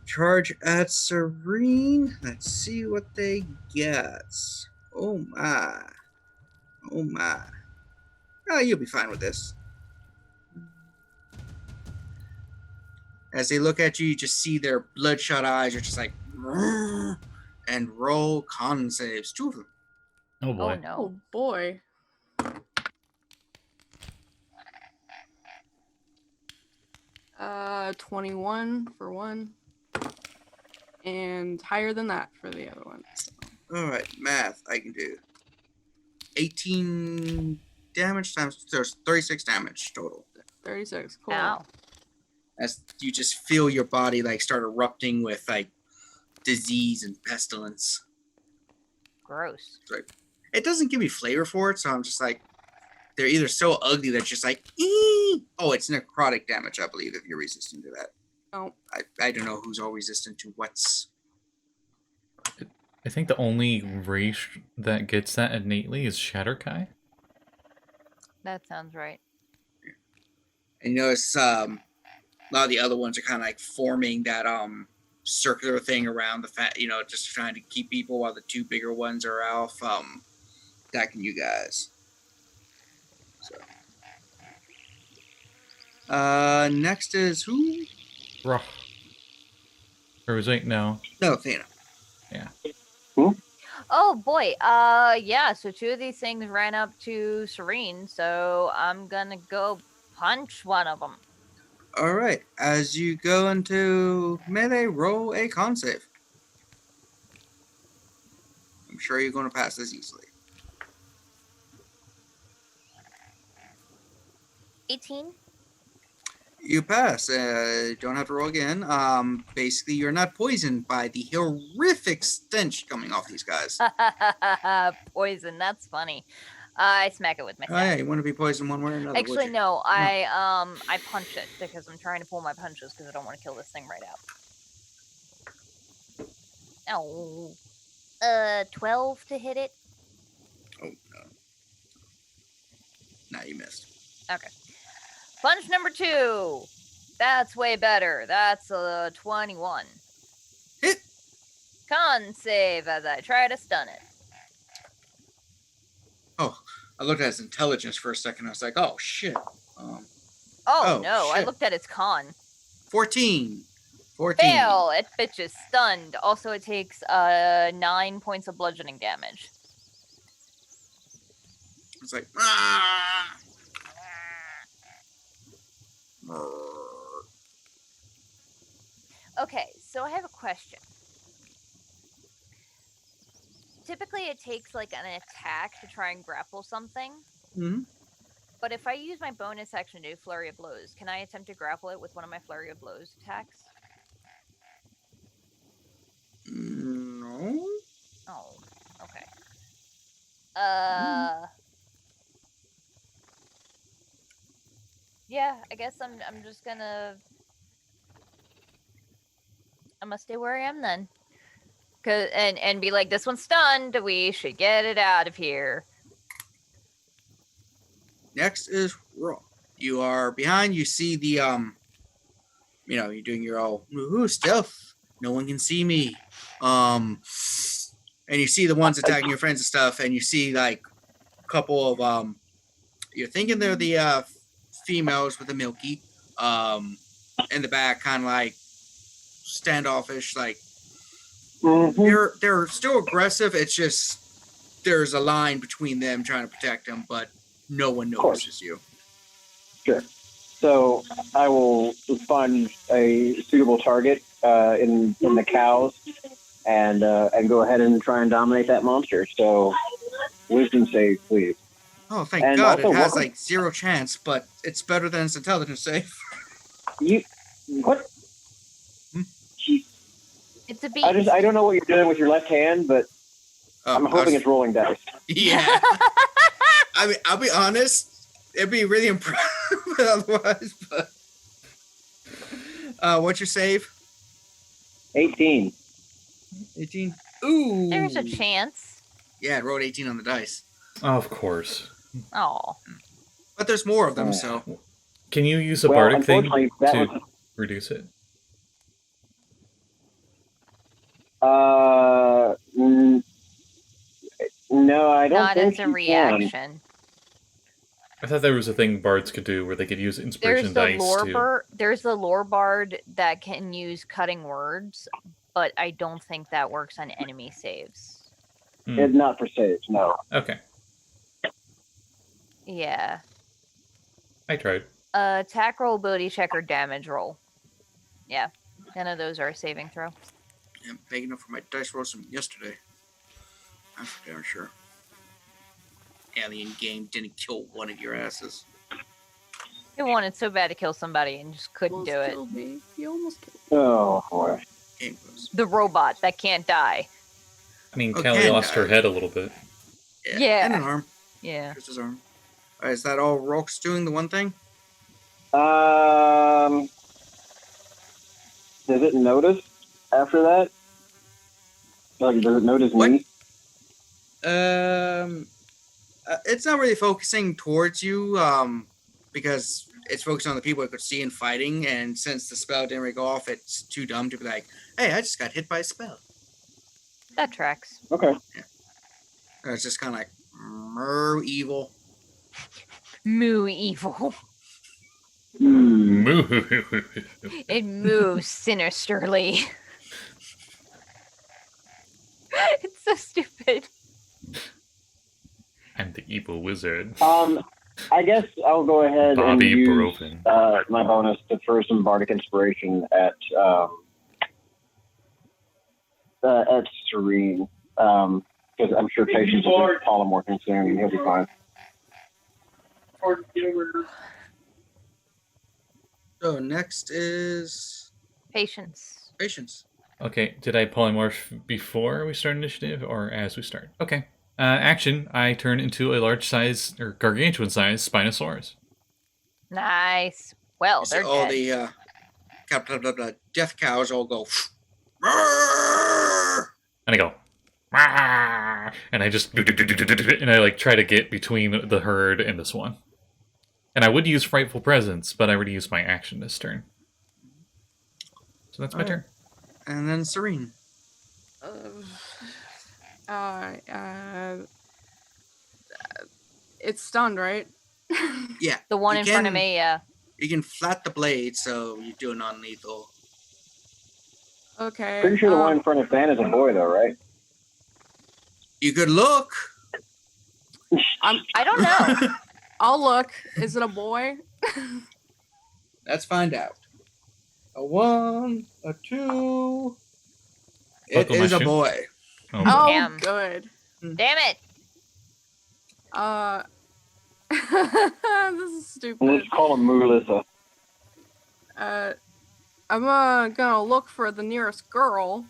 [SPEAKER 2] Charge at Serene. Let's see what they get. Oh my. Oh my. Oh, you'll be fine with this. As they look at you, you just see their bloodshot eyes are just like, and roll con saves. 2 of them.
[SPEAKER 3] Oh boy.
[SPEAKER 1] Oh no.
[SPEAKER 5] Oh boy. Uh, 21 for one. And higher than that for the other one.
[SPEAKER 2] All right, math I can do. 18 damage times, there's 36 damage total.
[SPEAKER 5] 36. Cool.
[SPEAKER 1] Ow.
[SPEAKER 2] As you just feel your body like start erupting with like disease and pestilence.
[SPEAKER 1] Gross.
[SPEAKER 2] It doesn't give me flavor for it, so I'm just like, they're either so ugly that it's just like, ee! Oh, it's necrotic damage, I believe, if you're resistant to that.
[SPEAKER 5] Oh.
[SPEAKER 2] I don't know who's all resistant to what's.
[SPEAKER 3] I think the only race that gets that innately is Shatterkai.
[SPEAKER 1] That sounds right.
[SPEAKER 2] And you notice a lot of the other ones are kind of like forming that circular thing around the fat, just trying to keep people while the 2 bigger ones are off attacking you guys. So next is who?
[SPEAKER 3] Rogh. Or was it? No.
[SPEAKER 2] No, Thana.
[SPEAKER 1] Oh boy. Yeah. So 2 of these things ran up to Serene. So I'm gonna go punch one of them.
[SPEAKER 2] All right. As you go into melee, roll a con save. I'm sure you're going to pass this easily.
[SPEAKER 1] 18.
[SPEAKER 2] You pass. Don't have to roll again. Basically, you're not poisoned by the horrific stench coming off these guys.
[SPEAKER 1] Poison. That's funny. I smack it with my
[SPEAKER 2] Oh yeah,
[SPEAKER 1] staff.
[SPEAKER 2] you want to be poisoned one way or another.
[SPEAKER 1] Actually,
[SPEAKER 2] would you?
[SPEAKER 1] no. I punch it because I'm trying to pull my punches because I don't want to kill this thing right out. Oh. 12 to hit it.
[SPEAKER 2] Oh no. Nah, you missed.
[SPEAKER 1] Okay. Punch number 2. That's way better. That's a 21.
[SPEAKER 2] Hit.
[SPEAKER 1] Con save as I try to stun it.
[SPEAKER 2] Oh, I looked at its intelligence for a second. I was like, oh shit.
[SPEAKER 1] Oh,
[SPEAKER 2] Oh,
[SPEAKER 1] no, I
[SPEAKER 2] shit.
[SPEAKER 1] looked at its con.
[SPEAKER 2] 14.
[SPEAKER 1] Fail! It bitch is stunned. Also, it takes 9 points of bludgeoning damage.
[SPEAKER 2] It's like, ah.
[SPEAKER 1] Okay, so I have a question. Typically, it takes like an attack to try and grapple something.
[SPEAKER 2] Mm-hmm.
[SPEAKER 1] But if I use my bonus action to do Flurry of Blows, can I attempt to grapple it with one of my Flurry of Blows attacks?
[SPEAKER 2] No.
[SPEAKER 1] Oh, okay. Yeah, I guess I'm just gonna... I'm gonna stay where I am then. And be like, this one's stunned, we should get it out of here.
[SPEAKER 2] Next is Rogh. You are behind. You see the you're doing your all stealth. No one can see me. And you see the ones attacking your friends and stuff, and you see like a couple of you're thinking they're the females with the milky. in the back, kind of like standoffish. Like
[SPEAKER 4] Mhm.
[SPEAKER 2] they're still aggressive. It's just there's a line between them trying to protect them, but no one
[SPEAKER 4] course.
[SPEAKER 2] notices you.
[SPEAKER 4] Sure. So I will find a suitable target in the cows and go ahead and try and dominate that monster. So wisdom save, please.
[SPEAKER 2] Oh, thank
[SPEAKER 4] And
[SPEAKER 2] God! It
[SPEAKER 4] also,
[SPEAKER 2] has
[SPEAKER 4] what-
[SPEAKER 2] like 0 chance, but it's better than its intelligence save.
[SPEAKER 4] You what?
[SPEAKER 1] It's a beast.
[SPEAKER 4] I don't know what you're doing with your left hand, but
[SPEAKER 2] Oh,
[SPEAKER 4] I'm hoping it's rolling dice.
[SPEAKER 2] Yeah. I mean, I'll be honest. It'd be really impressive otherwise. But what's your save?
[SPEAKER 4] 18.
[SPEAKER 2] 18. Ooh.
[SPEAKER 1] There's a chance.
[SPEAKER 2] Yeah, it rolled 18 on the dice.
[SPEAKER 3] Of course.
[SPEAKER 1] Oh.
[SPEAKER 2] But there's more of them, so.
[SPEAKER 3] Can you use a
[SPEAKER 4] Well,
[SPEAKER 3] bardic thing
[SPEAKER 4] unfortunately, that
[SPEAKER 3] to
[SPEAKER 4] was-
[SPEAKER 3] reduce it?
[SPEAKER 4] No, I don't
[SPEAKER 1] Not
[SPEAKER 4] think
[SPEAKER 1] as a
[SPEAKER 4] you can.
[SPEAKER 1] reaction.
[SPEAKER 3] I thought there was a thing bards could do where they could use inspiration dice to...
[SPEAKER 1] There's the lore bard that can use cutting words, but I don't think that works on enemy saves.
[SPEAKER 4] It's not for saves, no.
[SPEAKER 3] Okay,
[SPEAKER 1] Yeah.
[SPEAKER 3] I tried.
[SPEAKER 1] Attack roll, ability check, or damage roll. Yeah. None of those are a saving throw.
[SPEAKER 2] Yeah, I'm big enough for my dice rolls from yesterday. I'm for darn sure. Alien game didn't kill one of your asses.
[SPEAKER 1] He wanted so bad to kill somebody and just couldn't
[SPEAKER 5] Almost
[SPEAKER 1] do it.
[SPEAKER 5] killed me. He almost killed me.
[SPEAKER 4] Oh, boy.
[SPEAKER 2] Game close.
[SPEAKER 1] The robot that can't die.
[SPEAKER 3] I mean,
[SPEAKER 2] Okay,
[SPEAKER 3] Callie lost her
[SPEAKER 2] guys.
[SPEAKER 3] head a little bit.
[SPEAKER 1] Yeah.
[SPEAKER 2] And an arm.
[SPEAKER 1] Yeah.
[SPEAKER 2] Just his arm. Alright, is that all Rogue's doing, the one thing?
[SPEAKER 4] Does it notice after that? Like, does it notice
[SPEAKER 2] What?
[SPEAKER 4] me?
[SPEAKER 2] It's not really focusing towards you, because it's focused on the people it could see and fighting, and since the spell didn't really go off, it's too dumb to be like, hey, I just got hit by a spell.
[SPEAKER 1] That tracks.
[SPEAKER 4] Okay.
[SPEAKER 2] It's just kind of like, evil.
[SPEAKER 1] Moo evil.
[SPEAKER 3] Moo.
[SPEAKER 1] It moves sinisterly. It's so stupid.
[SPEAKER 3] I'm the evil wizard.
[SPEAKER 4] I guess I'll go ahead
[SPEAKER 3] Bobby
[SPEAKER 4] and use
[SPEAKER 3] Broken.
[SPEAKER 4] my bonus to throw some bardic inspiration at Serene, because I'm sure Patience is polymorphing soon, and he'll be fine.
[SPEAKER 2] So next is
[SPEAKER 1] Patience.
[SPEAKER 2] Patience.
[SPEAKER 3] Okay, did I polymorph before we start initiative or as we start? Okay. Action, I turn into a large size, or gargantuan size, Spinosaurus.
[SPEAKER 1] Nice. Well,
[SPEAKER 2] You see
[SPEAKER 1] they're
[SPEAKER 2] all
[SPEAKER 1] dead.
[SPEAKER 2] the death cows all go. "Roar!"
[SPEAKER 3] And I go, "Rah!" And I just, and I like try to get between the herd and this one. And I would use Frightful Presence, but I already used my action this turn. So that's my
[SPEAKER 2] Alright.
[SPEAKER 3] turn.
[SPEAKER 2] And then Serene.
[SPEAKER 5] It's stunned, right?
[SPEAKER 2] Yeah.
[SPEAKER 1] The one
[SPEAKER 2] you
[SPEAKER 1] in front of
[SPEAKER 2] can-
[SPEAKER 1] me, yeah.
[SPEAKER 2] You can flat the blade, so you do non-lethal.
[SPEAKER 5] Okay.
[SPEAKER 4] Pretty sure the one in front of Fan is a boy, though, right?
[SPEAKER 2] You could look.
[SPEAKER 1] I don't know.
[SPEAKER 5] I'll look. Is it a boy?
[SPEAKER 2] Let's find out. A 1, a 2. It
[SPEAKER 3] Buckle my
[SPEAKER 2] is a
[SPEAKER 3] shoe.
[SPEAKER 2] boy.
[SPEAKER 3] Oh,
[SPEAKER 5] Oh,
[SPEAKER 1] Damn.
[SPEAKER 5] good.
[SPEAKER 1] Damn it.
[SPEAKER 5] This is stupid.
[SPEAKER 4] Let's call him Melissa.
[SPEAKER 5] I'm gonna look for the nearest girl.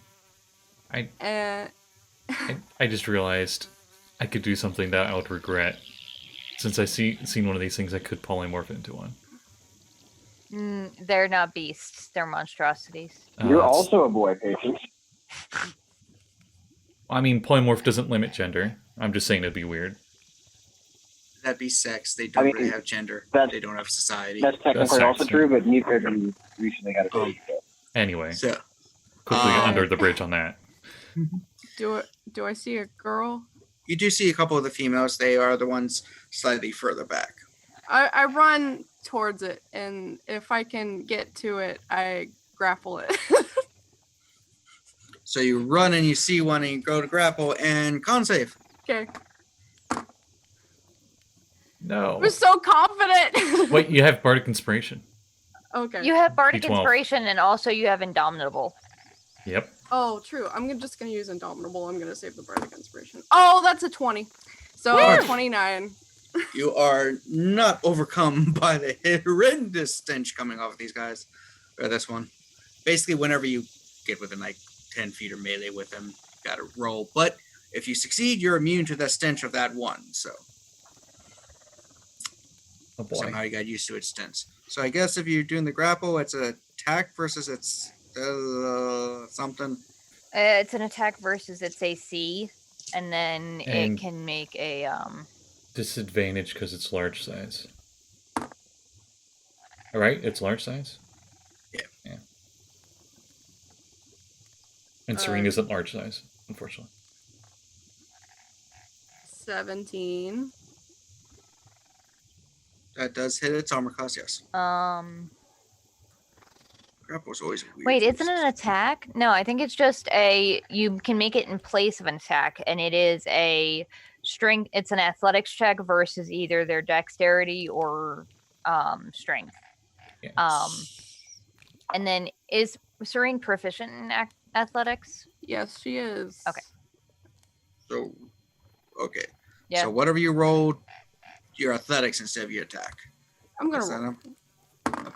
[SPEAKER 3] I
[SPEAKER 5] And
[SPEAKER 3] just realized I could do something that I would regret. Since I seen one of these things, I could polymorph into one.
[SPEAKER 1] They're not beasts. They're monstrosities.
[SPEAKER 4] You're
[SPEAKER 3] It's-
[SPEAKER 4] also a boy, Patience.
[SPEAKER 3] I mean, polymorph doesn't limit gender. I'm just saying it'd be weird.
[SPEAKER 2] That'd be sex. They don't
[SPEAKER 4] I mean,
[SPEAKER 2] really have gender.
[SPEAKER 4] that's-
[SPEAKER 2] They don't have society.
[SPEAKER 4] That's technically
[SPEAKER 3] That's
[SPEAKER 4] also
[SPEAKER 3] sex,
[SPEAKER 4] true, but neither of you recently had a baby. So.
[SPEAKER 3] Anyway,
[SPEAKER 2] So,
[SPEAKER 3] quickly
[SPEAKER 2] Um,
[SPEAKER 3] under the bridge on that.
[SPEAKER 5] do I see a girl?
[SPEAKER 2] you do see a couple of the females. They are the ones slightly further back.
[SPEAKER 5] I run towards it, and if I can get to it, I grapple it.
[SPEAKER 2] So you run and you see one and you go to grapple and con save.
[SPEAKER 5] Okay.
[SPEAKER 3] No.
[SPEAKER 5] I'm so confident.
[SPEAKER 3] Wait, you have Bardic Inspiration.
[SPEAKER 5] Okay.
[SPEAKER 1] You have Bardic
[SPEAKER 3] D12.
[SPEAKER 1] Inspiration, and also you have Indomitable.
[SPEAKER 3] Yep.
[SPEAKER 5] Oh, true. just gonna use Indomitable. I'm gonna save the Bardic Inspiration. Oh, that's a 20. So
[SPEAKER 2] Woo!
[SPEAKER 5] 29.
[SPEAKER 2] You are not overcome by the horrendous stench coming off of these guys. Or this one. Basically, whenever you get within like 10 feet or melee with them, you gotta roll. But if you succeed, you're immune to the stench of that one. So
[SPEAKER 3] Oh boy.
[SPEAKER 2] somehow you got used to its stench. So I guess if you're doing the grapple, it's an attack versus its something.
[SPEAKER 1] It's an attack versus its AC, and then
[SPEAKER 3] And-
[SPEAKER 1] it can make a
[SPEAKER 3] Disadvantage because it's large size. All right, it's large size.
[SPEAKER 2] Yeah.
[SPEAKER 3] And Serene isn't large size, unfortunately.
[SPEAKER 5] 17.
[SPEAKER 2] That does hit its armor class, yes. Grapple is always a weird.
[SPEAKER 1] Wait, isn't
[SPEAKER 2] choice.
[SPEAKER 1] it an attack? No, I think it's just you can make it in place of an attack, and it is a strength. It's an athletics check versus either their dexterity or strength.
[SPEAKER 3] Yeah.
[SPEAKER 1] And then is Serene proficient in athletics?
[SPEAKER 5] Yes, she is.
[SPEAKER 1] Okay.
[SPEAKER 2] So, okay.
[SPEAKER 1] Yeah.
[SPEAKER 2] So whatever you rolled, your athletics instead of your attack.
[SPEAKER 5] I'm
[SPEAKER 2] Is
[SPEAKER 5] gonna
[SPEAKER 2] that
[SPEAKER 5] roll.
[SPEAKER 2] a-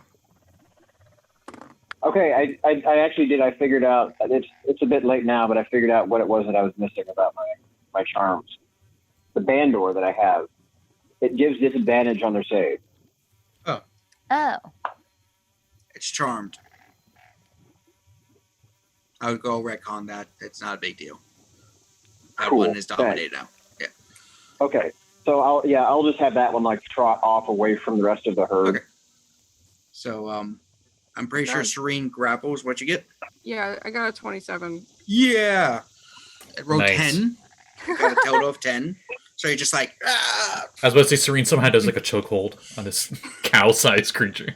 [SPEAKER 4] Okay, I actually did. I figured out. It's a bit late now, but I figured out what it was that I was missing about my charms. The Bandor that I have, it gives disadvantage on their save.
[SPEAKER 1] Oh.
[SPEAKER 2] It's charmed. I would go retcon that. It's not a big deal. That
[SPEAKER 4] Cool,
[SPEAKER 2] one is
[SPEAKER 4] thanks.
[SPEAKER 2] dominated now. Yeah.
[SPEAKER 4] Okay, so I'll just have that one like trot off away from the rest of the herd.
[SPEAKER 2] Okay. So I'm pretty sure
[SPEAKER 5] Nice.
[SPEAKER 2] Serene grapples. What you get?
[SPEAKER 5] Yeah, I got a 27.
[SPEAKER 2] Yeah. It rolled
[SPEAKER 3] Nice.
[SPEAKER 2] 10. You got a total of 10. So you're just like, ah!
[SPEAKER 3] I was about to say Serene somehow does like a chokehold on this cow-sized creature.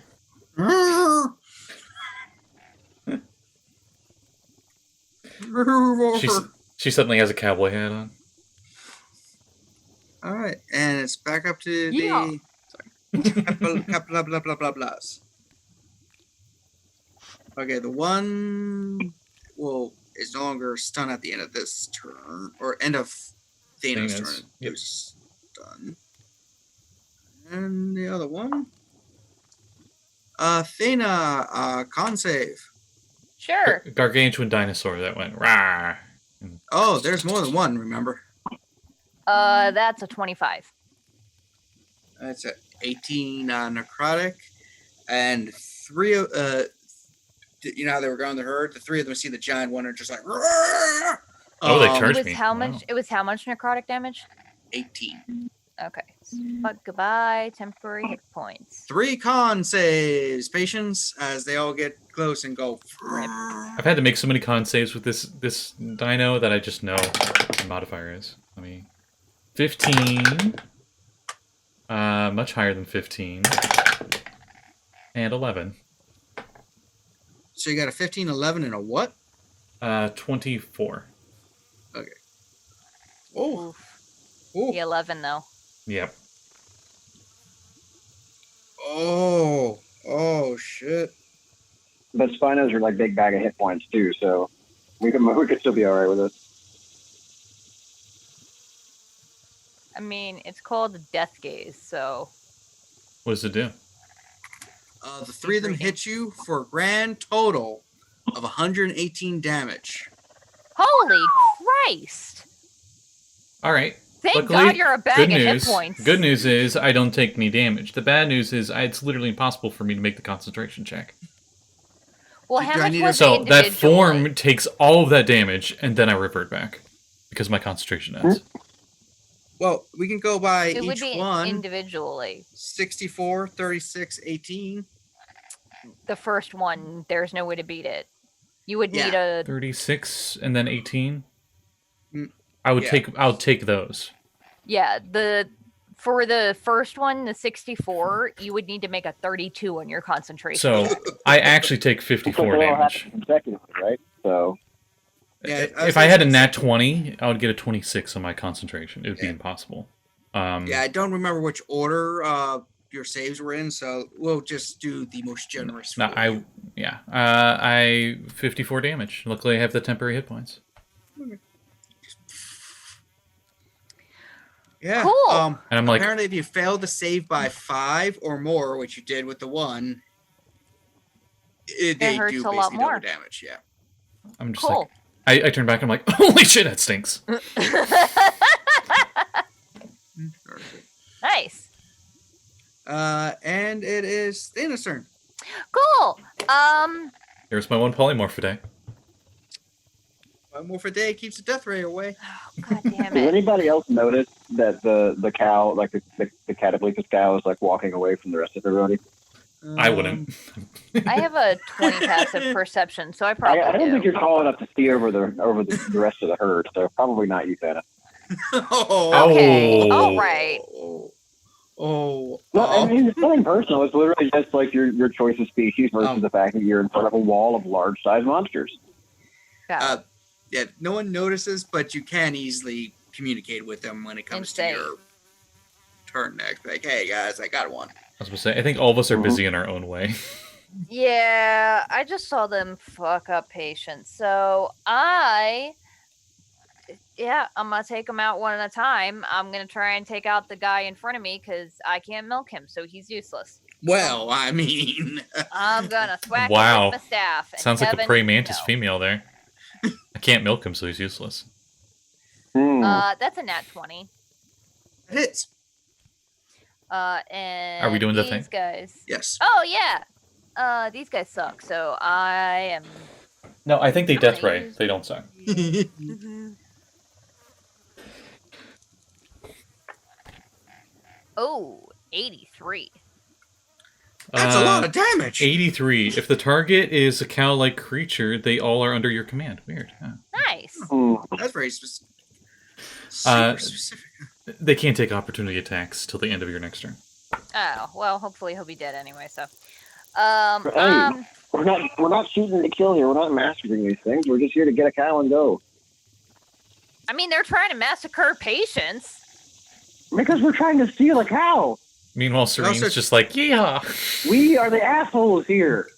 [SPEAKER 3] She suddenly has a cowboy hat on.
[SPEAKER 2] All right, and it's back up to
[SPEAKER 5] Yeah.
[SPEAKER 2] couple blah blah blah blahs. Okay, the one is no longer stunned at the end of this turn, or end of Thanos'
[SPEAKER 3] Thanos,
[SPEAKER 2] turn.
[SPEAKER 3] yep.
[SPEAKER 2] It was done. And the other one, Thana, con save.
[SPEAKER 1] Sure.
[SPEAKER 3] Gargantuan dinosaur that went rah.
[SPEAKER 2] Oh, there's more than one. Remember,
[SPEAKER 1] That's a 25.
[SPEAKER 2] that's a 18 necrotic, and three of you know how they were going the herd. The three of them see the giant one and just like.
[SPEAKER 3] Oh, they
[SPEAKER 1] It
[SPEAKER 3] charged
[SPEAKER 1] was
[SPEAKER 3] me.
[SPEAKER 1] how
[SPEAKER 3] Wow.
[SPEAKER 1] much? It was how much necrotic damage?
[SPEAKER 2] 18.
[SPEAKER 1] Okay. But goodbye, temporary hit points.
[SPEAKER 2] 3 con saves, patience, as they all get close and go.
[SPEAKER 3] I've had to make so many con saves with this dino that I just know what the modifier is. 15. Much higher than 15. And 11.
[SPEAKER 2] So you got a 15, 11, and a what?
[SPEAKER 3] 24.
[SPEAKER 2] Oh,
[SPEAKER 1] Oof.
[SPEAKER 2] oh,
[SPEAKER 1] The 11 though.
[SPEAKER 3] Yep.
[SPEAKER 2] oh, shit.
[SPEAKER 4] But Spinos are like big bag of hit points too, so we could still be all right with it.
[SPEAKER 1] I mean, it's called Death Gaze, so
[SPEAKER 3] What does it do?
[SPEAKER 2] The 3 of them hit you for a grand total of 118 damage.
[SPEAKER 1] holy Christ!
[SPEAKER 3] All right.
[SPEAKER 1] Thank
[SPEAKER 3] Luckily,
[SPEAKER 1] God you're a bag
[SPEAKER 3] good
[SPEAKER 1] of hit
[SPEAKER 3] news.
[SPEAKER 1] points.
[SPEAKER 3] Good news is I don't take any damage. The bad news is it's literally impossible for me to make the concentration check.
[SPEAKER 1] Well,
[SPEAKER 2] Do
[SPEAKER 1] how
[SPEAKER 2] I
[SPEAKER 1] much
[SPEAKER 2] need
[SPEAKER 1] was
[SPEAKER 2] to-
[SPEAKER 1] it
[SPEAKER 3] So that
[SPEAKER 1] individually?
[SPEAKER 3] form takes all of that damage, and then I revert back because my concentration ends.
[SPEAKER 2] Well, we can go by
[SPEAKER 1] It would
[SPEAKER 2] each
[SPEAKER 1] be
[SPEAKER 2] one.
[SPEAKER 1] individually.
[SPEAKER 2] 64, 36, 18.
[SPEAKER 1] The first one, there's no way to beat it. You would need
[SPEAKER 2] Yeah.
[SPEAKER 1] a
[SPEAKER 3] 36 and then 18.
[SPEAKER 2] Mm,
[SPEAKER 3] I would
[SPEAKER 2] yeah.
[SPEAKER 3] I'll take those.
[SPEAKER 1] yeah. The For the first one, the 64, you would need to make a 32 on your concentration.
[SPEAKER 3] So I actually take
[SPEAKER 4] Because
[SPEAKER 3] 54
[SPEAKER 4] they all
[SPEAKER 3] damage.
[SPEAKER 4] happen consecutively, right? So
[SPEAKER 2] Yeah,
[SPEAKER 3] If I had a nat 20, I would get a 26 on my concentration. It would be
[SPEAKER 2] Yeah.
[SPEAKER 3] impossible.
[SPEAKER 2] Yeah, I don't remember which order your saves were in, so we'll just do the most generous.
[SPEAKER 3] No,
[SPEAKER 2] for you.
[SPEAKER 3] I 54 damage. Luckily, I have the temporary hit points.
[SPEAKER 2] Yeah.
[SPEAKER 1] Cool.
[SPEAKER 3] And I'm like,
[SPEAKER 2] Apparently, if you fail to save by 5 or more, which you did with the 1, they
[SPEAKER 1] hurts
[SPEAKER 2] do
[SPEAKER 1] a lot
[SPEAKER 2] basically double
[SPEAKER 1] more.
[SPEAKER 2] damage. Yeah.
[SPEAKER 3] I'm just
[SPEAKER 1] Cool.
[SPEAKER 3] like, I turn back. I'm like, holy shit, that stinks.
[SPEAKER 1] Nice.
[SPEAKER 2] And it is Thanos' turn.
[SPEAKER 1] Cool.
[SPEAKER 3] Here's my one polymorph today.
[SPEAKER 2] One more for day keeps the death ray away.
[SPEAKER 1] God damn
[SPEAKER 4] does
[SPEAKER 1] it.
[SPEAKER 4] anybody else notice that the cow, like the cataplectus cow, is like walking away from the rest of everybody?
[SPEAKER 3] I wouldn't.
[SPEAKER 1] I have a 20 passive perception, so I probably
[SPEAKER 4] I don't
[SPEAKER 1] do.
[SPEAKER 4] think you're tall enough to see over the rest of the herd, so probably not you, Thanos.
[SPEAKER 1] Okay.
[SPEAKER 3] Oh.
[SPEAKER 1] All right.
[SPEAKER 2] Oh.
[SPEAKER 4] No, I mean, it's nothing personal. It's literally just like your choice of species versus
[SPEAKER 2] Oh.
[SPEAKER 4] the fact that you're in front of a wall of large-sized monsters.
[SPEAKER 1] Got it.
[SPEAKER 2] Yeah, no one notices, but you can easily communicate with them when it comes
[SPEAKER 1] Insane.
[SPEAKER 2] to your turn next. Like, hey guys, I got one.
[SPEAKER 3] I was gonna say, I think all of us are busy in our own way.
[SPEAKER 1] Yeah, I just saw them fuck up patients. So I'm gonna take them out one at a time. I'm gonna try and take out the guy in front of me because I can't milk him, so he's useless.
[SPEAKER 2] Well, I mean,
[SPEAKER 1] I'm gonna thwack
[SPEAKER 3] Wow.
[SPEAKER 1] him with my staff. And
[SPEAKER 3] Sounds like the
[SPEAKER 1] Kevin,
[SPEAKER 3] praying mantis
[SPEAKER 1] no.
[SPEAKER 3] female there. I can't milk him, so he's useless.
[SPEAKER 1] That's a nat 20.
[SPEAKER 2] it hits.
[SPEAKER 1] And
[SPEAKER 3] Are we doing the
[SPEAKER 1] these
[SPEAKER 3] thing?
[SPEAKER 1] guys.
[SPEAKER 2] Yes.
[SPEAKER 1] Oh yeah. These guys suck. So I am.
[SPEAKER 3] No, I think they
[SPEAKER 1] I'm
[SPEAKER 3] death
[SPEAKER 1] gonna
[SPEAKER 3] ray.
[SPEAKER 1] use-
[SPEAKER 3] They don't suck.
[SPEAKER 1] Oh, 83.
[SPEAKER 2] That's a lot of damage.
[SPEAKER 3] 83. If the target is a cow-like creature, they all are under your command. Weird. Huh.
[SPEAKER 1] Nice.
[SPEAKER 2] That's very specific.
[SPEAKER 3] Uh,
[SPEAKER 2] Super specific.
[SPEAKER 3] They can't take opportunity attacks till the end of your next turn.
[SPEAKER 1] Oh well, hopefully he'll be dead anyway. So,
[SPEAKER 4] Hey. We're not shooting to kill here. We're not massacring these things. We're just here to get a cow and go.
[SPEAKER 1] I mean, they're trying to massacre patients.
[SPEAKER 4] Because we're trying to steal a cow.
[SPEAKER 3] Meanwhile, Serene's
[SPEAKER 2] Also-
[SPEAKER 3] just like, yeah.
[SPEAKER 4] We are the assholes here.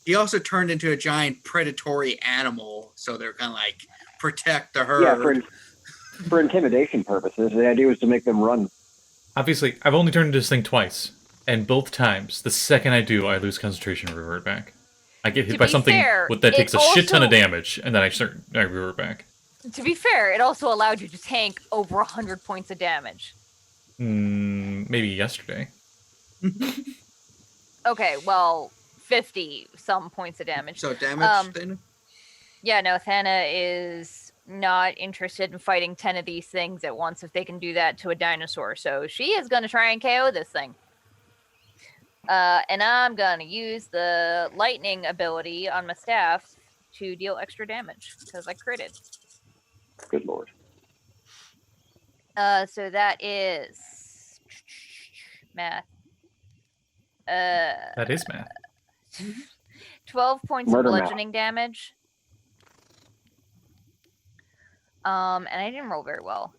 [SPEAKER 2] He also turned into a giant predatory animal, so they're kind of like protect the herd.
[SPEAKER 4] Yeah, for intimidation purposes. The idea was to make them run.
[SPEAKER 3] Obviously, I've only turned into this thing twice, and both times, the second I do, I lose concentration and revert back. I get hit
[SPEAKER 1] To
[SPEAKER 3] by
[SPEAKER 1] be
[SPEAKER 3] something
[SPEAKER 1] fair,
[SPEAKER 3] that
[SPEAKER 1] it
[SPEAKER 3] takes a shit ton of
[SPEAKER 1] also-
[SPEAKER 3] damage, and then I revert back.
[SPEAKER 1] To be fair, it also allowed you to tank over 100 points of damage.
[SPEAKER 3] Maybe yesterday.
[SPEAKER 1] Okay, well, 50 some points of damage.
[SPEAKER 2] So damage. Then?
[SPEAKER 1] Yeah, no, Thana is not interested in fighting 10 of these things at once if they can do that to a dinosaur. So she is going to try and KO this thing. And I'm going to use the lightning ability on my staff to deal extra damage because I critted.
[SPEAKER 4] Good lord.
[SPEAKER 1] So that is math.
[SPEAKER 3] That is math.
[SPEAKER 1] 12 points
[SPEAKER 4] Murder
[SPEAKER 1] of
[SPEAKER 4] math.
[SPEAKER 1] bludgeoning damage. And I didn't roll very well.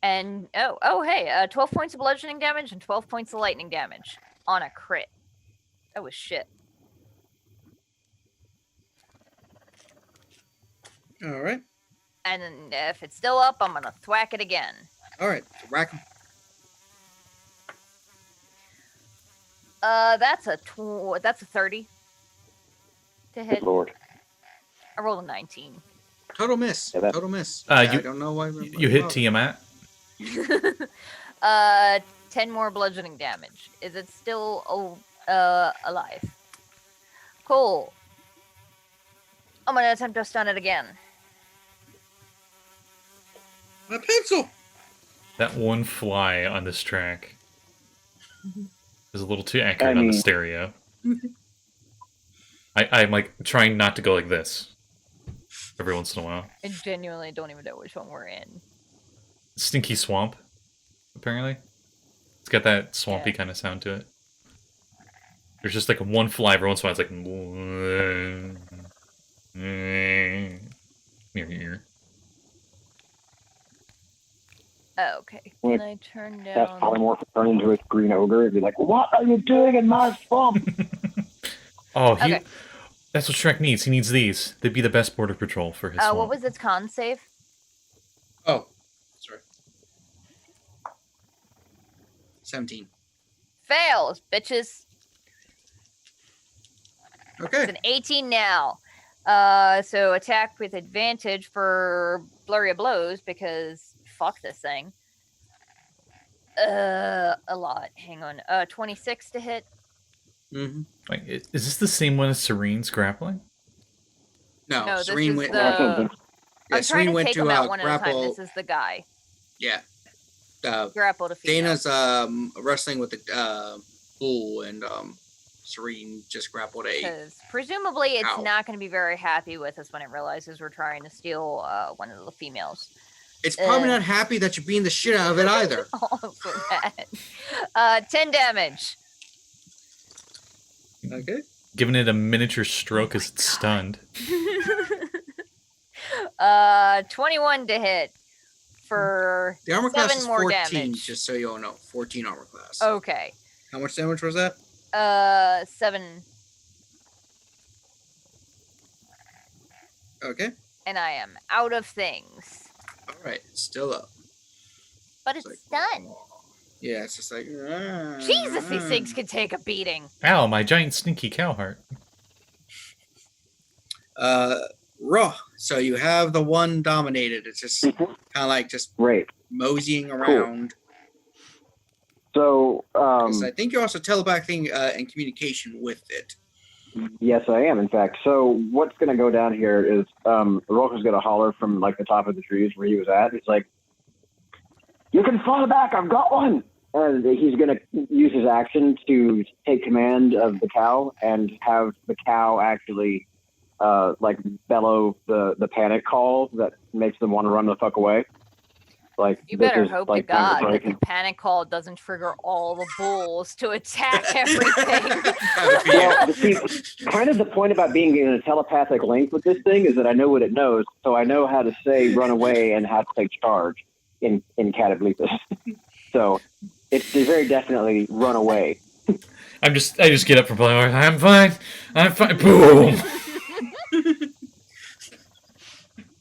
[SPEAKER 1] And hey, 12 points of bludgeoning damage and 12 points of lightning damage on a crit. That was shit.
[SPEAKER 2] All right.
[SPEAKER 1] And then if it's still up, I'm gonna thwack it again.
[SPEAKER 2] All right. So rack 'em.
[SPEAKER 1] That's a 30 to hit.
[SPEAKER 4] Good lord.
[SPEAKER 1] I rolled a 19.
[SPEAKER 2] Total miss.
[SPEAKER 4] Yeah, that-
[SPEAKER 2] Total miss.
[SPEAKER 3] You-
[SPEAKER 2] I don't know why.
[SPEAKER 3] You hit Tiamat.
[SPEAKER 1] 10 more bludgeoning damage. Is it still alive? Cool. I'm gonna attempt to stun it again.
[SPEAKER 2] My pencil.
[SPEAKER 3] That one fly on this track is a little too accurate
[SPEAKER 4] I
[SPEAKER 3] on the
[SPEAKER 4] mean-
[SPEAKER 3] stereo. I'm like trying not to go like this. every once in a while.
[SPEAKER 1] I genuinely don't even know which one we're in.
[SPEAKER 3] Stinky Swamp, apparently. It's got that swampy
[SPEAKER 1] Yeah.
[SPEAKER 3] kind of sound to it. There's just like one fly every once in a while. It's like near your ear.
[SPEAKER 1] Oh, okay.
[SPEAKER 4] Well,
[SPEAKER 1] Can I turn
[SPEAKER 4] That
[SPEAKER 1] down?
[SPEAKER 4] polymorph would turn into a green ogre. It'd be like, what are you doing in my swamp?
[SPEAKER 3] Oh,
[SPEAKER 1] Okay.
[SPEAKER 3] that's what Shrek needs. He needs these. They'd be the best border patrol for his swamp.
[SPEAKER 1] What was its con save?
[SPEAKER 2] Oh, sorry. 17.
[SPEAKER 1] Fails, bitches.
[SPEAKER 2] Okay.
[SPEAKER 1] It's an 18 now. So attack with advantage for flurry of blows because fuck this thing. A lot. Hang on. 26 to hit.
[SPEAKER 2] Mm-hmm.
[SPEAKER 3] Wait, is this the same one as Serene's grappling?
[SPEAKER 2] No,
[SPEAKER 1] No, this
[SPEAKER 2] Serene
[SPEAKER 1] is
[SPEAKER 2] went.
[SPEAKER 1] the-
[SPEAKER 4] Yeah,
[SPEAKER 2] Yeah,
[SPEAKER 1] I'm trying
[SPEAKER 2] Serene
[SPEAKER 1] to
[SPEAKER 2] went
[SPEAKER 1] take
[SPEAKER 2] to
[SPEAKER 1] them out one at a time.
[SPEAKER 2] grapple.
[SPEAKER 1] This is the guy.
[SPEAKER 2] Yeah.
[SPEAKER 1] Grapple to female.
[SPEAKER 2] Dana's wrestling with the bull, and Serene just grappled a.
[SPEAKER 1] Because presumably it's
[SPEAKER 2] Ow.
[SPEAKER 1] not going to be very happy with us when it realizes we're trying to steal one of the females.
[SPEAKER 2] It's probably
[SPEAKER 1] Uh.
[SPEAKER 2] not happy that you're beating the shit out of it either.
[SPEAKER 1] Also that. 10 damage.
[SPEAKER 2] Okay.
[SPEAKER 3] Giving it a miniature stroke as it's stunned.
[SPEAKER 1] 21 to hit for
[SPEAKER 2] The armor class
[SPEAKER 1] 7
[SPEAKER 2] is
[SPEAKER 1] more
[SPEAKER 2] 14,
[SPEAKER 1] damage.
[SPEAKER 2] just so you all know. 14 armor class.
[SPEAKER 1] Okay.
[SPEAKER 2] How much damage was that?
[SPEAKER 1] 7.
[SPEAKER 2] Okay.
[SPEAKER 1] And I am out of things.
[SPEAKER 2] All right. It's still up.
[SPEAKER 1] But it's
[SPEAKER 2] like,
[SPEAKER 1] done.
[SPEAKER 2] Yeah, it's just like.
[SPEAKER 1] Jesus, these things can take a beating.
[SPEAKER 3] Ow, my giant stinky cow heart.
[SPEAKER 2] Rogh. So you have the one dominated. It's just kind of like just
[SPEAKER 4] Great.
[SPEAKER 2] moseying around.
[SPEAKER 4] So,
[SPEAKER 2] 'Cause I think you're also telepathing in communication with it.
[SPEAKER 4] yes, I am, in fact. So what's going to go down here is Rogh is going to holler from like the top of the trees where he was at. He's like, you can fall back. I've got one. And he's going to use his action to take command of the cow and have the cow actually like bellow the panic call that makes them want to run the fuck away. Like,
[SPEAKER 1] You
[SPEAKER 4] this
[SPEAKER 1] better
[SPEAKER 4] is,
[SPEAKER 1] hope
[SPEAKER 4] like,
[SPEAKER 1] to
[SPEAKER 4] kind of
[SPEAKER 1] God that
[SPEAKER 4] breaking-
[SPEAKER 1] the panic call doesn't trigger all the bulls to attack everything.
[SPEAKER 4] Well, see, kind of the point about being in a telepathic link with this thing is that I know what it knows, so I know how to say run away and how to take charge in Cataclysm. So it's very definitely run away.
[SPEAKER 3] I just get up from playing. I'm fine. Boom.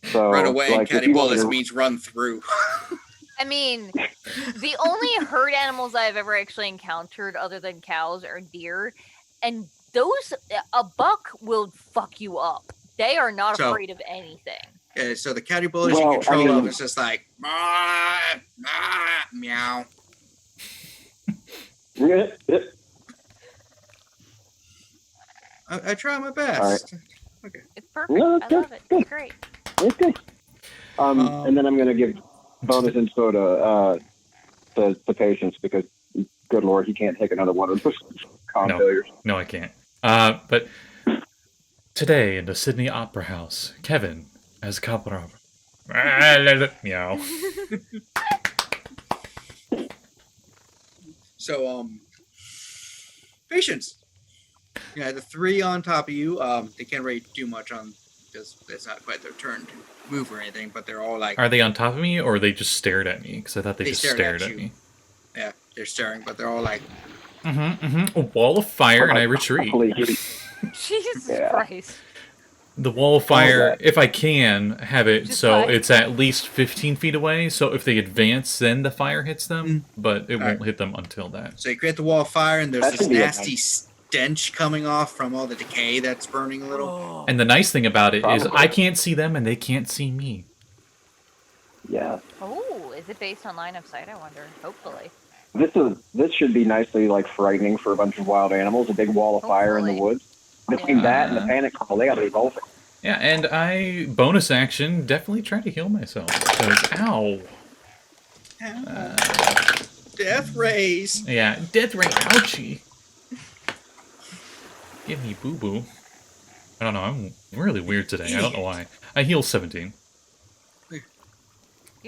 [SPEAKER 4] So
[SPEAKER 2] Run away
[SPEAKER 4] like,
[SPEAKER 2] and
[SPEAKER 4] if you want
[SPEAKER 2] Cattybullus
[SPEAKER 4] to-
[SPEAKER 2] means run through.
[SPEAKER 1] I mean, the only herd animals I've ever actually encountered other than cows are deer, and those, a buck will fuck you up. They are not
[SPEAKER 2] So-
[SPEAKER 1] afraid of anything.
[SPEAKER 2] Yeah, so the Cattybullus
[SPEAKER 4] Well,
[SPEAKER 2] you control
[SPEAKER 4] I mean-
[SPEAKER 2] of is just like meow. I try my best.
[SPEAKER 1] It's perfect.
[SPEAKER 4] No,
[SPEAKER 1] I
[SPEAKER 4] it's
[SPEAKER 1] love
[SPEAKER 4] good,
[SPEAKER 1] it.
[SPEAKER 4] good.
[SPEAKER 1] It's great.
[SPEAKER 4] It's good. And then I'm going to give bonus info to Patience because, good lord, he can't take another one of those con
[SPEAKER 3] No.
[SPEAKER 4] failures.
[SPEAKER 3] No, I can't. But today in the Sydney Opera House, Kevin as Copper. Meow.
[SPEAKER 2] So Patience. Yeah, the three on top of you. They can't really do much on because it's not quite their turn to move or anything. But they're all like
[SPEAKER 3] Are they on top of me, or they just stared at me? Because I thought they just stared at
[SPEAKER 2] you.
[SPEAKER 3] me.
[SPEAKER 2] Yeah, they're staring, but they're all like
[SPEAKER 3] A wall of fire, and I retreat.
[SPEAKER 4] Hopefully he-
[SPEAKER 1] Jesus
[SPEAKER 4] Yeah.
[SPEAKER 1] Christ.
[SPEAKER 3] The wall of fire,
[SPEAKER 4] that.
[SPEAKER 3] if I can, have it
[SPEAKER 1] Just
[SPEAKER 3] so
[SPEAKER 1] fine.
[SPEAKER 3] it's at least 15 feet away. So if they advance, then the fire hits them, but it won't
[SPEAKER 2] Alright.
[SPEAKER 3] hit them until that.
[SPEAKER 2] so. You create the wall of fire, and there's
[SPEAKER 4] That
[SPEAKER 2] this
[SPEAKER 4] should be
[SPEAKER 2] nasty stench coming off from all the decay that's burning a little.
[SPEAKER 3] And the nice thing about it is
[SPEAKER 4] Probably.
[SPEAKER 3] I can't see them, and they can't see me.
[SPEAKER 4] yeah.
[SPEAKER 1] Oh, is it based on line of sight? I wonder. Hopefully.
[SPEAKER 4] This should be nicely like frightening for a bunch of wild animals. A big wall of fire in the
[SPEAKER 1] Hopefully.
[SPEAKER 4] woods. Between
[SPEAKER 1] Yeah.
[SPEAKER 4] that and the panic call, they got to be bolting.
[SPEAKER 3] Yeah, and I, bonus action, definitely try to heal myself. Because, ow.
[SPEAKER 2] Death rays.
[SPEAKER 3] Yeah, death ray, ouchie. Give me boo-boo. I don't know. I'm really weird today. I don't know why. I heal 17.
[SPEAKER 1] You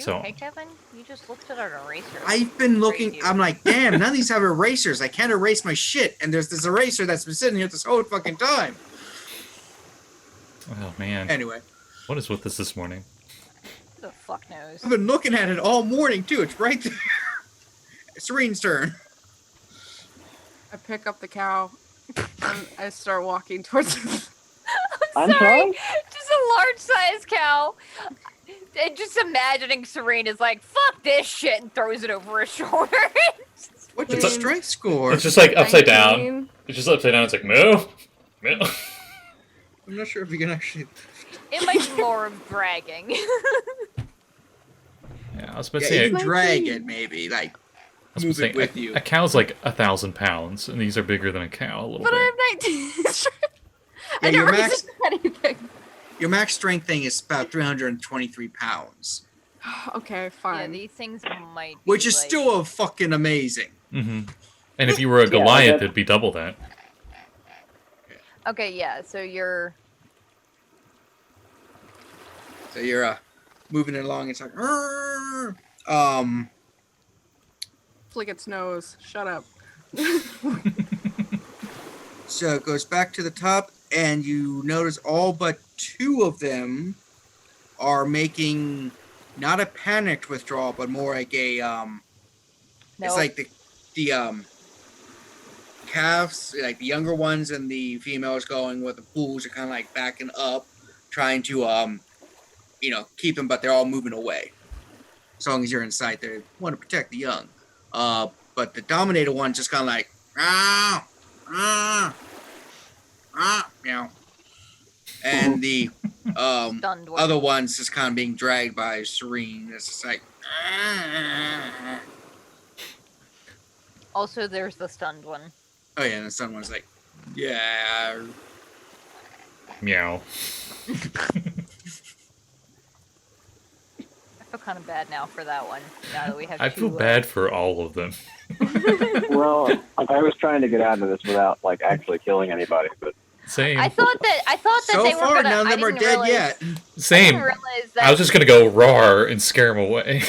[SPEAKER 3] So-
[SPEAKER 1] okay, Kevin? You just looked at an eraser.
[SPEAKER 2] I've been looking.
[SPEAKER 1] Crazy.
[SPEAKER 2] I'm like, damn, none of these have erasers. I can't erase my shit. And there's this eraser that's been sitting here this whole fucking time.
[SPEAKER 3] Oh man.
[SPEAKER 2] Anyway,
[SPEAKER 3] What is with this morning?
[SPEAKER 1] Who the fuck knows?
[SPEAKER 2] I've been looking at it all morning too. It's right there. Serene's turn.
[SPEAKER 5] I pick up the cow and I start walking towards it.
[SPEAKER 4] I'm sorry?
[SPEAKER 1] Just a large-sized cow. And just imagining Serene is like, fuck this shit, and throws it over his shoulder.
[SPEAKER 2] What's your
[SPEAKER 5] It's-
[SPEAKER 2] strength score?
[SPEAKER 3] It's just like upside down.
[SPEAKER 5] 19.
[SPEAKER 3] It's just upside down. It's like moo, moo.
[SPEAKER 2] I'm not sure if you can actually.
[SPEAKER 1] It might be more of dragging.
[SPEAKER 3] Yeah, I was about to
[SPEAKER 2] Yeah,
[SPEAKER 3] say.
[SPEAKER 2] you can drag
[SPEAKER 5] 19.
[SPEAKER 2] it maybe, like
[SPEAKER 3] I was
[SPEAKER 2] move
[SPEAKER 3] about
[SPEAKER 2] it
[SPEAKER 3] to
[SPEAKER 2] with
[SPEAKER 3] say,
[SPEAKER 2] you.
[SPEAKER 3] a cow's like 1,000 pounds, and these are bigger than a cow a little
[SPEAKER 5] But
[SPEAKER 3] bit.
[SPEAKER 5] I have 19.
[SPEAKER 2] Yeah,
[SPEAKER 5] I
[SPEAKER 2] your
[SPEAKER 5] don't
[SPEAKER 2] max-
[SPEAKER 5] resist anything.
[SPEAKER 2] Your max strength thing is about 323 pounds,
[SPEAKER 5] Okay,
[SPEAKER 1] Yeah,
[SPEAKER 5] fine.
[SPEAKER 1] these things might be
[SPEAKER 2] which is
[SPEAKER 1] like-
[SPEAKER 2] still fucking amazing.
[SPEAKER 3] Mm-hmm. And if you were a Goliath, it'd be double that.
[SPEAKER 1] Okay, yeah, so you're...
[SPEAKER 2] So you're moving it along. It's like,
[SPEAKER 5] Flick its nose. Shut up.
[SPEAKER 2] So it goes back to the top, and you notice all but 2 of them are making not a panicked withdrawal, but more like a
[SPEAKER 1] No.
[SPEAKER 2] It's like the calves, like the younger ones and the females going with the bulls are kind of like backing up, trying to keep them, but they're all moving away. As long as you're in sight, they want to protect the young. But the dominator one just kind of like meow, and the
[SPEAKER 1] Stunned one.
[SPEAKER 2] other ones just kind of being dragged by Serene. It's just like.
[SPEAKER 1] Also, there's the stunned one.
[SPEAKER 2] Oh yeah, and the sun one's like, yeah.
[SPEAKER 3] Meow.
[SPEAKER 1] I feel kind of bad now for that one. Now that we have
[SPEAKER 3] I
[SPEAKER 1] two,
[SPEAKER 3] feel bad for all of them.
[SPEAKER 4] Well, I was trying to get out of this without like actually killing anybody, but
[SPEAKER 3] Same.
[SPEAKER 1] I thought that
[SPEAKER 2] So
[SPEAKER 1] they were
[SPEAKER 2] far,
[SPEAKER 1] gonna.
[SPEAKER 2] none of
[SPEAKER 1] I
[SPEAKER 2] them are
[SPEAKER 1] didn't
[SPEAKER 2] dead
[SPEAKER 1] realize,
[SPEAKER 2] yet.
[SPEAKER 1] I
[SPEAKER 3] Same.
[SPEAKER 1] didn't realize that.
[SPEAKER 3] I was just gonna go roar and scare him away.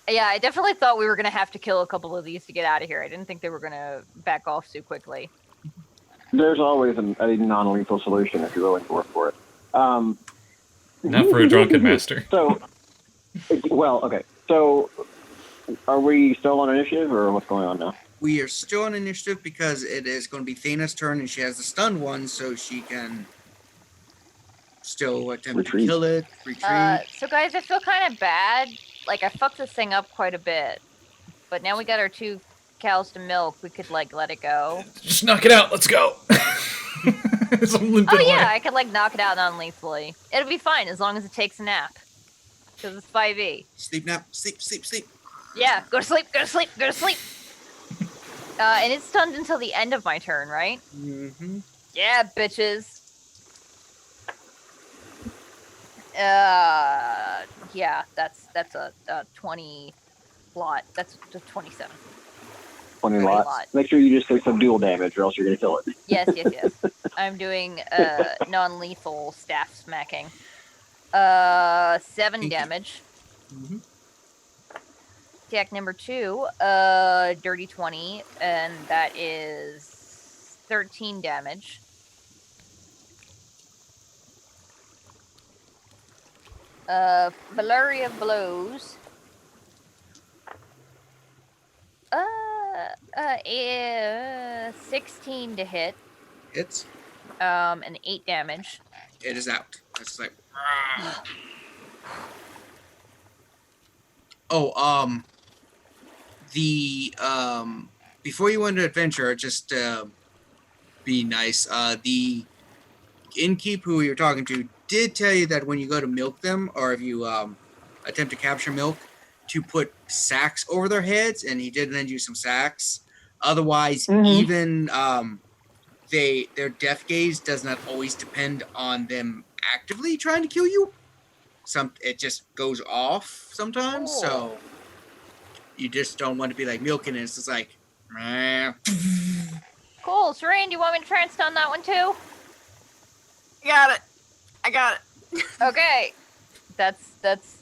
[SPEAKER 1] Yeah, I definitely thought we were gonna have to kill a couple of these to get out of here. I didn't think they were gonna back off too quickly.
[SPEAKER 4] there's always a non-lethal solution if you're willing to work for it.
[SPEAKER 3] Not for a drunken master.
[SPEAKER 4] So, well, okay. So, are we still on initiative, or what's going on now?
[SPEAKER 2] We are still on initiative because it is going to be Thana's turn, and she has the stunned one, so she can still attempt
[SPEAKER 4] Retreat.
[SPEAKER 2] to kill it, retreat.
[SPEAKER 1] So guys, I feel kind of bad. Like I fucked this thing up quite a bit, but now we got our 2 cows to milk. We could like let it go.
[SPEAKER 3] Just knock it out. Let's go. I'm limping
[SPEAKER 1] Oh yeah,
[SPEAKER 3] away.
[SPEAKER 1] I could like knock it out non-lethally. It'll be fine as long as it takes a nap. Because it's 5e.
[SPEAKER 2] Sleep nap, sleep.
[SPEAKER 1] Yeah, go to sleep, go to sleep, go to sleep. And it's stunned until the end of my turn, right?
[SPEAKER 2] Mm-hmm.
[SPEAKER 1] Yeah, bitches. Yeah, that's a 20 lot. That's a 27.
[SPEAKER 4] 20
[SPEAKER 1] Very
[SPEAKER 4] lots.
[SPEAKER 1] lot.
[SPEAKER 4] Make sure you just take some dual damage, or else you're going to kill it.
[SPEAKER 1] Yes. I'm doing non-lethal staff smacking. 7 damage.
[SPEAKER 2] Mm-hmm.
[SPEAKER 1] Attack number 2, dirty 20, and that is 13 damage. Flurry of blows. 16 to hit,
[SPEAKER 2] It's
[SPEAKER 1] and 8 damage.
[SPEAKER 2] it is out. It's like. Oh, the before you went to adventure, just be nice. The innkeep who you're talking to did tell you that when you go to milk them, or if you attempt to capture milk, to put sacks over their heads, and he did lend you some sacks. Otherwise, even their death gaze does not always depend on them actively trying to kill you. It just goes off sometimes, so you just don't want to be like milking it. It's just like,
[SPEAKER 1] Cool. Serene, do you want me to try and stun that one too?
[SPEAKER 5] I got it.
[SPEAKER 1] Okay. That's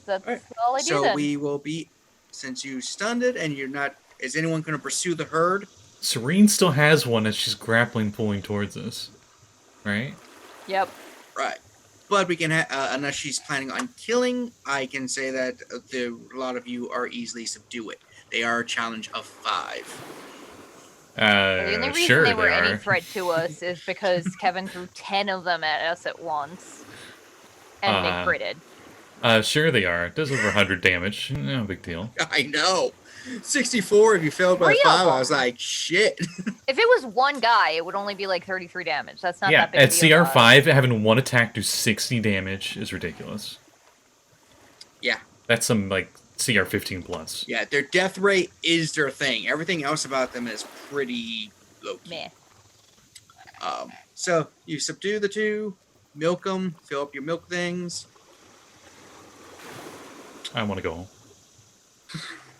[SPEAKER 2] Alright,
[SPEAKER 1] all I do
[SPEAKER 2] So
[SPEAKER 1] then.
[SPEAKER 2] we will be, since you stunned it and you're not, is anyone going to pursue the herd?
[SPEAKER 3] Serene still has one as she's grappling, pulling towards us. Right?
[SPEAKER 1] Yep.
[SPEAKER 2] Right. But we can, unless she's planning on killing, I can say that a lot of you are easily subdue it. They are a challenge of 5.
[SPEAKER 1] The only reason
[SPEAKER 3] Sure
[SPEAKER 1] they were
[SPEAKER 3] they
[SPEAKER 1] any
[SPEAKER 3] are.
[SPEAKER 1] threat to us is because Kevin threw 10 of them at us at once. And they critted.
[SPEAKER 3] Sure they are. It does over 100 damage. No big deal.
[SPEAKER 2] I know. 64 if you failed by
[SPEAKER 1] 3 of
[SPEAKER 2] 5. I
[SPEAKER 1] them.
[SPEAKER 2] was like, shit.
[SPEAKER 1] If it was one guy, it would only be like 33 damage. That's not
[SPEAKER 3] Yeah,
[SPEAKER 1] that big
[SPEAKER 3] at
[SPEAKER 1] a deal.
[SPEAKER 3] CR5, having one attack do 60 damage is ridiculous.
[SPEAKER 2] Yeah.
[SPEAKER 3] That's some, like, CR15 plus.
[SPEAKER 2] Yeah, their death rate is their thing. Everything else about them is pretty low key.
[SPEAKER 1] Meh.
[SPEAKER 2] So you subdue the 2, milk them, fill up your milk things.
[SPEAKER 3] I want to go home.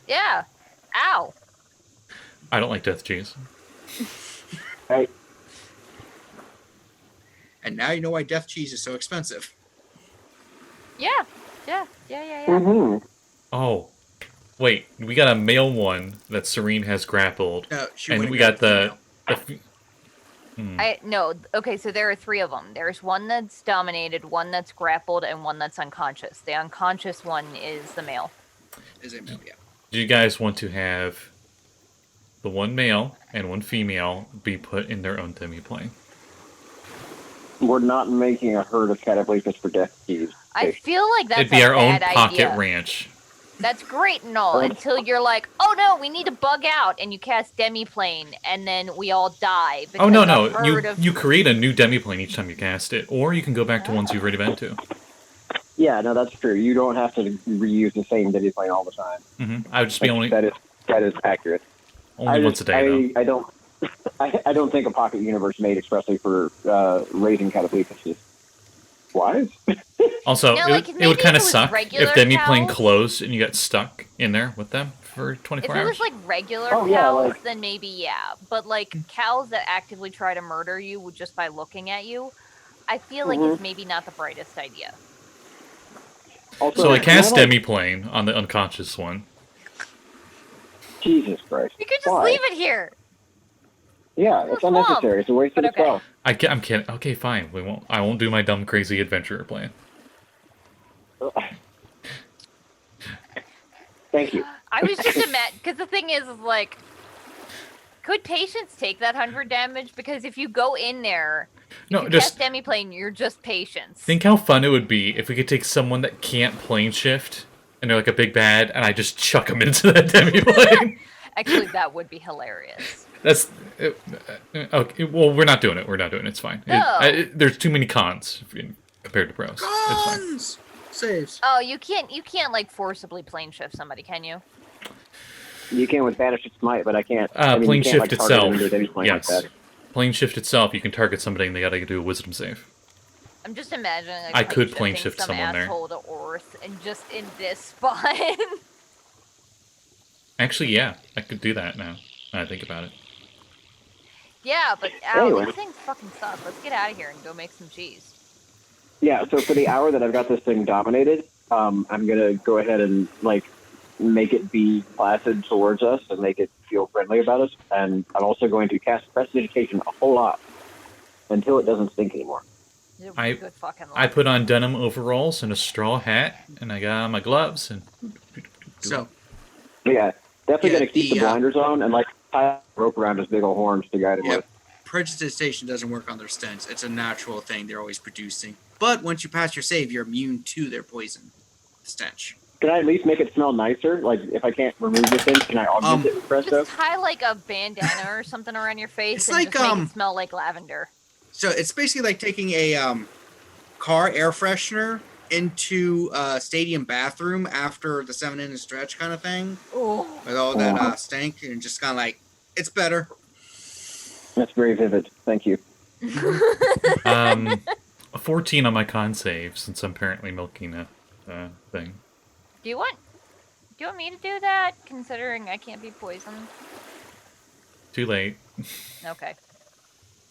[SPEAKER 1] Yeah. Ow.
[SPEAKER 3] I don't like death cheese.
[SPEAKER 4] Hey,
[SPEAKER 2] And now you know why death cheese is so expensive.
[SPEAKER 1] Yeah. Yeah.
[SPEAKER 4] mm-hmm.
[SPEAKER 3] Oh. Wait, we got a male one that Serene has grappled.
[SPEAKER 2] No, she
[SPEAKER 3] And
[SPEAKER 2] would've
[SPEAKER 3] we
[SPEAKER 2] got
[SPEAKER 3] got the...
[SPEAKER 2] female.
[SPEAKER 1] No. Okay, so there are 3 of them. There's one that's dominated, one that's grappled, and one that's unconscious. The unconscious one is the male.
[SPEAKER 2] Is a male, yeah.
[SPEAKER 3] Do you guys want to have the one male and one female be put in their own demi-plane?
[SPEAKER 4] We're not making a herd of cataplectus for death keys.
[SPEAKER 1] I feel like that's
[SPEAKER 3] It'd be
[SPEAKER 1] a
[SPEAKER 3] our own
[SPEAKER 1] bad
[SPEAKER 3] pocket
[SPEAKER 1] idea.
[SPEAKER 3] ranch.
[SPEAKER 1] That's great and all, until you're like, oh no, we need to bug out, and you cast demiplane, and then we all die.
[SPEAKER 3] Oh, no,
[SPEAKER 1] because
[SPEAKER 3] no.
[SPEAKER 1] a herd of-
[SPEAKER 3] You create a new demi-plane each time you cast it, or you can go back to ones you've already been to.
[SPEAKER 4] Yeah, no, that's true. You don't have to reuse the same demi-plane all the time.
[SPEAKER 3] I would just be only
[SPEAKER 4] That is accurate.
[SPEAKER 3] once a day, though.
[SPEAKER 4] I don't think a pocket universe made expressly for raising cataplectus is wise.
[SPEAKER 3] Also,
[SPEAKER 1] No,
[SPEAKER 3] it,
[SPEAKER 1] like,
[SPEAKER 3] it
[SPEAKER 1] maybe
[SPEAKER 3] would kind
[SPEAKER 1] if
[SPEAKER 3] of
[SPEAKER 1] it was
[SPEAKER 3] suck
[SPEAKER 1] regular
[SPEAKER 3] if demi-plane
[SPEAKER 1] cows.
[SPEAKER 3] closed and you got stuck in there with them for 24
[SPEAKER 1] If it
[SPEAKER 3] hours.
[SPEAKER 1] was like regular
[SPEAKER 4] Oh, yeah,
[SPEAKER 1] cows,
[SPEAKER 4] like-
[SPEAKER 1] then maybe yeah. But like cows that actively try to murder you just by looking at you, I feel like it's maybe not the brightest idea.
[SPEAKER 4] Also,
[SPEAKER 3] So I
[SPEAKER 4] can
[SPEAKER 3] cast
[SPEAKER 4] like-
[SPEAKER 3] demi-plane on the unconscious one.
[SPEAKER 4] Jesus Christ.
[SPEAKER 1] You could just
[SPEAKER 4] Why?
[SPEAKER 1] leave it here.
[SPEAKER 4] Yeah, it's unnecessary. It's a waste of
[SPEAKER 1] But
[SPEAKER 4] the spell.
[SPEAKER 3] I'm kidding. Okay, fine. I won't do my dumb, crazy adventurer plan.
[SPEAKER 4] Thank you.
[SPEAKER 1] I was just because the thing is like, could patience take that 100 damage? Because if you go in there,
[SPEAKER 3] No,
[SPEAKER 1] you
[SPEAKER 3] just
[SPEAKER 1] cast demiplane, you're just patience.
[SPEAKER 3] think how fun it would be if we could take someone that can't plane shift and they're like a big bad, and I just chuck them into that demi-plane.
[SPEAKER 1] Actually, that would be hilarious.
[SPEAKER 3] That's okay. Well, we're not doing it. It's fine.
[SPEAKER 1] No.
[SPEAKER 3] There's too many cons compared to pros. It's fine.
[SPEAKER 2] Guns! Saves.
[SPEAKER 1] Oh, you can't like forcibly plane shift somebody, can you?
[SPEAKER 4] You can with Banished Smite, but I can't.
[SPEAKER 3] Plane
[SPEAKER 4] you can't,
[SPEAKER 3] shift
[SPEAKER 4] like, target
[SPEAKER 3] itself.
[SPEAKER 4] them with any plane
[SPEAKER 3] Yes.
[SPEAKER 4] like that.
[SPEAKER 3] Plane shift itself, you can target somebody and they gotta do a wisdom save.
[SPEAKER 1] I'm just imagining like
[SPEAKER 3] I could plane
[SPEAKER 1] shifting
[SPEAKER 3] shift
[SPEAKER 1] some
[SPEAKER 3] someone there.
[SPEAKER 1] asshole to Orth and just in this spot.
[SPEAKER 3] Actually, yeah, I could do that now. Now I think about it.
[SPEAKER 1] Yeah, but ow,
[SPEAKER 4] Anyway.
[SPEAKER 1] these things fucking suck. Let's get out of here and go make some cheese.
[SPEAKER 4] Yeah, so for the hour that I've got this thing dominated, I'm gonna go ahead and like make it be placid towards us and make it feel friendly about us. And I'm also going to cast Prestidigitation a whole lot until it doesn't stink anymore.
[SPEAKER 1] You're
[SPEAKER 3] I-
[SPEAKER 1] good fucking luck.
[SPEAKER 3] I put on denim overalls and a straw hat, and I got on my gloves, and
[SPEAKER 2] So,
[SPEAKER 4] But yeah, definitely
[SPEAKER 2] Yeah,
[SPEAKER 4] gonna keep the
[SPEAKER 2] the,
[SPEAKER 4] blinders on and like tie a rope around his big old horns to guide him
[SPEAKER 2] yeah,
[SPEAKER 4] with.
[SPEAKER 2] prestidigitation doesn't work on their stents. It's a natural thing they're always producing. But once you pass your save, you're immune to their poison stench.
[SPEAKER 4] Can I at least make it smell nicer? Like if I can't remove the thing, can I augment it with Presto?
[SPEAKER 1] Just tie like a bandana or something around your face
[SPEAKER 2] It's
[SPEAKER 1] and
[SPEAKER 2] like,
[SPEAKER 1] just make it smell like lavender.
[SPEAKER 2] So it's basically like taking a car air freshener into a stadium bathroom after the 7-inning stretch kind of thing.
[SPEAKER 1] Oh.
[SPEAKER 2] With all that stank and just kind of like, it's better.
[SPEAKER 4] That's very vivid. Thank you.
[SPEAKER 3] a 14 on my con save since I'm apparently milking a thing.
[SPEAKER 1] Do you want me to do that, considering I can't be poisoned?
[SPEAKER 3] Too late.
[SPEAKER 1] Okay.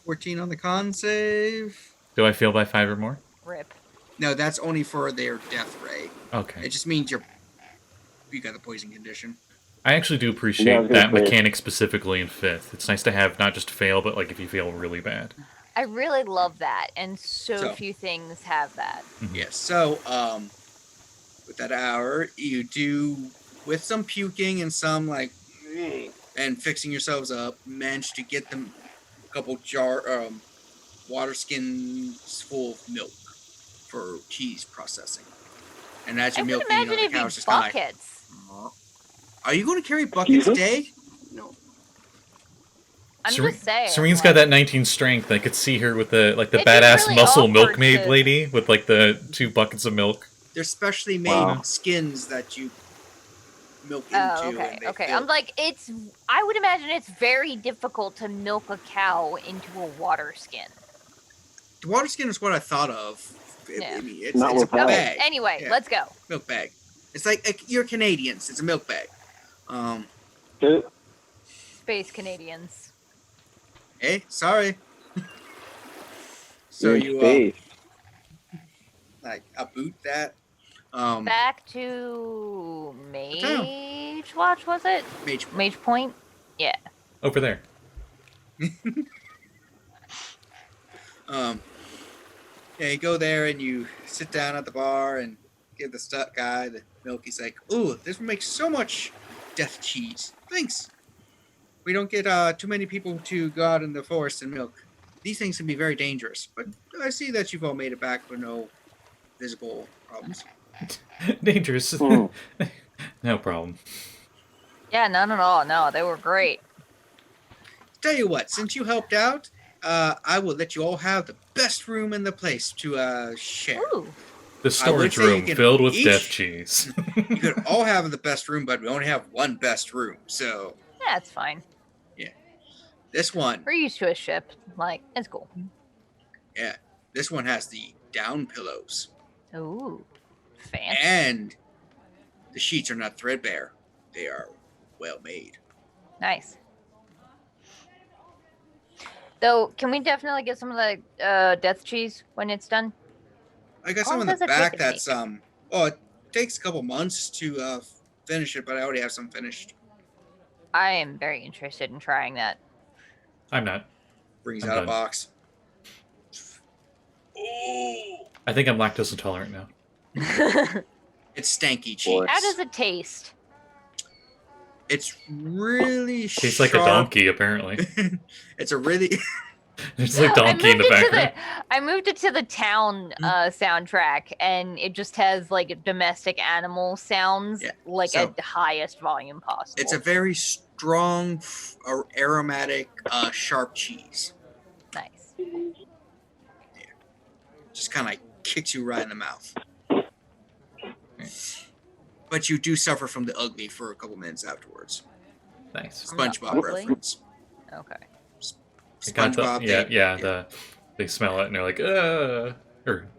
[SPEAKER 2] 14 on the con save.
[SPEAKER 3] Do I fail by 5 or more?
[SPEAKER 1] Rip.
[SPEAKER 2] No, that's only for their death ray.
[SPEAKER 3] Okay.
[SPEAKER 2] It just means you got the poison condition.
[SPEAKER 3] I actually do
[SPEAKER 4] Yeah, I
[SPEAKER 3] appreciate
[SPEAKER 4] was gonna
[SPEAKER 3] that
[SPEAKER 4] say-
[SPEAKER 3] mechanic specifically in 5th. It's nice to have not just fail, but like if you fail really bad.
[SPEAKER 1] I really love that, and so
[SPEAKER 2] So-
[SPEAKER 1] few things have that.
[SPEAKER 2] Yes. So, with that hour, you do, with some puking and some and fixing yourselves up, manage to get them a couple water skins full of milk for cheese processing. And as
[SPEAKER 1] I
[SPEAKER 2] you're
[SPEAKER 1] would
[SPEAKER 2] milking,
[SPEAKER 1] imagine
[SPEAKER 2] the
[SPEAKER 1] it'd be
[SPEAKER 2] cow's just kinda like,
[SPEAKER 1] buckets.
[SPEAKER 2] are you going to carry buckets
[SPEAKER 4] Excuse
[SPEAKER 2] today?
[SPEAKER 5] No.
[SPEAKER 1] I'm just saying.
[SPEAKER 3] Serene's
[SPEAKER 1] like,
[SPEAKER 3] got that 19 strength. I could see her with the
[SPEAKER 1] It'd be
[SPEAKER 3] badass
[SPEAKER 1] really
[SPEAKER 3] muscle
[SPEAKER 1] awkward
[SPEAKER 3] milkmaid
[SPEAKER 1] to-
[SPEAKER 3] lady with like the 2 buckets of milk.
[SPEAKER 2] They're specially made
[SPEAKER 4] Wow.
[SPEAKER 2] skins that you milk into.
[SPEAKER 1] Oh, okay,
[SPEAKER 2] and they
[SPEAKER 1] okay.
[SPEAKER 2] fill-
[SPEAKER 1] I'm like, I would imagine it's very difficult to milk a cow into a water skin.
[SPEAKER 2] The water skin is what I thought of.
[SPEAKER 1] Yeah.
[SPEAKER 2] I mean, it's
[SPEAKER 4] Not
[SPEAKER 2] a
[SPEAKER 4] with that.
[SPEAKER 2] bag.
[SPEAKER 1] Anyway,
[SPEAKER 2] Yeah.
[SPEAKER 1] let's go.
[SPEAKER 2] Milk bag. It's like you're Canadians. It's a milk bag.
[SPEAKER 4] Dude,
[SPEAKER 1] Space Canadians.
[SPEAKER 2] Hey, sorry. So
[SPEAKER 4] you're in
[SPEAKER 2] you
[SPEAKER 4] space.
[SPEAKER 2] I boot that.
[SPEAKER 1] Back to
[SPEAKER 2] town.
[SPEAKER 1] Mage Watch, was it?
[SPEAKER 2] Mage.
[SPEAKER 1] Mage Point? Yeah.
[SPEAKER 3] Over there.
[SPEAKER 2] Yeah, you go there and you sit down at the bar and give the guy the milk. He's like, "Ooh, this will make so much death cheese. Thanks. We don't get too many people to go out in the forest and milk. These things can be very dangerous, but I see that you've all made it back with no visible problems."
[SPEAKER 3] Dangerous.
[SPEAKER 4] Hmm.
[SPEAKER 3] No problem.
[SPEAKER 1] Yeah, none at all. No, they were great.
[SPEAKER 2] Tell you what, since you helped out, I will let you all have the best room in the place to share.
[SPEAKER 1] Ooh.
[SPEAKER 3] The storage
[SPEAKER 2] say you
[SPEAKER 3] room
[SPEAKER 2] can
[SPEAKER 3] filled with
[SPEAKER 2] each-
[SPEAKER 3] death cheese.
[SPEAKER 2] You could all have the best room, but we only have one best room. So
[SPEAKER 1] Yeah, it's fine.
[SPEAKER 2] this one,
[SPEAKER 1] We're used to a ship. Like, it's cool.
[SPEAKER 2] this one has the down pillows,
[SPEAKER 1] Ooh. Fancy.
[SPEAKER 2] and the sheets are not threadbare; they are well made.
[SPEAKER 1] Nice. Though, can we definitely get some of the death cheese when it's done?
[SPEAKER 2] I got
[SPEAKER 1] How
[SPEAKER 2] some in
[SPEAKER 1] long
[SPEAKER 2] the
[SPEAKER 1] does it take
[SPEAKER 2] back
[SPEAKER 1] to
[SPEAKER 2] that's
[SPEAKER 1] make it?
[SPEAKER 2] well, it takes a couple months to finish it, but I already have some finished.
[SPEAKER 1] I am very interested in trying that.
[SPEAKER 3] I'm not.
[SPEAKER 2] Brings
[SPEAKER 3] I'm
[SPEAKER 2] out
[SPEAKER 3] done.
[SPEAKER 2] a box. Oh,
[SPEAKER 3] I think I'm lactose intolerant now.
[SPEAKER 2] it's stanky cheese.
[SPEAKER 4] Boy.
[SPEAKER 1] How does it taste?
[SPEAKER 2] It's really
[SPEAKER 3] Tastes like a
[SPEAKER 2] sharp.
[SPEAKER 3] donkey, apparently.
[SPEAKER 2] It's a really
[SPEAKER 3] There's like donkey in the background.
[SPEAKER 1] I moved it to the town soundtrack, and it just has like domestic animal sounds,
[SPEAKER 2] Yeah,
[SPEAKER 1] like
[SPEAKER 2] so-
[SPEAKER 1] at the highest volume possible.
[SPEAKER 2] it's a very strong, aromatic, sharp cheese.
[SPEAKER 1] Nice.
[SPEAKER 2] Just kind of like kicks you right in the mouth. But you do suffer from the ugly for a couple minutes afterwards.
[SPEAKER 3] Nice.
[SPEAKER 1] I'm not
[SPEAKER 2] SpongeBob
[SPEAKER 1] ugly.
[SPEAKER 2] reference.
[SPEAKER 1] Okay.
[SPEAKER 3] I got the-
[SPEAKER 2] SpongeBob.
[SPEAKER 3] yeah. They smell it and they're like, or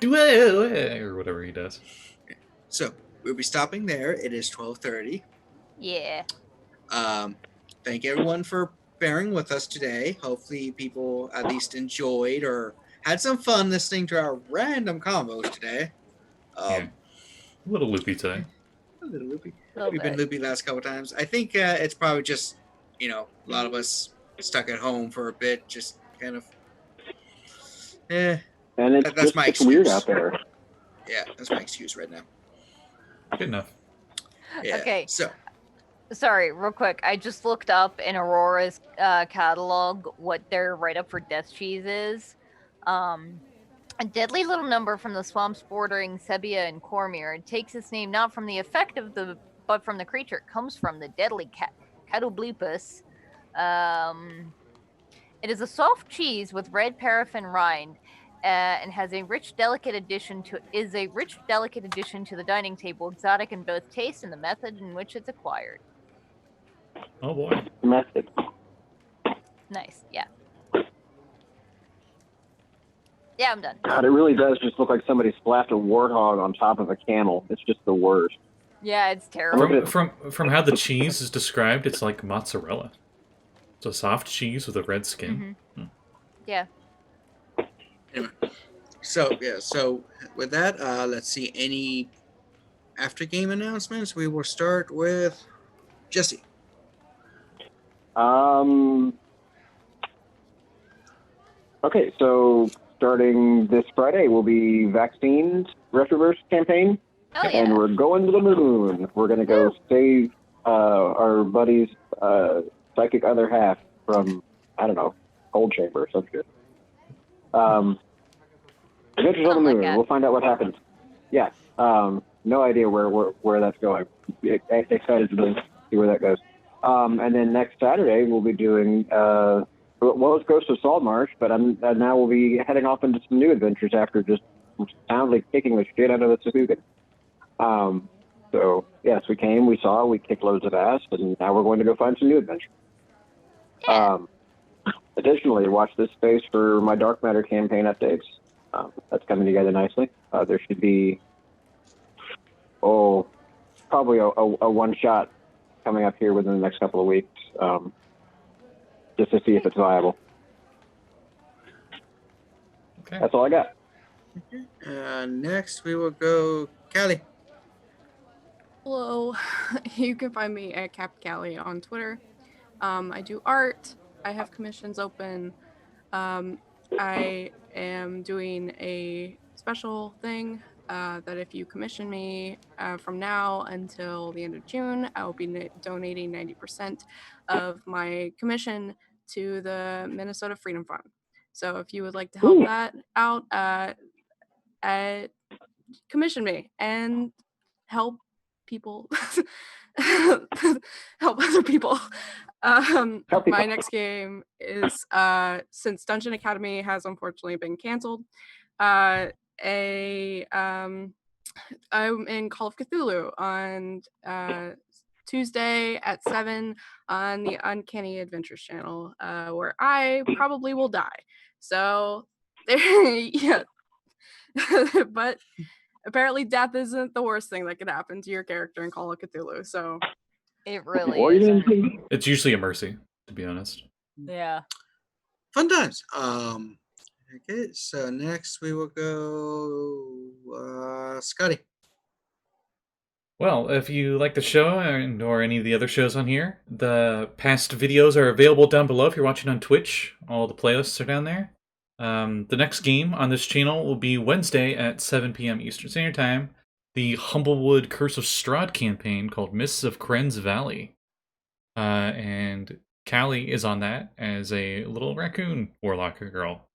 [SPEAKER 3] do or whatever he does.
[SPEAKER 2] So we'll be stopping there. It is 12:30.
[SPEAKER 1] Yeah.
[SPEAKER 2] Thank everyone for bearing with us today. Hopefully, people at least enjoyed or had some fun listening to our random combos today.
[SPEAKER 3] Yeah. A little loopy today.
[SPEAKER 2] A little loopy.
[SPEAKER 1] Little
[SPEAKER 2] We've been
[SPEAKER 1] bit.
[SPEAKER 2] loopy last couple times. I think it's probably just, a lot of us stuck at home for a bit, just kind of.
[SPEAKER 4] And
[SPEAKER 2] That's
[SPEAKER 4] it's
[SPEAKER 2] my
[SPEAKER 4] just weird
[SPEAKER 2] excuse.
[SPEAKER 4] out there.
[SPEAKER 2] Yeah, that's my excuse right now.
[SPEAKER 3] Good enough.
[SPEAKER 2] Yeah.
[SPEAKER 1] Okay.
[SPEAKER 2] So,
[SPEAKER 1] Sorry, real quick. I just looked up in Aurora's catalog what their write-up for Death Cheese is. A deadly little number from the swamps bordering Sebia and Cormyr. It takes its name not from the effect of but from the creature. It comes from the deadly Catoblepus. It is a soft cheese with red paraffin rind, and has a rich, delicate addition to the dining table. Exotic in both taste and the method in which it's acquired.
[SPEAKER 3] Oh boy.
[SPEAKER 4] Method.
[SPEAKER 1] Nice, yeah. Yeah, I'm done.
[SPEAKER 4] God, it really does just look like somebody splashed a warthog on top of a camel. It's just the worst.
[SPEAKER 1] Yeah, it's terrible.
[SPEAKER 3] From how the cheese is described, it's like mozzarella. It's a soft cheese with a red skin.
[SPEAKER 1] Yeah.
[SPEAKER 2] Anyway, so with that, let's see any after game announcements. We will start with Jesse.
[SPEAKER 4] Okay, so starting this Friday will be Vaccines Retroverse campaign,
[SPEAKER 1] Oh
[SPEAKER 4] and
[SPEAKER 1] yeah.
[SPEAKER 4] we're going to the moon. We're going to go save our buddy's psychic other half from, I don't know, cold chamber or some shit. Adventures on the
[SPEAKER 1] Something like
[SPEAKER 4] moon.
[SPEAKER 1] that.
[SPEAKER 4] We'll find out what happens. Yeah. No idea where that's going. Excited to see where that goes. And then next Saturday we'll be doing well, it's Ghost of Saltmarsh, but now we'll be heading off into some new adventures after just soundly kicking the shit out of the Sahugan. So yes, we came, we saw, we kicked loads of ass, and now we're going to go find some new adventures.
[SPEAKER 1] Yeah.
[SPEAKER 4] Additionally, watch this space for my Dark Matter campaign updates. That's coming together nicely. There should be, probably a one-shot coming up here within the next couple of weeks, just to see if it's viable.
[SPEAKER 3] Okay.
[SPEAKER 4] That's all I got.
[SPEAKER 2] Next, we will go Callie.
[SPEAKER 5] Hello, you can find me at Callie on Twitter. I do art. I have commissions open. I am doing a special thing that if you commission me from now until the end of June, I will be donating 90% of my commission to the Minnesota Freedom Fund. So if you would like to help that out, commission me and help people help other people. My next game is since Dungeon Academy has unfortunately been canceled, I'm in Call of Cthulhu on Tuesday at 7 on the Uncanny Adventures channel, where I probably will die. So yeah. But apparently death isn't the worst thing that could happen to your character in Call of Cthulhu, so
[SPEAKER 1] It really is.
[SPEAKER 3] It's usually a mercy, to be honest.
[SPEAKER 1] Yeah.
[SPEAKER 2] Fun times. Okay, so next we will go Scotty.
[SPEAKER 3] Well, if you like the show or any of the other shows on here, the past videos are available down below if you're watching on Twitch. All the playlists are down there. The next game on this channel will be Wednesday at 7 p.m. Eastern Standard Time. The Humblewood Curse of Strahd campaign called Mists of Kren's Valley. And Callie is on that as a little raccoon warlock girl.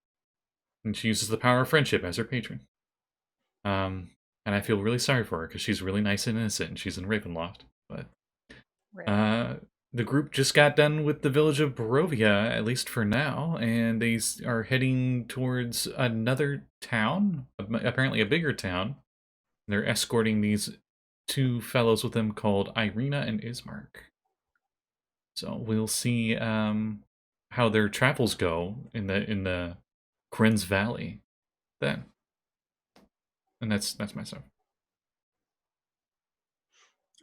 [SPEAKER 3] And she uses the power of friendship as her patron. And I feel really sorry for her because she's really nice and innocent and she's in Ravenloft. But the group just got done with the village of Barovia, at least for now, and they are heading towards another town, apparently a bigger town. They're escorting these two fellows with them called Irina and Ismark. So we'll see how their travels go in the Kren's Valley then. And that's my stuff.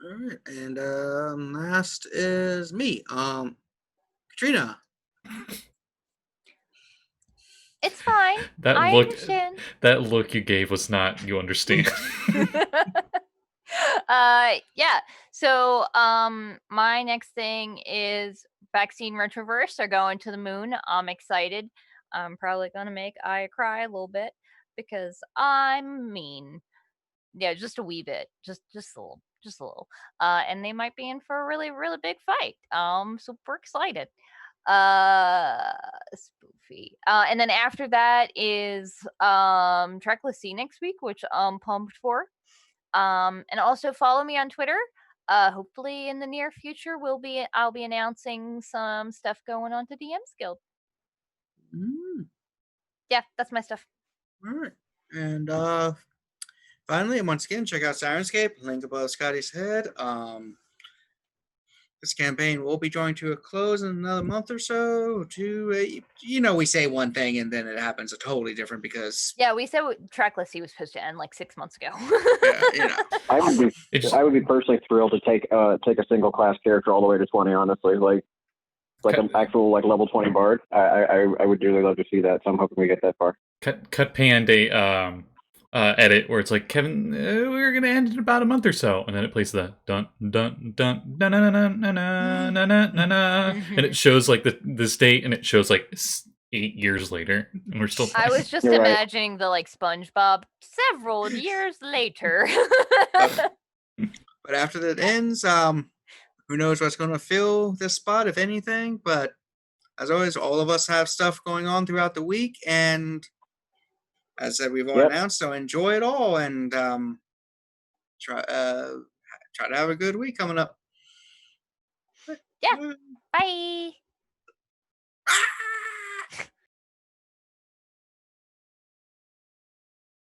[SPEAKER 2] All right, and last is me. Katrina.
[SPEAKER 1] It's fine. I understand.
[SPEAKER 3] That look you gave was not you understand.
[SPEAKER 1] Yeah. So my next thing is Vaccine Retroverse. They're going to the moon. I'm excited. I'm probably gonna make Aya cry a little bit because I'm mean. Yeah, just a wee bit. Just a little. And they might be in for a really, really big fight. Super excited. Spoofy. And then after that is Trackless Sea next week, which I'm pumped for. And also follow me on Twitter. Hopefully in the near future I'll be announcing some stuff going on to DM's Guild. Yeah, that's my stuff.
[SPEAKER 2] All right. And finally, and once again, check out Sirenscape, link above Scotty's head. This campaign will be drawing to a close in another month or so. We say one thing and then it happens a totally different because...
[SPEAKER 1] Yeah, we said Trackless Sea was supposed to end like 6 months ago.
[SPEAKER 2] Yeah,
[SPEAKER 4] I would be personally thrilled to take a single class character all the way to 20, honestly. Like, like an actual like level 20 bard. I would dearly love to see that. So I'm hoping we get that far.
[SPEAKER 3] Cut panned a edit where it's like, Kevin, we're gonna end in about a month or so, and then it plays the dun dun dun dun dun dun dun dun dun dun dun, and it shows like this date, and it shows like 8 years later, and we're still playing.
[SPEAKER 1] I was just
[SPEAKER 4] You're right.
[SPEAKER 1] imagining the like SpongeBob several years later.
[SPEAKER 2] But after that ends, who knows what's going to fill this spot, if anything. But as always, all of us have stuff going on throughout the week, and as said, we've all
[SPEAKER 4] Yep.
[SPEAKER 2] announced, so enjoy it all, and try to have a good week coming up.
[SPEAKER 1] Yeah. Bye.